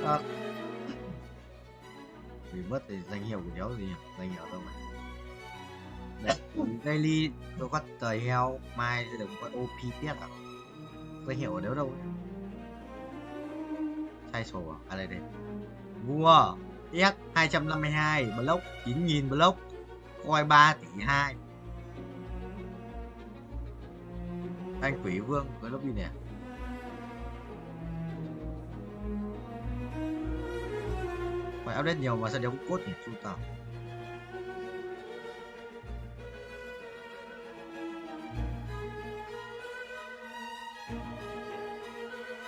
À. Vì mất thì danh hiệu của đéo gì nhỉ? Danh hiệu đâu mày? Đây, daily tôi có tời heo, mai sẽ được có OP tiết à? Danh hiệu ở đéo đâu? Sai sổ à? À đây đây. Vua S 252 block 9.000 block, coi 3 tỷ 2. Anh quỷ vương với lobby nè. Phải update nhiều mà sao đéo có cốt nhỉ? Chú tao.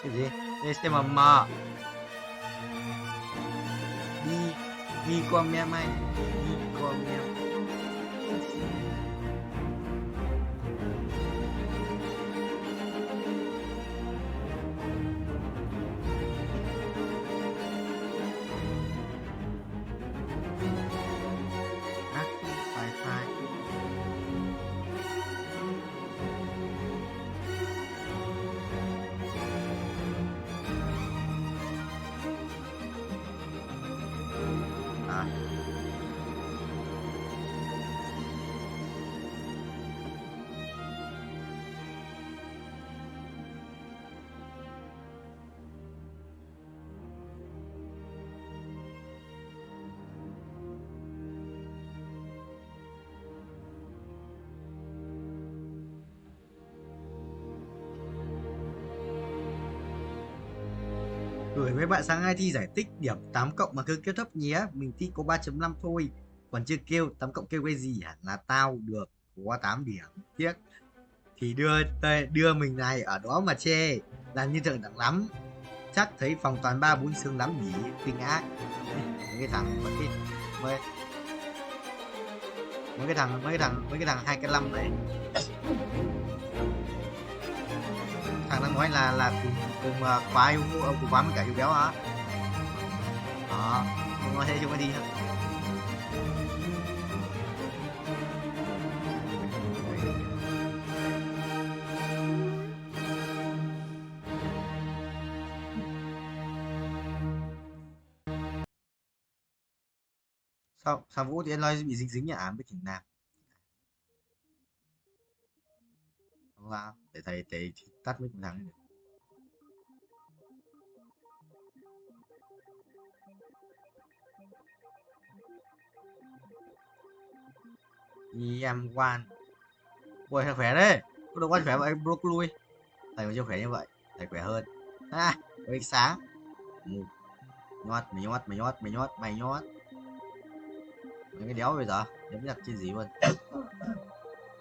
Cái gì? SMM. Đi qua mẹ mày. Đi qua mẹ. Gửi mấy bạn sáng 2 thi giải tích điểm 8 cộng mà cứ kết thúc nhé. Mình thi có 3.5 thôi. Còn chưa kêu 8 cộng kêu cái gì hả? Là tao được có 8 điểm. Tiếc. Thì đưa mình này ở đó mà chê. Là như thượng đẳng lắm. Chắc thấy phòng toàn 3-4 xương lắm nhỉ. Kinh ác. Mấy cái thằng mấy cái thằng 2 cái 5 đấy. Thằng đang nói là cùng khóa yêu cùng khóa với cả yêu béo hả? Đó, không nói thế chúng đi nữa. Sao Vũ thì nói bị dính dính nhà ám với thằng Nam. Không sao, để thầy tắt mấy con thằng này. Em quan. Ui thầy khỏe đấy. Có đồng quan khỏe vậy bro lui. Thầy mà chưa khỏe như vậy, thầy khỏe hơn. À, có ánh sáng. Mù. Mày nhót. Mấy cái đéo bây giờ, đéo biết đặt trên gì luôn.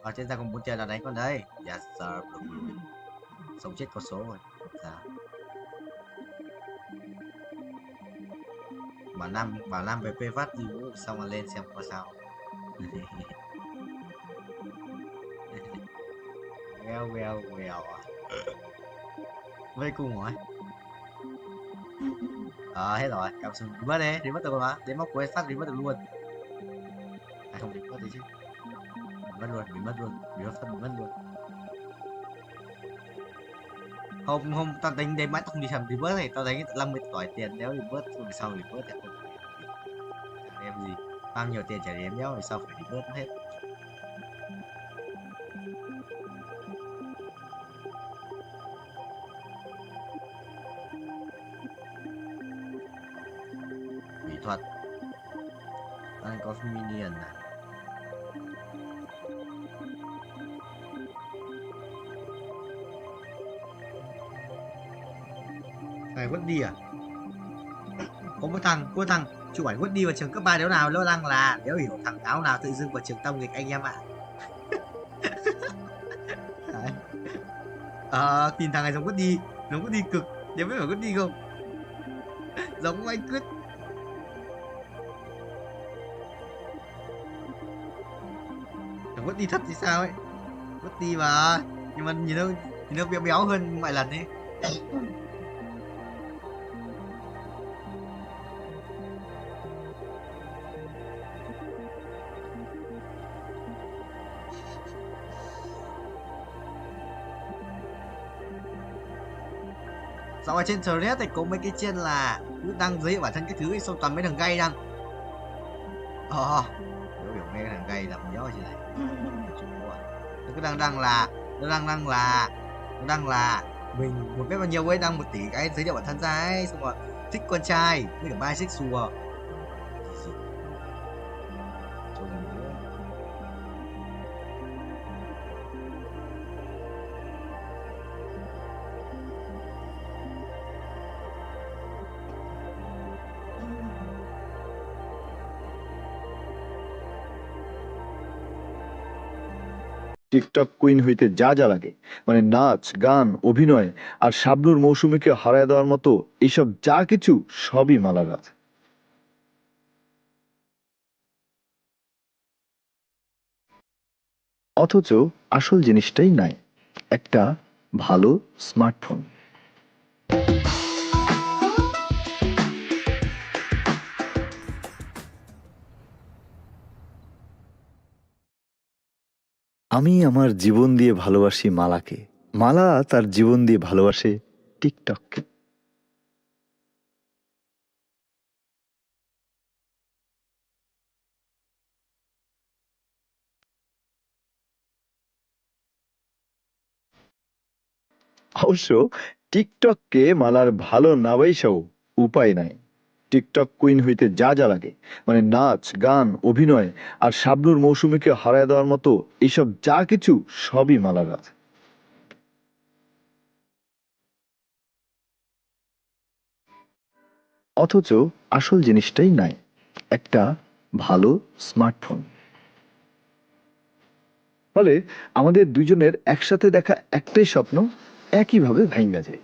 Ở trên ta còn muốn chơi là đánh con đấy. Yes sir, bro lui. Sống chết có số rồi. Dạ. Bảo Nam về phê phát gì Vũ xong rồi lên xem có sao. Well. Với cùng rồi. Hết rồi, cảm xúc mất đi, đi mất được mà, đến móc cuối phát đi mất được luôn. À không, đi mất đi chứ. Bị mất luôn, bị mất luôn. Hôm tao đánh đến mãi tao không đi thầm đi bớt này, tao đánh 50 tỏi tiền đéo đi bớt rồi sau đi bớt thì không. Chả em gì, bao nhiêu tiền trả đếm đéo rồi sau phải đi bớt hết. Mỹ thuật. Anh có minion này. Thầy vứt đi à? Có một thằng chụp ảnh vứt đi vào trường cấp 3 đéo nào lo lăng là đéo hiểu thằng áo nào tự dưng vào trường tông nghịch anh em ạ. Tìm thằng này giống vứt đi cực, đéo biết phải vứt đi không? Giống anh cứt. Thằng vứt đi thật thì sao ấy? Vứt đi mà, nhưng mà nhìn nó béo hơn mọi lần ấy. Dạo ở trên thread thì có mấy cái trên là cứ đăng giới thiệu bản thân cái thứ ấy, xong toàn mấy thằng gay đăng. Nếu biểu nghe thằng gay làm nhớ gì này. Nó cứ đăng là mình một biết bao nhiêu ấy, đăng 1 tỷ cái giới thiệu bản thân ra ấy, xong rồi thích con trai với cả bisexual. TikTok queen হইতে যা যা লাগে মানে নাচ গান অভিনয় আর শাবনূর মৌসুমীকে হারায় দেওয়ার মতো এইসব যা কিছু সবই মালার আছে অথচ আসল জিনিসটাই নাই একটা ভালো স্মার্টফোন আমি আমার জীবন দিয়ে ভালোবাসি মালাকে মালা তার জীবন দিয়ে ভালোবাসে টিকটককে অবশ্য টিকটককে মালার ভালো না বাইসাও উপায় নাই টিকটক কুইন হইতে যা যা লাগে মানে নাচ গান অভিনয় আর শাবনূর মৌসুমীকে হারায় দেওয়ার মতো এইসব যা কিছু সবই মালার আছে অথচ আসল জিনিসটাই নাই একটা ভালো স্মার্টফোন ফলে আমাদের দুজনের একসাথে দেখা একটাই স্বপ্ন একইভাবে ভাঙা যায়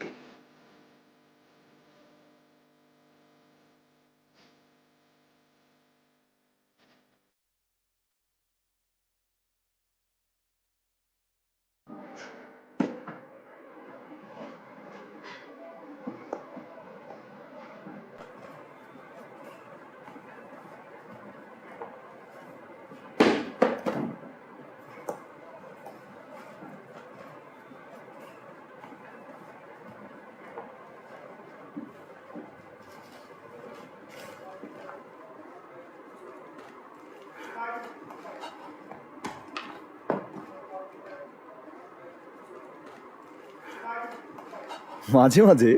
মাঝে মাঝে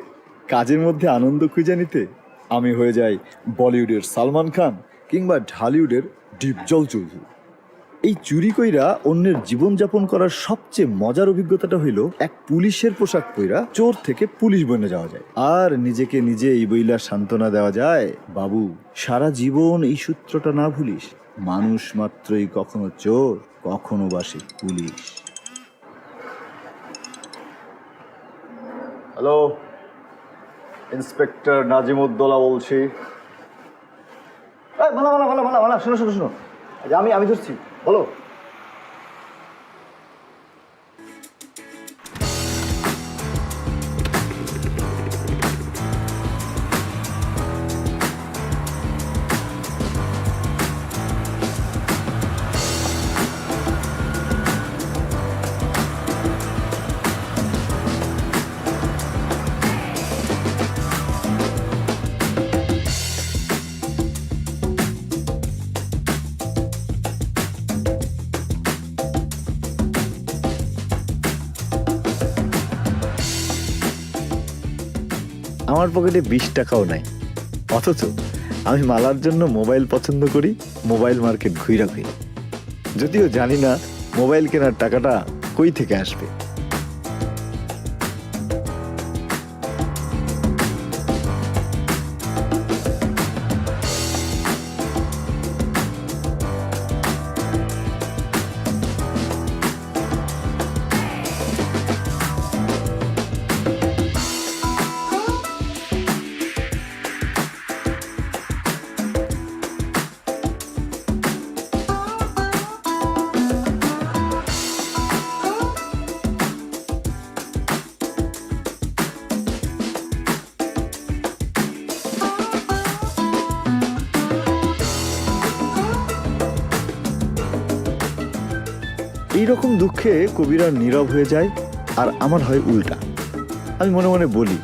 কাজের মধ্যে আনন্দ খুঁজে নিতে আমি হয়ে যাই বলিউডের সালমান খান কিংবা ঢালিউডের ডিপজল চৌধুরী। এই চুরি কইরা অন্যের জীবনযাপন করার সবচেয়ে মজার অভিজ্ঞতাটা হইল এক পুলিশের পোশাক পইরা চোর থেকে পুলিশ বনে যাওয়া যায় আর নিজেকে নিজে এই বইলা সান্ত্বনা দেওয়া যায়, বাবু সারা জীবন এই সূত্রটা না ভুলিস, মানুষ মাত্রই কখনো চোর কখনো বাসে পুলিশ। হ্যালো, ইন্সপেক্টর নাজিমুদ্দৌলা বলছি। ভালো ভালো ভালো ভালো ভালো, শোনো শোনো শোনো, আমি ধরছি, বলো। আমার পকেটে 20 টাকাও নাই, অথচ আমি মালার জন্য মোবাইল পছন্দ করি, মোবাইল মার্কেট ঘুইরা ঘুরি, যদিও জানি না মোবাইল কেনার টাকাটা কই থেকে আসবে। এইরকম দুঃখে কবিরা নীরব হয়ে যায় আর আমার হয় উল্টা। আমি মনে মনে বলি,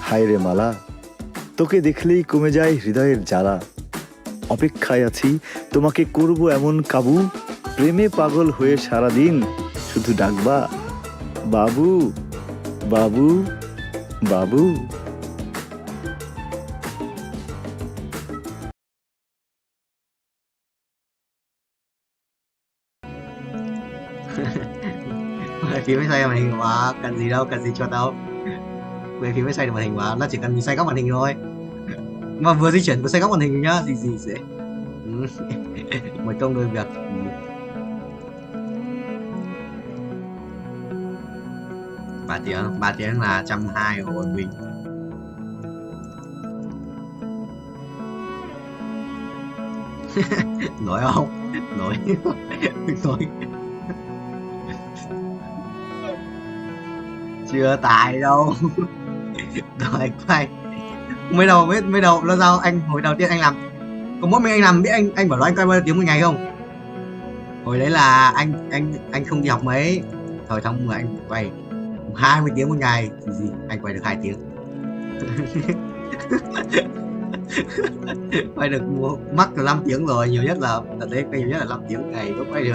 হায় রে মালা, তোকে দেখলেই কমে যায় হৃদয়ের জ্বালা, অপেক্ষায় আছি তোমাকে করব এমন কাবু, প্রেমে পাগল হয়ে সারাদিন শুধু ডাকবা বাবু বাবু বাবু। Phím mới xoay màn hình mà cần gì đâu, cần gì cho đâu. Về phím mới xoay được màn hình mà, nó chỉ cần xoay góc màn hình thôi. Mà vừa di chuyển vừa xoay góc màn hình nhá, gì sẽ một công đôi việc. Ba tiếng là 120 của bọn mình. Nổi không? Nổi. Nổi. Chưa tài đâu. Rồi quay. Mới đầu nó sao anh hồi đầu tiên anh làm, có mỗi mình anh làm biết anh bảo là anh quay bao nhiêu tiếng một ngày không? Hồi đấy là anh không đi học mấy. Thời xong rồi anh quay 20 tiếng một ngày thì gì anh quay được 2 tiếng. Quay được mắc là 5 tiếng rồi, nhiều nhất là đấy quay nhiều nhất là 5 tiếng một ngày có quay được.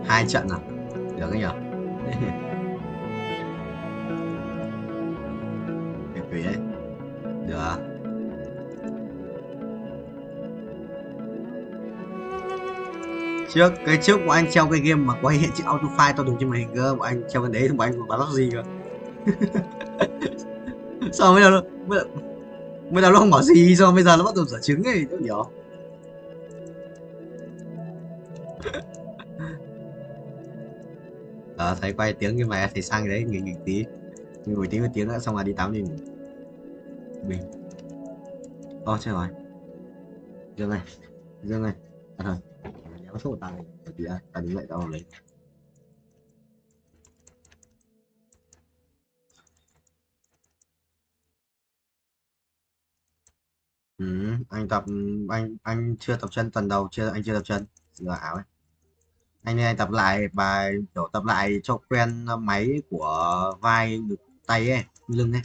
Hai trận à? Được cái nhở? Quỷ đấy. Được à? Trước bọn anh treo cái game mà có hiện chữ auto file to đủ trên màn hình cơ, bọn anh treo cái đấy thì bọn anh bắn lót gì cơ. Sao bây giờ nó không bảo gì, sao bây giờ nó bắt đầu giả trứng ấy, tôi hiểu. Thầy quay tiếng như vậy, thầy sang cái đấy nghỉ tí, ngồi tí một tiếng nữa xong rồi đi tắm đi mình. Chết rồi, Dương này thôi có số của tao này thì tao đứng lại tao lấy. Anh tập, anh chưa tập chân tuần đầu, anh chưa tập chân giờ ảo ấy. Anh tập lại bài kiểu tập lại cho quen máy của vai, ngực, tay ấy, lưng ấy,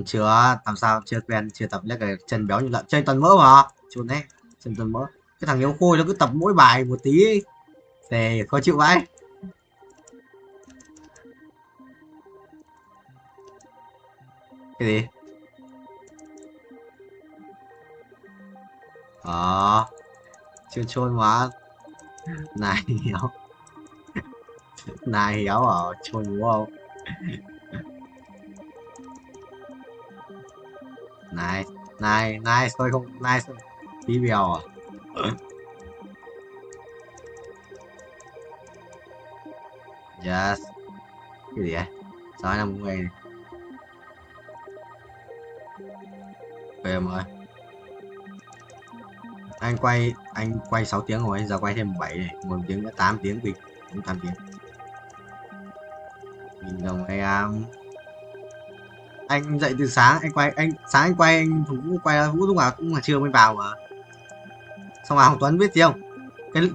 Chưa, làm sao chưa quen, chưa tập lấy cái chân béo như lợn, chân toàn mỡ mà. Chôn đấy, chân toàn mỡ. Cái thằng Hiếu Khôi nó cứ tập mỗi bài một tí ấy. Thề khó chịu vãi. Cái gì? Ờ, chưa chôn mà. Này Hiếu, này Hiếu chôn đúng không? Này, này, tôi không, này, tí bèo à? Yes. Cái gì vậy? Sao anh làm người về em ơi. Anh quay 6 tiếng rồi, giờ quay thêm 7 này, một tiếng nữa 8 tiếng kịch, cũng 8 tiếng. Nhìn đồng anh dậy từ sáng anh quay anh Vũ quay ra Vũ lúc nào cũng là trưa mới vào mà. Xong rồi Hồng Tuấn biết gì không? Cái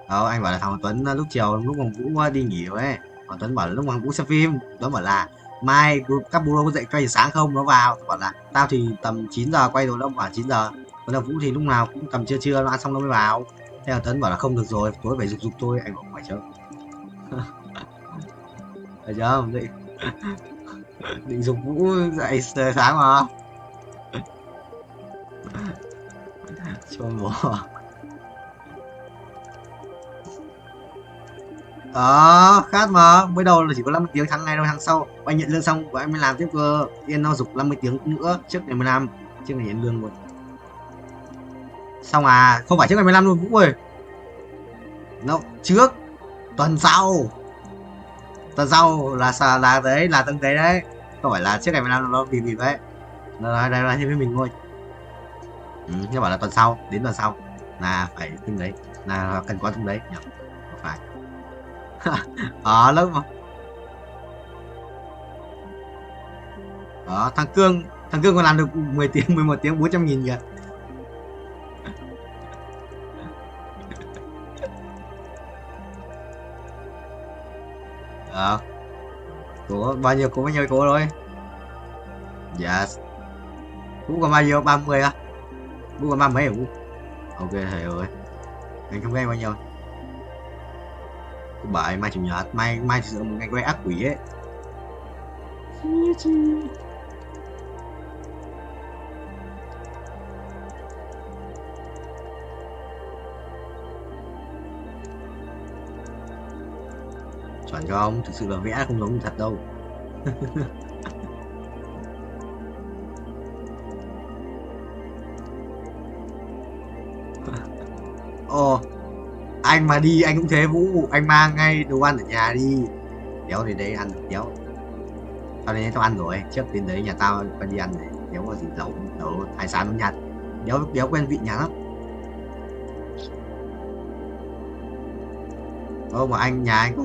anh bảo là thằng Hoàng Tuấn lúc chiều lúc Hoàng Vũ đi nghỉ rồi ấy. Hoàng Tuấn bảo là lúc Hoàng Vũ xem phim, Tuấn bảo là mai các bố có dậy quay từ sáng không, nó vào. Tôi bảo là tao thì tầm 9 giờ quay rồi, nó bảo 9 giờ. Còn thằng Vũ thì lúc nào cũng tầm trưa trưa nó ăn xong nó mới vào. Thế là Tuấn bảo là không được rồi, tối phải dục tôi. Anh bảo phải chứ. Phải chưa? Định dục Vũ dậy sáng mà. Cho bố. Khác mà, mới đầu là chỉ có 50 tiếng, tháng này đâu, tháng sau anh nhận lương xong của anh mới làm tiếp cơ. Yên nó dục 50 tiếng nữa trước ngày 15, trước ngày nhận lương luôn. Xong không phải trước ngày 15 luôn Vũ ơi. Nó trước tuần sau. Tuần sau là đấy, là tuần đấy. Không phải là trước ngày 15 nó vì đấy. Nó nói thêm với mình thôi. Nhưng bảo là tuần sau, đến tuần sau là phải từng đấy, là cần có từng đấy nhỉ? Không phải. Lớp mà. Thằng Cương còn làm được 10 tiếng, 11 tiếng 400.000 kìa. Có bao nhiêu cố thôi. Yes. Vũ còn bao nhiêu? 30 á? Vũ còn 30 hả Vũ? Ok thầy ơi. Anh không nghe bao nhiêu. Thứ bảy, mai chủ nhật, mai chỉ sợ một ngày quay ác quỷ ấy. Chuẩn không? Thực sự là vẽ không giống thật đâu. Anh mà đi anh cũng thế Vũ, anh mang ngay đồ ăn ở nhà đi. Đéo đến đấy ăn được đéo. Tao đến đấy tao ăn rồi, trước đến đấy nhà tao phải đi ăn này. Đéo có gì lẩu hải sản bên Nhật. Đéo quen vị nhà lắm. Mà nhà anh có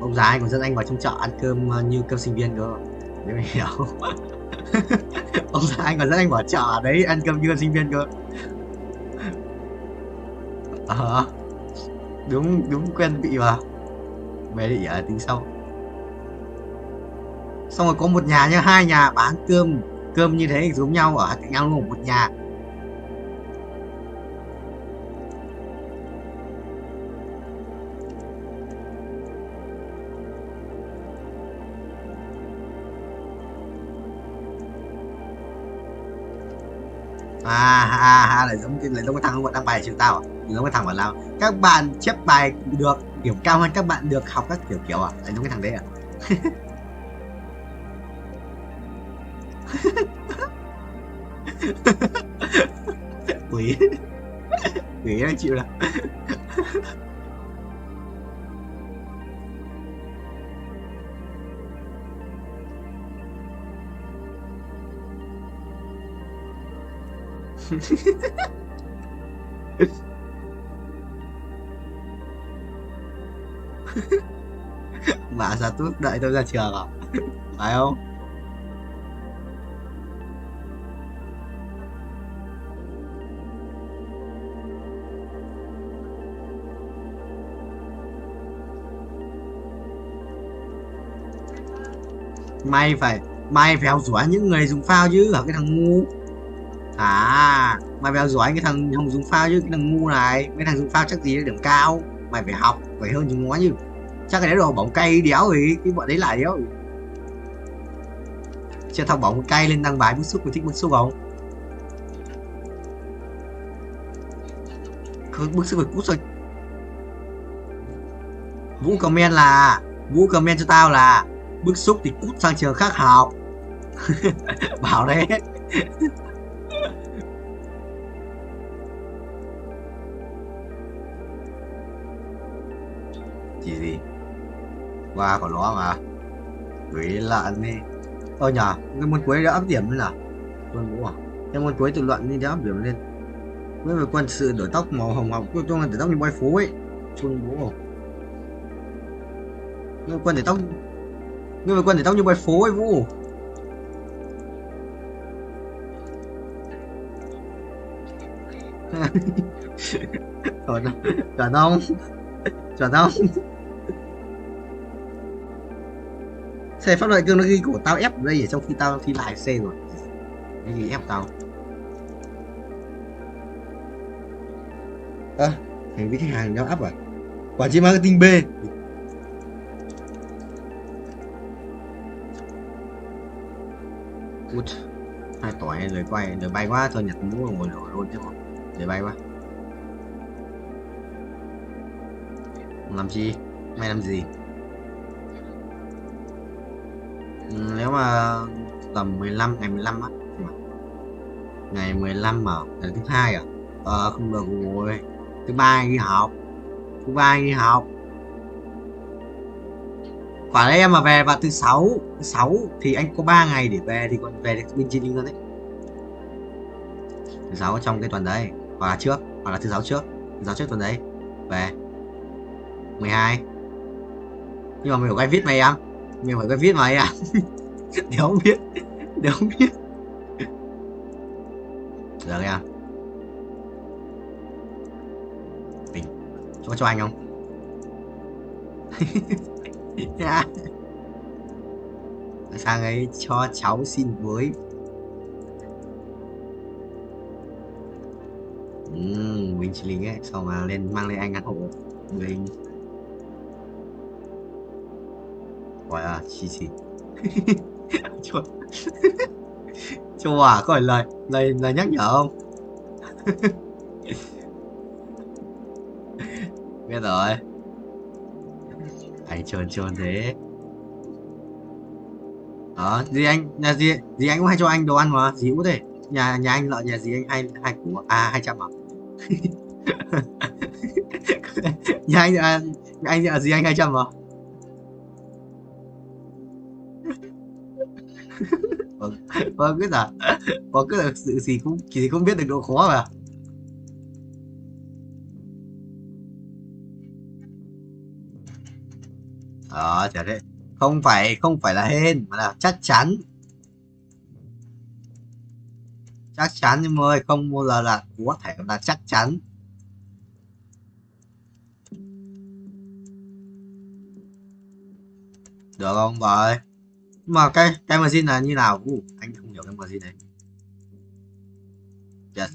ông già anh còn dẫn anh vào trong chợ ăn cơm như cơm sinh viên cơ. Nếu mày hiểu. Ông già anh còn dẫn anh vào chợ đấy ăn cơm như cơm sinh viên cơ. Đúng quen vị mà. Về thì tính sau. Xong rồi có một nhà nhá, hai nhà bán cơm như thế giống nhau ở cạnh nhau luôn, một nhà. Lại giống cái thằng vẫn đăng bài trường tao giống cái thằng bảo là các bạn chép bài được điểm cao hơn các bạn được học các kiểu lại giống cái thằng đấy à. quỷ nó chịu đâu. Bà ra tút đợi tôi ra trường à? Phải không? Mày phải học giỏi những người dùng phao chứ hả cái thằng ngu. Mày phải học giỏi cái thằng không dùng phao chứ, cái thằng ngu này. Mấy thằng dùng phao chắc gì là điểm cao. Mày phải học, phải hơn chúng nó chứ. Chắc cái đấy đồ bóng cay đéo gì, cái bọn đấy lại đéo gì. Chưa thằng bóng cay lên đăng bài bức xúc, mày thích bức xúc không? Bức xúc phải cút rồi. Vũ comment cho tao là bức xúc thì cút sang trường khác học. Bảo đấy. Gì qua của nó mà gửi lợn đi. Nhờ cái môn cuối đã áp điểm lên là cái môn cuối tự luận đi đã áp điểm lên. Với quân sự đổi tóc màu hồng học tôi đổi tóc như boy phố ấy. Chun bố. Người quân để tóc như boy phố ấy Vũ. Chuẩn không? Xe pháp luật cương nó ghi của tao ép ở đây, trong khi tao thi lại xe rồi. Nó ghi ép tao. Hành vi khách hàng nhau áp à? Quản trị marketing B. Út, 2 tỏi lời bay quá thôi, nhặt mũ rồi ngồi đổ luôn chứ không. Lời bay quá. Làm chi? Mày làm gì? Nếu mà tầm 15 ngày 15 á. Ngày 15 mà là thứ hai à? Không được rồi. Thứ ba đi học. Quả đấy em mà về vào thứ sáu thì anh có 3 ngày để về, thì còn về được bên trên luôn đấy. Thứ sáu trong cái tuần đấy, hoặc là thứ sáu trước tuần đấy về 12. Nhưng mà mình phải viết mày em, mình phải viết mày à. Nếu không biết được em mình cho anh không? Sang ấy cho cháu xin với. Mình chỉ lính ấy, sau mà mang lên anh ăn hộ mình. Gọi là chi cho có phải lời nhắc nhở không? Biết rồi. Anh trơn thế. Gì anh cũng hay cho anh đồ ăn mà, gì cũng thế. Nhà anh lợn nhà gì anh hai củ 200 à? Nhà anh gì anh 200 à? Vâng biết à? Có cái sự gì cũng biết được độ khó mà. Chả thế. Không phải là hên mà là chắc chắn em ơi, không bao giờ là có thể là chắc chắn. Được không bà ơi? Mà cái machine là như nào? Anh không hiểu cái machine này. Yes.